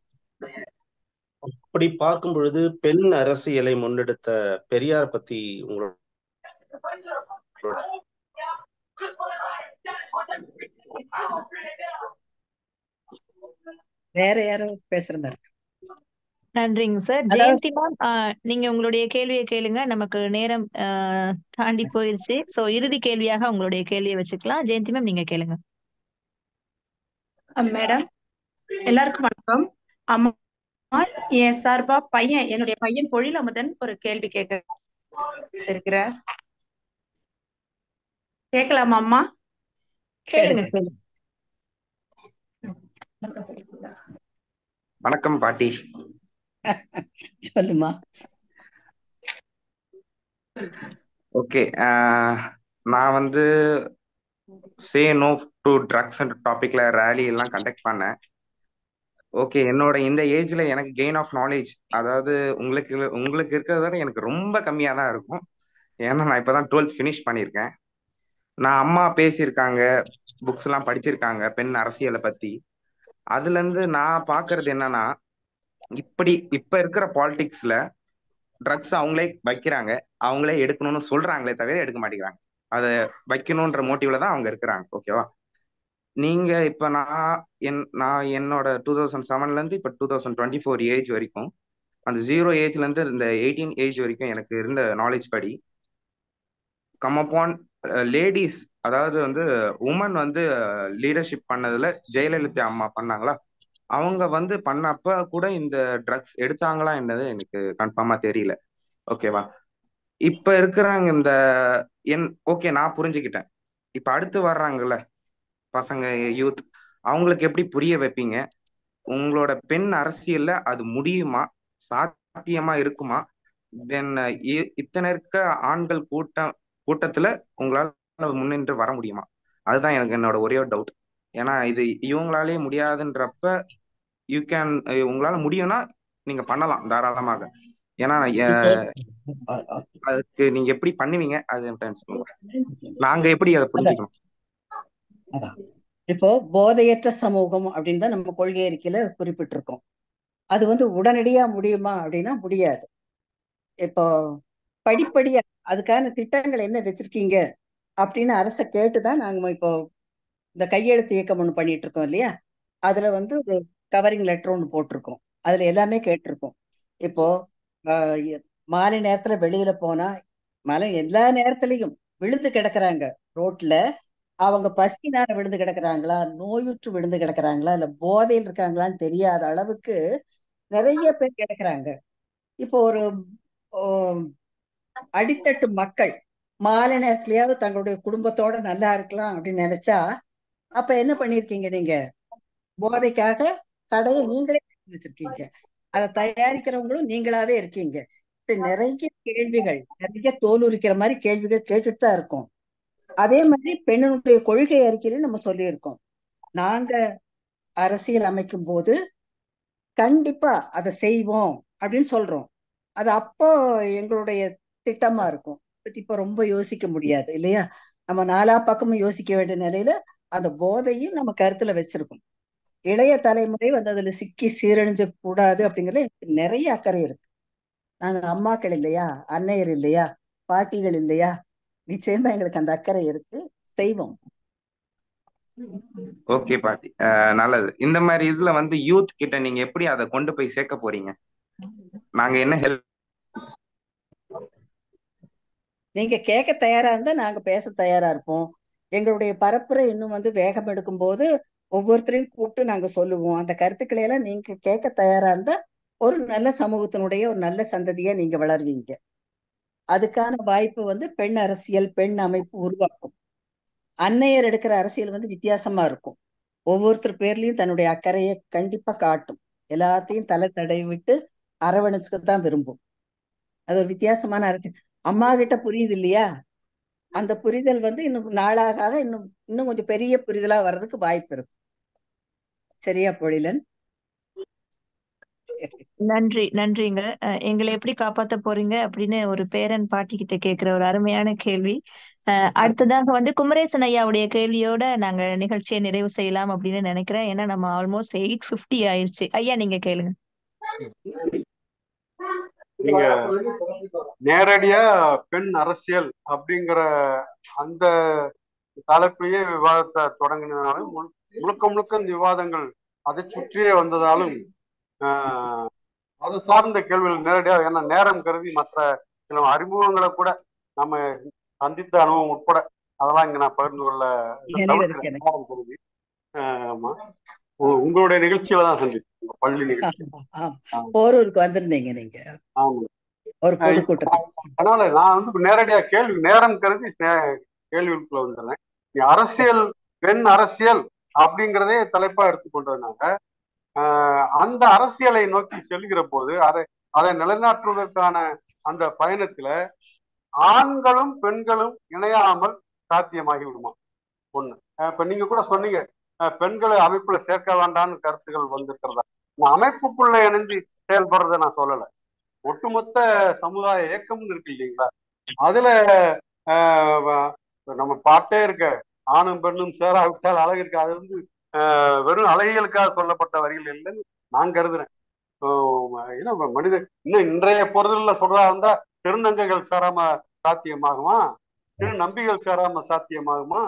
அப்படி பார்க்கும் பொழுது பெண் அரசியலை முன்னெடுத்த பெரியார் பத்தி உங்களோட வேற யாரும் பேசுற மாதிரி? நன்றிங்க சார். ஜெயந்தி மேம், நீங்க உங்களுடைய கேள்வியை கேளுங்க. நமக்கு நேரம் தாண்டி போயிருச்சு. சோ இறுதி கேள்வியாக உங்களுடைய கேள்வியை வச்சுக்கலாம். ஜெயந்தி மேம், நீங்க கேளுங்க. மேடம், எல்லாருக்கும் வணக்கம். அம்மா, என் சார்பா என்னுடைய பையன் பொழிலமுதன் ஒரு கேள்வி கேட்க இருக்கிறார். கேட்கலாமா அம்மா? கேளுங்க. வணக்கம் பாட்டி. சொல்லுமா. ஓகே, நான் வந்து say no to drugs and டாபிக்ல ரேலி எல்லாம் கண்டக்ட் பண்ணேன். ஓகே, என்னோட இந்த ஏஜ்ல எனக்கு கெயின் ஆஃப் நாலேஜ், அதாவது உங்களுக்கு இருக்கிறத விட எனக்கு ரொம்ப கம்மியா தான் இருக்கும். ஏன்னா நான் இப்பதான் 12th ஃபினிஷ் பண்ணியிருக்கேன். நான் அம்மா பேசியிருக்காங்க, புக்ஸ் எல்லாம் படிச்சிருக்காங்க பெண் அரசியலை பத்தி. அதுல இருந்து நான் பாக்குறது என்னன்னா, இப்ப இருக்கிற பாலிடிக்ஸ்ல ட்ரக்ஸ் அவங்களே வைக்கிறாங்க, அவங்களே எடுக்கணும்னு சொல்றாங்களே தவிர எடுக்க மாட்டேங்கிறாங்க. அதை வைக்கணும்ன்ற மோட்டிவ்ல தான் அவங்க இருக்கிறாங்க. ஓகேவா? நீங்க இப்ப நான் என்னோட 2007ல இருந்து இப்ப 2024 ஏஜ் வரைக்கும், அந்த 0 ஏஜ்ல இருந்து இந்த 18 ஏஜ் வரைக்கும் எனக்கு இருந்த நாலேஜ் படி, கம் அப்பான் லேடிஸ், அதாவது வந்து உமன் வந்து லீடர்ஷிப் பண்ணதுல ஜெயலலிதா அம்மா பண்ணாங்களா, அவங்க வந்து பண்ணப்ப கூட இந்த ட்ரக்ஸ் எடுத்தாங்களா என்னது எனக்கு கன்ஃபார்மா தெரியல. ஓகேவா? இப்ப இருக்கிறாங்க இந்த ஓகே, நான் புரிஞ்சுக்கிட்டேன். இப்ப அடுத்து வர்றாங்கல்ல பசங்க, யூத், அவங்களுக்கு எப்படி புரிய வைப்பீங்க? உங்களோட பெண் அரசியல்ல அது முடியுமா, சாத்தியமா இருக்குமா? தென் இத்தனை இருக்க ஆண்கள் கூட்டத்துல உங்களால முன்னின்று வர முடியுமா? அதுதான் எனக்கு என்னோட ஒரே ஒரு டவுட். ஏன்னா இது இவங்களாலே முடியாதுன்றப்ப உங்களால முடியும்னா நீங்க பண்ணலாம் தாராளமாக. ஏன்னா அதுக்கு நீங்க எப்படி பண்ணுவீங்க அது சொல்லுங்க. நாங்க எப்படி அதை புரிஞ்சுக்கணும்? இப்போ போதையற்ற சமூகம் அப்படின்னு தான் நம்ம கொள்கை அறிக்கையில குறிப்பிட்டிருக்கோம். அது வந்து உடனடியா முடியுமா அப்படின்னா முடியாது. இப்போ படிப்படியா அதுக்கான திட்டங்கள் என்ன வச்சிருக்கீங்க அப்படின்னு அரசை கேட்டுதான் நாங்க இப்போ இந்த கையெழுத்து இயக்கம் ஒண்ணு பண்ணிட்டு இருக்கோம் இல்லையா? அதுல வந்து ஒரு கவரிங் லெட்டர் ஒன்று போட்டிருக்கோம். அதுல எல்லாமே கேட்டிருக்கோம். இப்போ மாலை நேரத்துல வெளியில போனா எல்லா நேரத்திலையும் விழுந்து கிடக்குறாங்க ரோட்ல. அவங்க பசினால விழுந்து கிடக்குறாங்களா, நோயுற்று விழுந்து கிடக்குறாங்களா, இல்ல போதையில் இருக்காங்களான்னு தெரியாத அளவுக்கு நிறைய பேர் கிடக்குறாங்க. இப்போ ஒரு அடித்தட்டு மக்கள் மாலை நேரத்திலேயாவது தங்களுடைய குடும்பத்தோட நல்லா இருக்கலாம் அப்படின்னு நினைச்சா, அப்ப என்ன பண்ணிருக்கீங்க நீங்க? போதைக்காக கடையை நீங்களே வச்சிருக்கீங்க, அதை தயாரிக்கிறவங்களும் நீங்களாவே இருக்கீங்க. நிறைய கேள்விகள், நிறைய தோல் உரிக்கிற மாதிரி கேள்விகள் கேட்டுட்டு தான் இருக்கோம். அதே மாதிரி பெண்ணுடைய கொள்கை அறிக்கையில நம்ம சொல்லியிருக்கோம், நாங்க அரசியல் அமைக்கும் போது கண்டிப்பா அதை செய்வோம் அப்படின்னு சொல்றோம். அது அப்போ எங்களுடைய திட்டமா இருக்கும். இப்ப ரொம்ப யோசிக்க முடியாது இல்லையா? நம்ம நாலா பக்கமும் யோசிக்க வேண்டிய நிலையில அந்த போதையும் நம்ம கருத்துல வச்சிருக்கோம். இளைய தலைமுறை வந்து அதுல சிக்கி சீரழிஞ்ச கூடாது அப்படிங்கறதுல எனக்கு நிறைய அக்கறை இருக்கு. நாங்க அம்மாக்கள் இல்லையா, அன்னையர் இல்லையா, பாட்டிகள் இல்லையா? நிச்சயமா எங்களுக்கு அந்த அக்கறை இருக்கு, செய்வோம். ஓகே பாட்டி, நல்லது. இந்த மாதிரி இதுல வந்து யூத் கிட்ட நீங்க எப்படி அதை கொண்டு போய் சேர்க்க போறீங்க? நாங்க என்ன ஹெல்ப்? நீங்க கேட்க தயாரா இருந்தா நாங்க பேச தயாரா இருப்போம். எங்களுடைய பரப்புரை இன்னும் வந்து வேகம் எடுக்கும் போது ஒவ்வொருத்தரையும் கூப்பிட்டு நாங்க சொல்லுவோம். அந்த கருத்துக்களை எல்லாம் நீங்க கேட்க தயாரா இருந்தா ஒரு நல்ல சமூகத்தினுடைய ஒரு நல்ல சந்ததியா நீங்க வளர்வீங்க. அதுக்கான வாய்ப்பு வந்து பெண் அரசியல், பெண் அமைப்பு உருவாக்கும். அன்னையர் எடுக்கிற அரசியல் வந்து வித்தியாசமா இருக்கும். ஒவ்வொருத்தர் பேர்லயும் தன்னுடைய அக்கறையை கண்டிப்பா காட்டும். எல்லாத்தையும் தலை தடவி விட்டு அரவணைச்சுக்கு தான் விரும்பும். அது ஒரு வித்தியாசமான அரசியல். அம்மா கிட்ட புரியுது இல்லையா? அந்த புரிதல் வந்து இன்னும் நாளாக இன்னும் கொஞ்சம் பெரிய புரிதலா வர்றதுக்கு வாய்ப்பு இருக்கு. சரியா பொழிலன்? நன்றிங்க. எங்களை எப்படி காப்பாத்த போறீங்க அப்படின்னு ஒரு பேரன் பாட்டி கிட்ட கேட்கிற ஒரு அருமையான கேள்வி. அடுத்ததாக வந்து குமரேசன் ஐயாவுடைய கேள்வியோட நாங்க நிகழ்ச்சியை நிறைவு செய்யலாம் அப்படின்னு நினைக்கிறேன். ஏன்னா நம்ம ஆல்மோஸ்ட் 8:50 ஆயிடுச்சு. ஐயா நீங்க கேளுங்க. நீங்க நேரடியா பெண் அரசியல் அப்படிங்கிற அந்த தலைப்பிலேயே விவாதத்தை தொடங்கினாலும் முழுக்க இந்த விவாதங்கள் அதை சுற்றியே வந்ததாலும் அது சார்ந்த கேள்விகள் நேரடியாக, ஏன்னா நேரம் கருதி மற்ற சில அறிமுகங்களை கூட நம்ம சந்தித்த அனுபவம் உட்பட அதெல்லாம் இங்க நான் பகிர்ந்து கொள்ள கருதி. ஆமா, உங்களுடைய நிகழ்ச்சியில தான் சந்திச்சேன், பள்ளி நிகழ்ச்சி. போரூருக்கு வந்திருந்தீங்க நீங்க. ஆமா, ஒரு பொதுக்கூட்டம். அதனால நான் வந்து நேரடியா நேரம் கருதி கேள்விக்குள்ள வந்துடுறேன். அரசியல், பெண் அரசியல் அப்படிங்கிறதே தலைப்பா எடுத்துக்கொண்டதுனால அந்த அரசியலை நோக்கி செல்கிற போது அதை நிலைநாட்டுவதற்கான அந்த பயணத்துல ஆண்களும் பெண்களும் இணையாமல் சாத்தியமாகி விடுமா? ஒண்ணு. இப்ப நீங்க கூட சொன்னீங்க பெண்களை அமைப்புல சேர்க்க வேண்டாம்னு கருத்துக்கள் வந்திருக்கிறதா. அமைப்புக்குள்ள இணைந்து செயல்படுறத நான் சொல்லல, ஒட்டுமொத்த சமுதாய இயக்கம்னு இருக்கு இல்லைங்களா? அதுல நம்ம பாட்டே இருக்க ஆணும் பெண்ணும் சேராவிட்டால் அழகு இருக்கு. அது வந்து வெறும் அழகிகளுக்காக சொல்லப்பட்ட வரிகள் இல்லைன்னு நான் கருதுறேன். ஏன்னா மனித இன்னும் இன்றைய பொறுதல சொல்றா இருந்தா திருநங்கைகள் சேராம சாத்தியமாகுமா, திரு நம்பிகள் சேராம சாத்தியமாகுமா,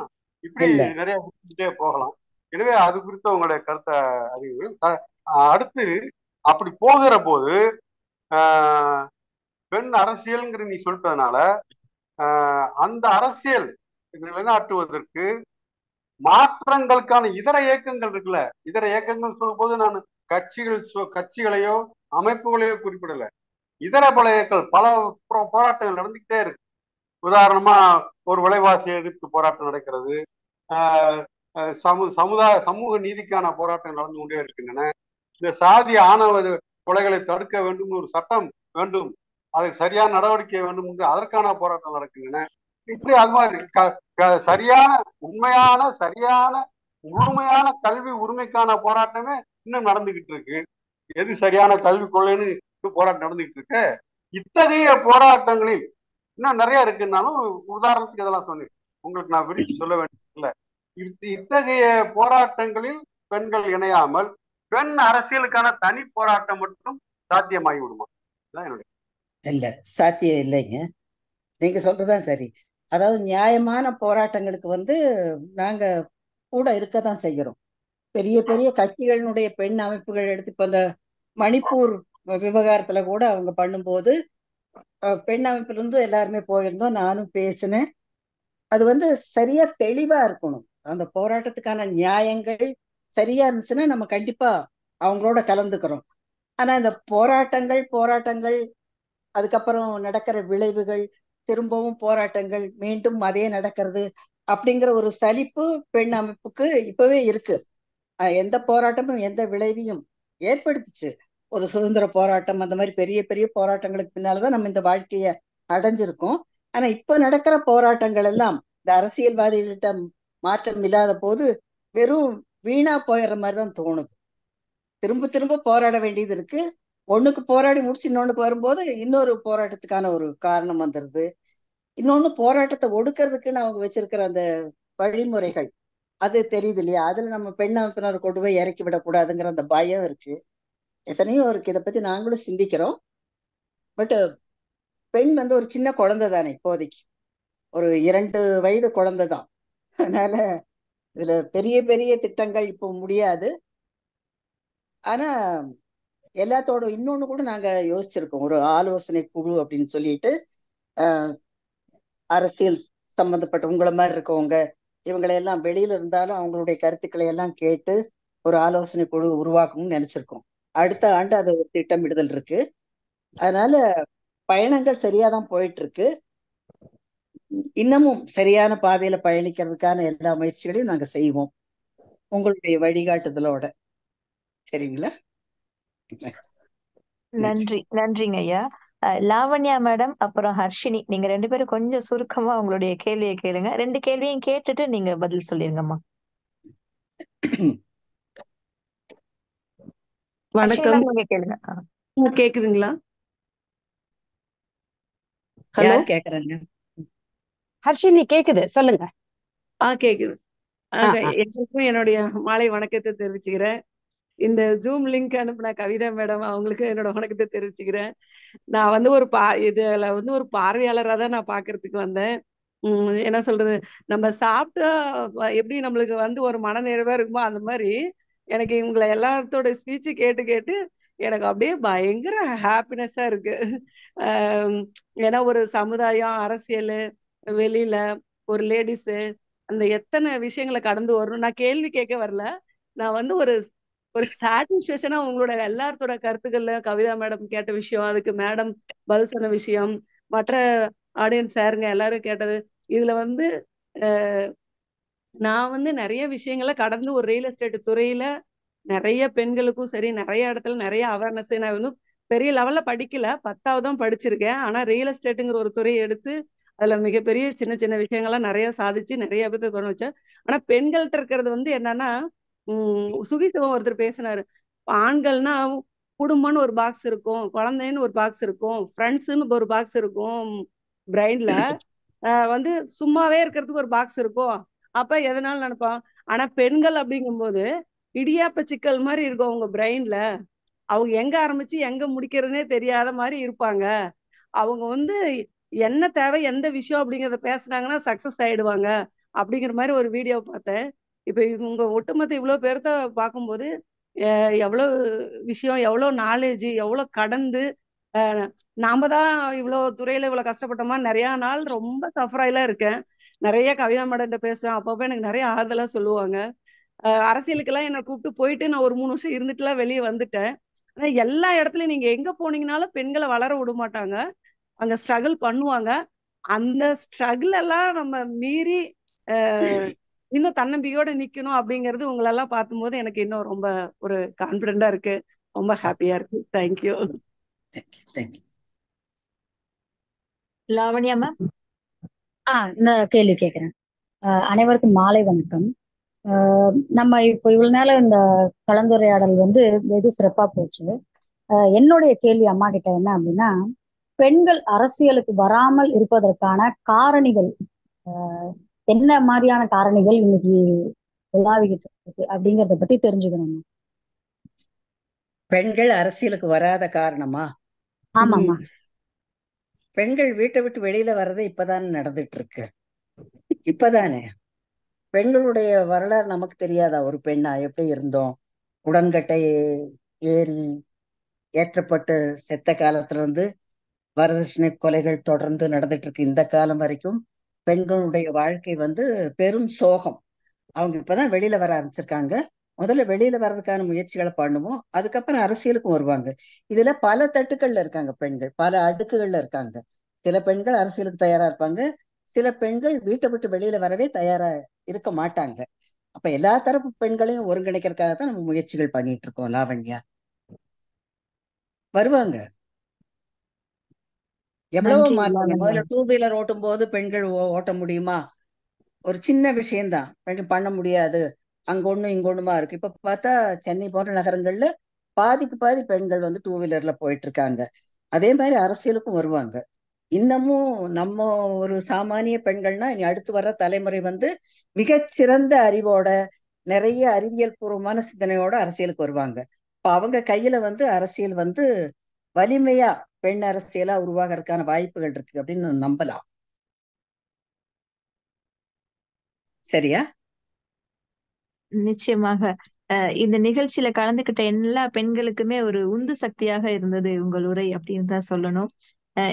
இப்படி நிறைய போகலாம். எனவே அது குறித்து உங்களுடைய கருத்தை அறிவு. அடுத்து அப்படி போகிற போது பெண் அரசியல்ங்கிற நீ சொல்லிட்டதுனால அந்த அரசியல் நிலைநாட்டுவதற்கு மாற்றங்களுக்கான இதர இயக்கங்கள் இருக்குல்ல, இதர இயக்கங்கள் சொல்லும் போது நான் கட்சிகளையோ அமைப்புகளையோ குறிப்பிடல, இதர பல இயக்கங்கள் பல போராட்டங்கள் நடந்துகிட்டே இருக்கு. உதாரணமா ஒரு விலைவாசி எதிர்ப்பு போராட்டம் நடக்கிறது, சமூக நீதிக்கான போராட்டம் நடந்து கொண்டே இருக்கின்றன. இந்த சாதி ஆணவ கொலைகளை தடுக்க வேண்டும் ஒரு சட்டம் வேண்டும், அதுக்கு சரியான நடவடிக்கை வேண்டும் என்று அதற்கான போராட்டம் நடக்கின்றன. இப்படி அது மாதிரி சரியான உண்மையான சரியான முழுமையான கல்வி உரிமைக்கான போராட்டமே இன்னும் நடந்துகிட்டு இருக்கு. எது சரியான கல்வி கொள்ளைன்னு போராட்டம் நடந்துகிட்டு இருக்கு. இத்தகைய போராட்டங்களில் இன்னும் நிறைய இருக்குன்னாலும் உதாரணத்துக்கு இதெல்லாம் சொன்னேன், உங்களுக்கு நான் விரிச்சு சொல்ல வேண்டியதில்லை. இத்தகைய போராட்டங்களில் பெண்கள் இணையாமல் பெண் அரசியலுக்கான தனி போராட்டம் மட்டும் சாத்தியமாகி விடுமா? என்னுடைய இல்ல, சாத்தியம் இல்லைங்க. நீங்க சொல்றதுதான் சரி. அதாவது நியாயமான போராட்டங்களுக்கு நாங்க கூட இருக்கதான் செய்கிறோம். பெரிய பெரிய கட்சிகளினுடைய பெண் அமைப்புகள் எடுத்து இப்ப இந்த மணிப்பூர் விவகாரத்துல கூட அவங்க பண்ணும்போது பெண் அமைப்புல இருந்து எல்லாருமே போயிருந்தோம், நானும் பேசினேன். அது சரியா தெளிவா இருக்கணும். அந்த போராட்டத்துக்கான நியாயங்கள் சரியா இருந்துச்சுன்னா நம்ம கண்டிப்பா அவங்களோட கலந்துக்கிறோம். ஆனா இந்த போராட்டங்கள் அதுக்கப்புறம் நடக்கிற விளைவுகள், திரும்பவும் போராட்டங்கள், மீண்டும் அதே நடக்கிறது அப்படிங்கிற ஒரு சலிப்பு பெண் அமைப்புக்கு இப்பவே இருக்கு. எந்த போராட்டமும் எந்த விளைவையும் ஏற்படுத்துச்சு. ஒரு சுதந்திர போராட்டம் அந்த மாதிரி பெரிய பெரிய போராட்டங்களுக்கு பின்னாலதான் நம்ம இந்த வாழ்க்கைய அடைஞ்சிருக்கோம். ஆனா இப்ப நடக்கிற போராட்டங்கள் எல்லாம் இந்த அரசியல்வாதிகள்கிட்ட மாற்றம் இல்லாத போது வெறும் வீணா போயிடுற மாதிரிதான் தோணுது. திரும்ப திரும்ப போராட வேண்டியது இருக்கு. ஒண்ணுக்கு போராடி முடிச்சு இன்னொன்னுக்கு வரும்போது இன்னொரு போராட்டத்துக்கான ஒரு காரணம் வந்துடுது. இன்னொன்னு போராட்டத்தை ஒடுக்கிறதுக்குன்னு அவங்க வச்சிருக்கிற அந்த வழிமுறைகள் அது தெரியுது இல்லையா? அதுல நம்ம பெண் அமைப்பினர் கொண்டு போய் இறக்கி விடக்கூடாதுங்கிற அந்த பயம் இருக்கு. எத்தனையோ இருக்கு. இதை பத்தி நாங்களும் சிந்திக்கிறோம். பட் பெண் ஒரு சின்ன குழந்தை தானே, இப்போதைக்கு ஒரு 2 வயது குழந்தை தான். அதனால இதுல பெரிய பெரிய திட்டங்கள் இப்போ முடியாது. ஆனா எல்லாத்தோட இன்னொன்னு கூட நாங்க யோசிச்சிருக்கோம், ஒரு ஆலோசனை குழு அப்படின்னு சொல்லிட்டு அரசியல் சம்பந்தப்பட்ட உங்களை மாதிரி இருக்கவங்க இவங்களை எல்லாம் வெளியில இருந்தாலும் அவங்களுடைய கருத்துக்களை எல்லாம் கேட்டு ஒரு ஆலோசனை குழு உருவாக்கணும்னு நினைச்சிருக்கோம். அடுத்த ஆண்டு அது ஒரு திட்டமிடுதல் இருக்கு. அதனால பயணங்கள் சரியாதான் போயிட்டு இருக்கு. இன்னமும் சரியான பாதையில பயணிக்கிறதுக்கான எல்லா முயற்சிகளையும் நாங்க செய்வோம், உங்களுடைய வழிகாட்டுதலோட. சரிங்களா? நன்றிங்க ஐயா. லாவண்யா மேடம் அப்புறம் ஹர்ஷினி, நீங்க 2 பேரும் கொஞ்சம் சுருக்கமா உங்களுடைய கேள்வியை கேளுங்க. 2 கேள்வியும் கேட்டுட்டு நீங்க பதில் சொல்லிருங்கம்மா. வணக்கம். நீங்க கேளுங்க. கேக்குதுங்களா? ஹலோ கேக்குறேங்க. ஹர்ஷினி கேக்குது, சொல்லுங்க. கேக்குது. எல்லாருக்கும் என்னுடைய மாலை வணக்கத்தை தெரிவிச்சுக்கிறேன். இந்த ஜூம் லிங்க் அனுப்புன கவிதா மேடம் அவங்களுக்கு என்னோட வணக்கத்தை தெரிவிச்சுக்கிறேன். நான் இதுல ஒரு பார்வையாளராக தான் நான் பாக்குறதுக்கு வந்தேன். என்ன சொல்றது, நம்ம சாப்பிட்டா எப்படி நம்மளுக்கு ஒரு மனநிறைவா இருக்குமோ அந்த மாதிரி எனக்கு இவங்களை எல்லாத்தோட ஸ்பீச்சு கேட்டு கேட்டு எனக்கு அப்படியே பயங்கர ஹாப்பினஸ்ஸா இருக்கு. ஏன்னா ஒரு சமுதாயம், அரசியல், வெளியில ஒரு லேடிஸு அந்த எத்தனை விஷயங்களை கடந்து வரணும். நான் கேள்வி கேட்க வரல, நான் ஒரு சாட்டிஸ்பேக்ஷனா உங்களோட எல்லாத்தோட கருத்துக்கள்ல கவிதா மேடம் கேட்ட விஷயம், அதுக்கு மேடம் பதில் சொன்ன விஷயம், மற்ற ஆடியன்ஸ் சாருங்க எல்லாரும் கேட்டது, இதுல நான் நிறைய விஷயங்களை கடந்து ஒரு ரியல் எஸ்டேட் துறையில நிறைய பெண்களுக்கும் சரி நிறைய இடத்துல நிறைய அவேர்னஸ், நான் பெரிய லெவல்ல படிக்கல, 10வது தான் படிச்சிருக்கேன். ஆனா ரியல் எஸ்டேட்டுங்கிற ஒரு துறையை எடுத்து அதுல மிகப்பெரிய சின்ன சின்ன விஷயங்கள்லாம் நிறைய சாதிச்சு நிறைய பேர்த்த தோண வச்சேன். ஆனா பெண்கள்கிட்ட இருக்கிறது என்னன்னா, சுகித்துவம் ஒருத்தர் பேசினாரு, ஆண்கள்னா குடும்பம்னு ஒரு பாக்ஸ் இருக்கும், குழந்தைன்னு ஒரு பாக்ஸ் இருக்கும், ஃப்ரெண்ட்ஸ்ன்னு ஒரு பாக்ஸ் இருக்கும், பிரெயின்ல வந்து சும்மாவே இருக்கிறதுக்கு ஒரு பாக்ஸ் இருக்கும். அப்ப எதனால நினைப்பான். ஆனா பெண்கள் அப்படிங்கும்போது இடியாப்ப சிக்கல் மாதிரி இருக்கும் அவங்க பிரெயின்ல. அவங்க எங்க ஆரம்பிச்சு எங்க முடிக்கிறதுனே தெரியாத மாதிரி இருப்பாங்க. அவங்க வந்து என்ன தேவை எந்த விஷயம் அப்படிங்கறத பேசுனாங்கன்னா சக்சஸ் ஆயிடுவாங்க அப்படிங்கிற மாதிரி ஒரு வீடியோ பார்த்தேன். இப்ப இவங்க ஒட்டுமொத்த இவ்வளவு பேர்த்த பார்க்கும்போது எவ்வளவு விஷயம், எவ்வளவு நாலேஜ், எவ்வளவு கடந்து நாம தான் இவ்வளவு துறையில இவ்வளவு கஷ்டப்பட்டோமா. நிறைய நாள் ரொம்ப சஃபராயிலாம் இருக்கேன். நிறைய கவிதா மேடம்கிட்ட பேசுவேன். அப்பப்ப எனக்கு நிறைய ஆறுதலா சொல்லுவாங்க. அரசியலுக்கெல்லாம் என்னை கூப்பிட்டு போயிட்டு நான் ஒரு 3 வருஷம் இருந்துட்டுலாம் வெளியே வந்துட்டேன். ஆனா எல்லா இடத்துலயும் நீங்க எங்க போனீங்கனாலும் பெண்களை வளர விட மாட்டாங்க. அங்க ஸ்ட்ரகிள் பண்ணுவாங்க. அந்த ஸ்ட்ரகிள் எல்லாம் நம்ம மீறி இன்னும் தன்னம்பிக்கையோட நிக்கணும் அப்படிங்கிறது உங்களெல்லாம் பார்க்கும்போது எனக்கு இன்னும் ரொம்ப ஒரு கான்பிடண்டா இருக்கு. ரொம்ப ஹாப்பியா இருக்கு. தேங்க்யூ. லாவண்யா மேம். இந்த கேள்வி கேட்குறேன். அனைவருக்கும் மாலை வணக்கம். நம்ம இப்போ இவ்வளவு நேரம் இந்த கலந்துரையாடல் வந்து வெகு சிறப்பா போச்சு. என்னுடைய கேள்வி அம்மா கிட்ட என்ன அப்படின்னா, பெண்கள் அரசியலுக்கு வராமல் இருப்பதற்கான காரணிகள் என்ன மாதிரியான காரணிகள் இன்னைக்கு விளாவிக்கிட்டு இருக்கு அப்படிங்கிறத பத்தி தெரிஞ்சுக்கணும். பெண்கள் அரசியலுக்கு வராத காரணமா? ஆமாம்மா. பெண்கள் வீட்டை விட்டு வெளியில வர்றதே இப்பதானே நடந்துட்டு இருக்கு. இப்பதானே பெண்களுடைய வரலாறு நமக்கு தெரியாதா? ஒரு பெண்ணா எப்படி இருந்தோம்? உடன்கட்டை ஏறி ஏற்றப்பட்டு செத்த காலத்துல இருந்து வரதட்சணை கொலைகள் தொடர்ந்து நடந்துட்டு இருக்கு. இந்த காலம் வரைக்கும் பெண்களுடைய வாழ்க்கை வந்து பெரும் சோகம். அவங்க இப்பதான் வெளியில வர ஆரம்பிச்சிருக்காங்க. முதல்ல வெளியில வர்றதுக்கான முயற்சிகளை பண்ணுவோம், அதுக்கப்புறம் அரசியலுக்கும் வருவாங்க. இதுல பல தட்டுக்கள்ல இருக்காங்க பெண்கள், பல அடுக்குகள்ல இருக்காங்க. சில பெண்கள் அரசியலுக்கு தயாரா இருப்பாங்க, சில பெண்கள் வீட்டை விட்டு வெளியில வரவே தயாரா இருக்க மாட்டாங்க. அப்ப எல்லா தரப்பு பெண்களையும் ஒருங்கிணைக்கிறதுக்காக தான் நம்ம முயற்சிகள் பண்ணிட்டு இருக்கோம். லாவண்யா, வருவாங்க. எவ்வளவோ நன்றி மாற்றங்கள். லாவண்யா. முதல்ல 2 வீலர் ஓட்டும் போது பெண்கள் ஓட்ட முடியுமா? ஒரு சின்ன விஷயம்தான், பெண்கள் பண்ண முடியாது, அங்க ஒண்ணும் இங்க ஒண்ணுமா இருக்கு. இப்ப பார்த்தா சென்னை போன்ற நகரங்கள்ல பாதிக்கு பாதி பெண்கள் வந்து 2 வீலர்ல போயிட்டு இருக்காங்க. அதே மாதிரி அரசியலுக்கும் வருவாங்க. இன்னமும் நம்ம ஒரு சாமானிய பெண்கள்னா இனி அடுத்து வர்ற தலைமுறை வந்து மிகச்சிறந்த அறிவோட, நிறைய அறிவியல் பூர்வமான சிந்தனையோட அரசியலுக்கு வருவாங்க. இப்ப அவங்க கையில வந்து அரசியல் வந்து வலிமையா பெண் அரசியலா உருவாகிறதுக்கான வாய்ப்புகள் இருக்கு அப்படின்னு நம்பலாம். சரியா? நிச்சயமாக. இந்த நிகழ்ச்சியில கலந்துக்கிட்ட எல்லா பெண்களுக்குமே ஒரு உந்து சக்தியாக இருந்தது உங்கள் உரை அப்படின்னு தான் சொல்லணும்.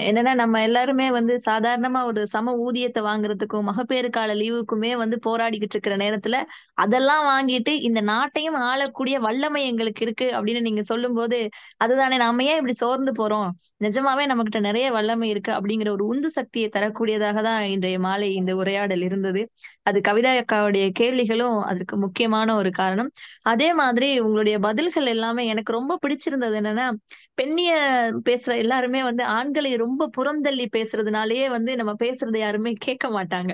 என்னன்னா நம்ம எல்லாருமே வந்து சாதாரணமா ஒரு சம ஊதியத்தை வாங்குறதுக்கும் மகப்பேறு கால லீவுக்குமே வந்து போராடிக்கிட்டு இருக்கிற நேரத்துல அதெல்லாம் வாங்கிட்டு இந்த நாட்டையும் ஆளக்கூடிய வல்லமை எங்களுக்கு இருக்கு அப்படின்னு நீங்க சொல்லும்போது, அதுதானே நாம ஏன் இப்படி சோர்ந்து போறோம், நிஜமாவே நம்மகிட்ட நிறைய வல்லமை இருக்கு அப்படிங்கிற ஒரு உந்து சக்தியை தரக்கூடியதாக தான் இன்றைய மாலை இந்த உரையாடல் இருந்தது. அது கவிதா அக்காவுடைய கேள்விகளும் அதற்கு முக்கியமான ஒரு காரணம். அதே மாதிரி உங்களுடைய பதில்கள் எல்லாமே எனக்கு ரொம்ப பிடிச்சிருந்தது. என்னன்னா பெண்ணிய பேசுற எல்லாருமே வந்து ஆண்களை ரொம்ப புறந்தள்ளி பேசுறதுனாலயே வந்து நம்ம பேசுறதை யாருமே கேட்க மாட்டாங்க.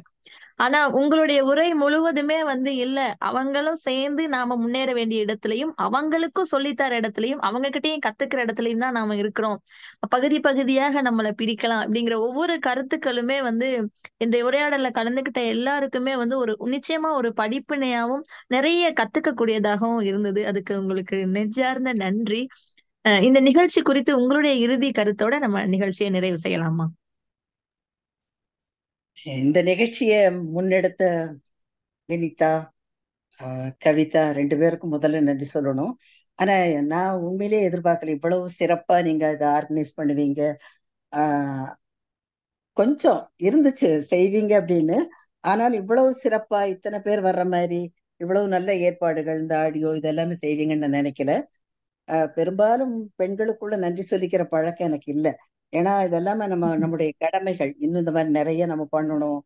ஆனா உங்களுடைய உரை முழுவதுமே வந்து இல்ல, அவங்களும் சேர்ந்து நாம முன்னேற வேண்டிய இடத்துலயும் அவங்களுக்கும் சொல்லித்தர இடத்துலயும் அவங்க கிட்டயும் கத்துக்கிற இடத்துலயும் தான் நாம இருக்கிறோம். பகுதி பகுதியாக நம்மளை பிரிக்கலாம் அப்படிங்கிற ஒவ்வொரு கருத்துக்களுமே வந்து இன்றைய உரையாடல்ல கலந்துகிட்ட எல்லாருக்குமே வந்து ஒரு நிச்சயமா ஒரு படிப்பினையாவும் நிறைய கத்துக்க கூடியதாகவும் இருந்தது. அதுக்கு உங்களுக்கு நெஞ்சார்ந்த நன்றி. இந்த நிகழ்ச்சி குறித்து உங்களுடைய இறுதி கருத்தோட நம்ம நிகழ்ச்சியை நிறைவு செய்யலாமா? இந்த நிகழ்ச்சியை முன்னெடுத்த வினிதா, கவிதா 2 பேருக்கும் முதல்ல நன்றி சொல்லணும். ஆனா நான் உண்மையிலேயே எதிர்பார்க்கல இவ்வளவு சிறப்பா நீங்க இதை ஆர்கனைஸ் பண்ணுவீங்க. கொஞ்சம் இருந்துச்சு செய்வீங்க அப்படின்னு, ஆனால் இவ்வளவு சிறப்பா இத்தனை பேர் வர்ற மாதிரி இவ்வளவு நல்ல ஏற்பாடுகள், இந்த ஆடியோ இதெல்லாமே செய்வீங்கன்னு நான் நினைக்கல. பெரும்பாலும் பெண்களுக்குள்ள நன்றி சொல்லிக்கிற பழக்கம் எனக்கு இல்லை. ஏன்னா இதெல்லாமே நம்முடைய கடமைகள். இன்னும் இந்த மாதிரி நிறைய நம்ம பண்ணணும்.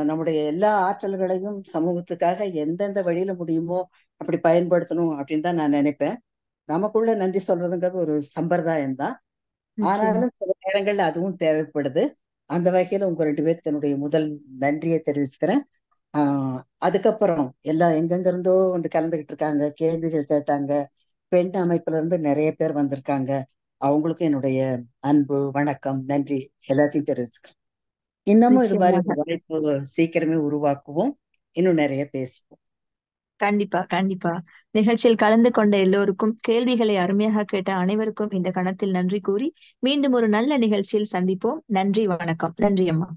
நம்முடைய எல்லா ஆற்றல்களையும் சமூகத்துக்காக எந்தெந்த வழியில முடியுமோ அப்படி பயன்படுத்தணும் அப்படின்னு தான் நான் நினைப்பேன். நமக்குள்ள நன்றி சொல்றதுங்கிறது ஒரு சம்பிரதாயம் தான். ஆனாலும் சில நேரங்கள்ல அதுவும் தேவைப்படுது. அந்த வகையில உங்க 2 பேருக்கு என்னுடைய முதல் நன்றியை தெரிவிச்சுக்கிறேன். அதுக்கப்புறம் எல்லாம் எங்கெங்க இருந்தோ வந்து கலந்துகிட்டு இருக்காங்க, கேள்விகள் கேட்டாங்க. பெண் அமைப்புல இருந்து நிறைய பேர் வந்திருக்காங்க. அவங்களுக்கும் என்னுடைய அன்பு, வணக்கம், நன்றி எல்லாத்தையும் தெரிவிச்சுக்கிறேன். இன்னமும் இது மாதிரி நிச்சயமாக. ஒரு வாய்ப்பு சீக்கிரமே உருவாக்குவோம். இன்னும் நிறைய பேசுவோம். கண்டிப்பா கண்டிப்பா. நிகழ்ச்சியில் கலந்து கொண்ட எல்லோருக்கும், கேள்விகளை அருமையாக கேட்ட அனைவருக்கும் இந்த கணத்தில் நன்றி கூறி மீண்டும் ஒரு நல்ல நிகழ்ச்சியில் சந்திப்போம். நன்றி, வணக்கம். நன்றி அம்மா.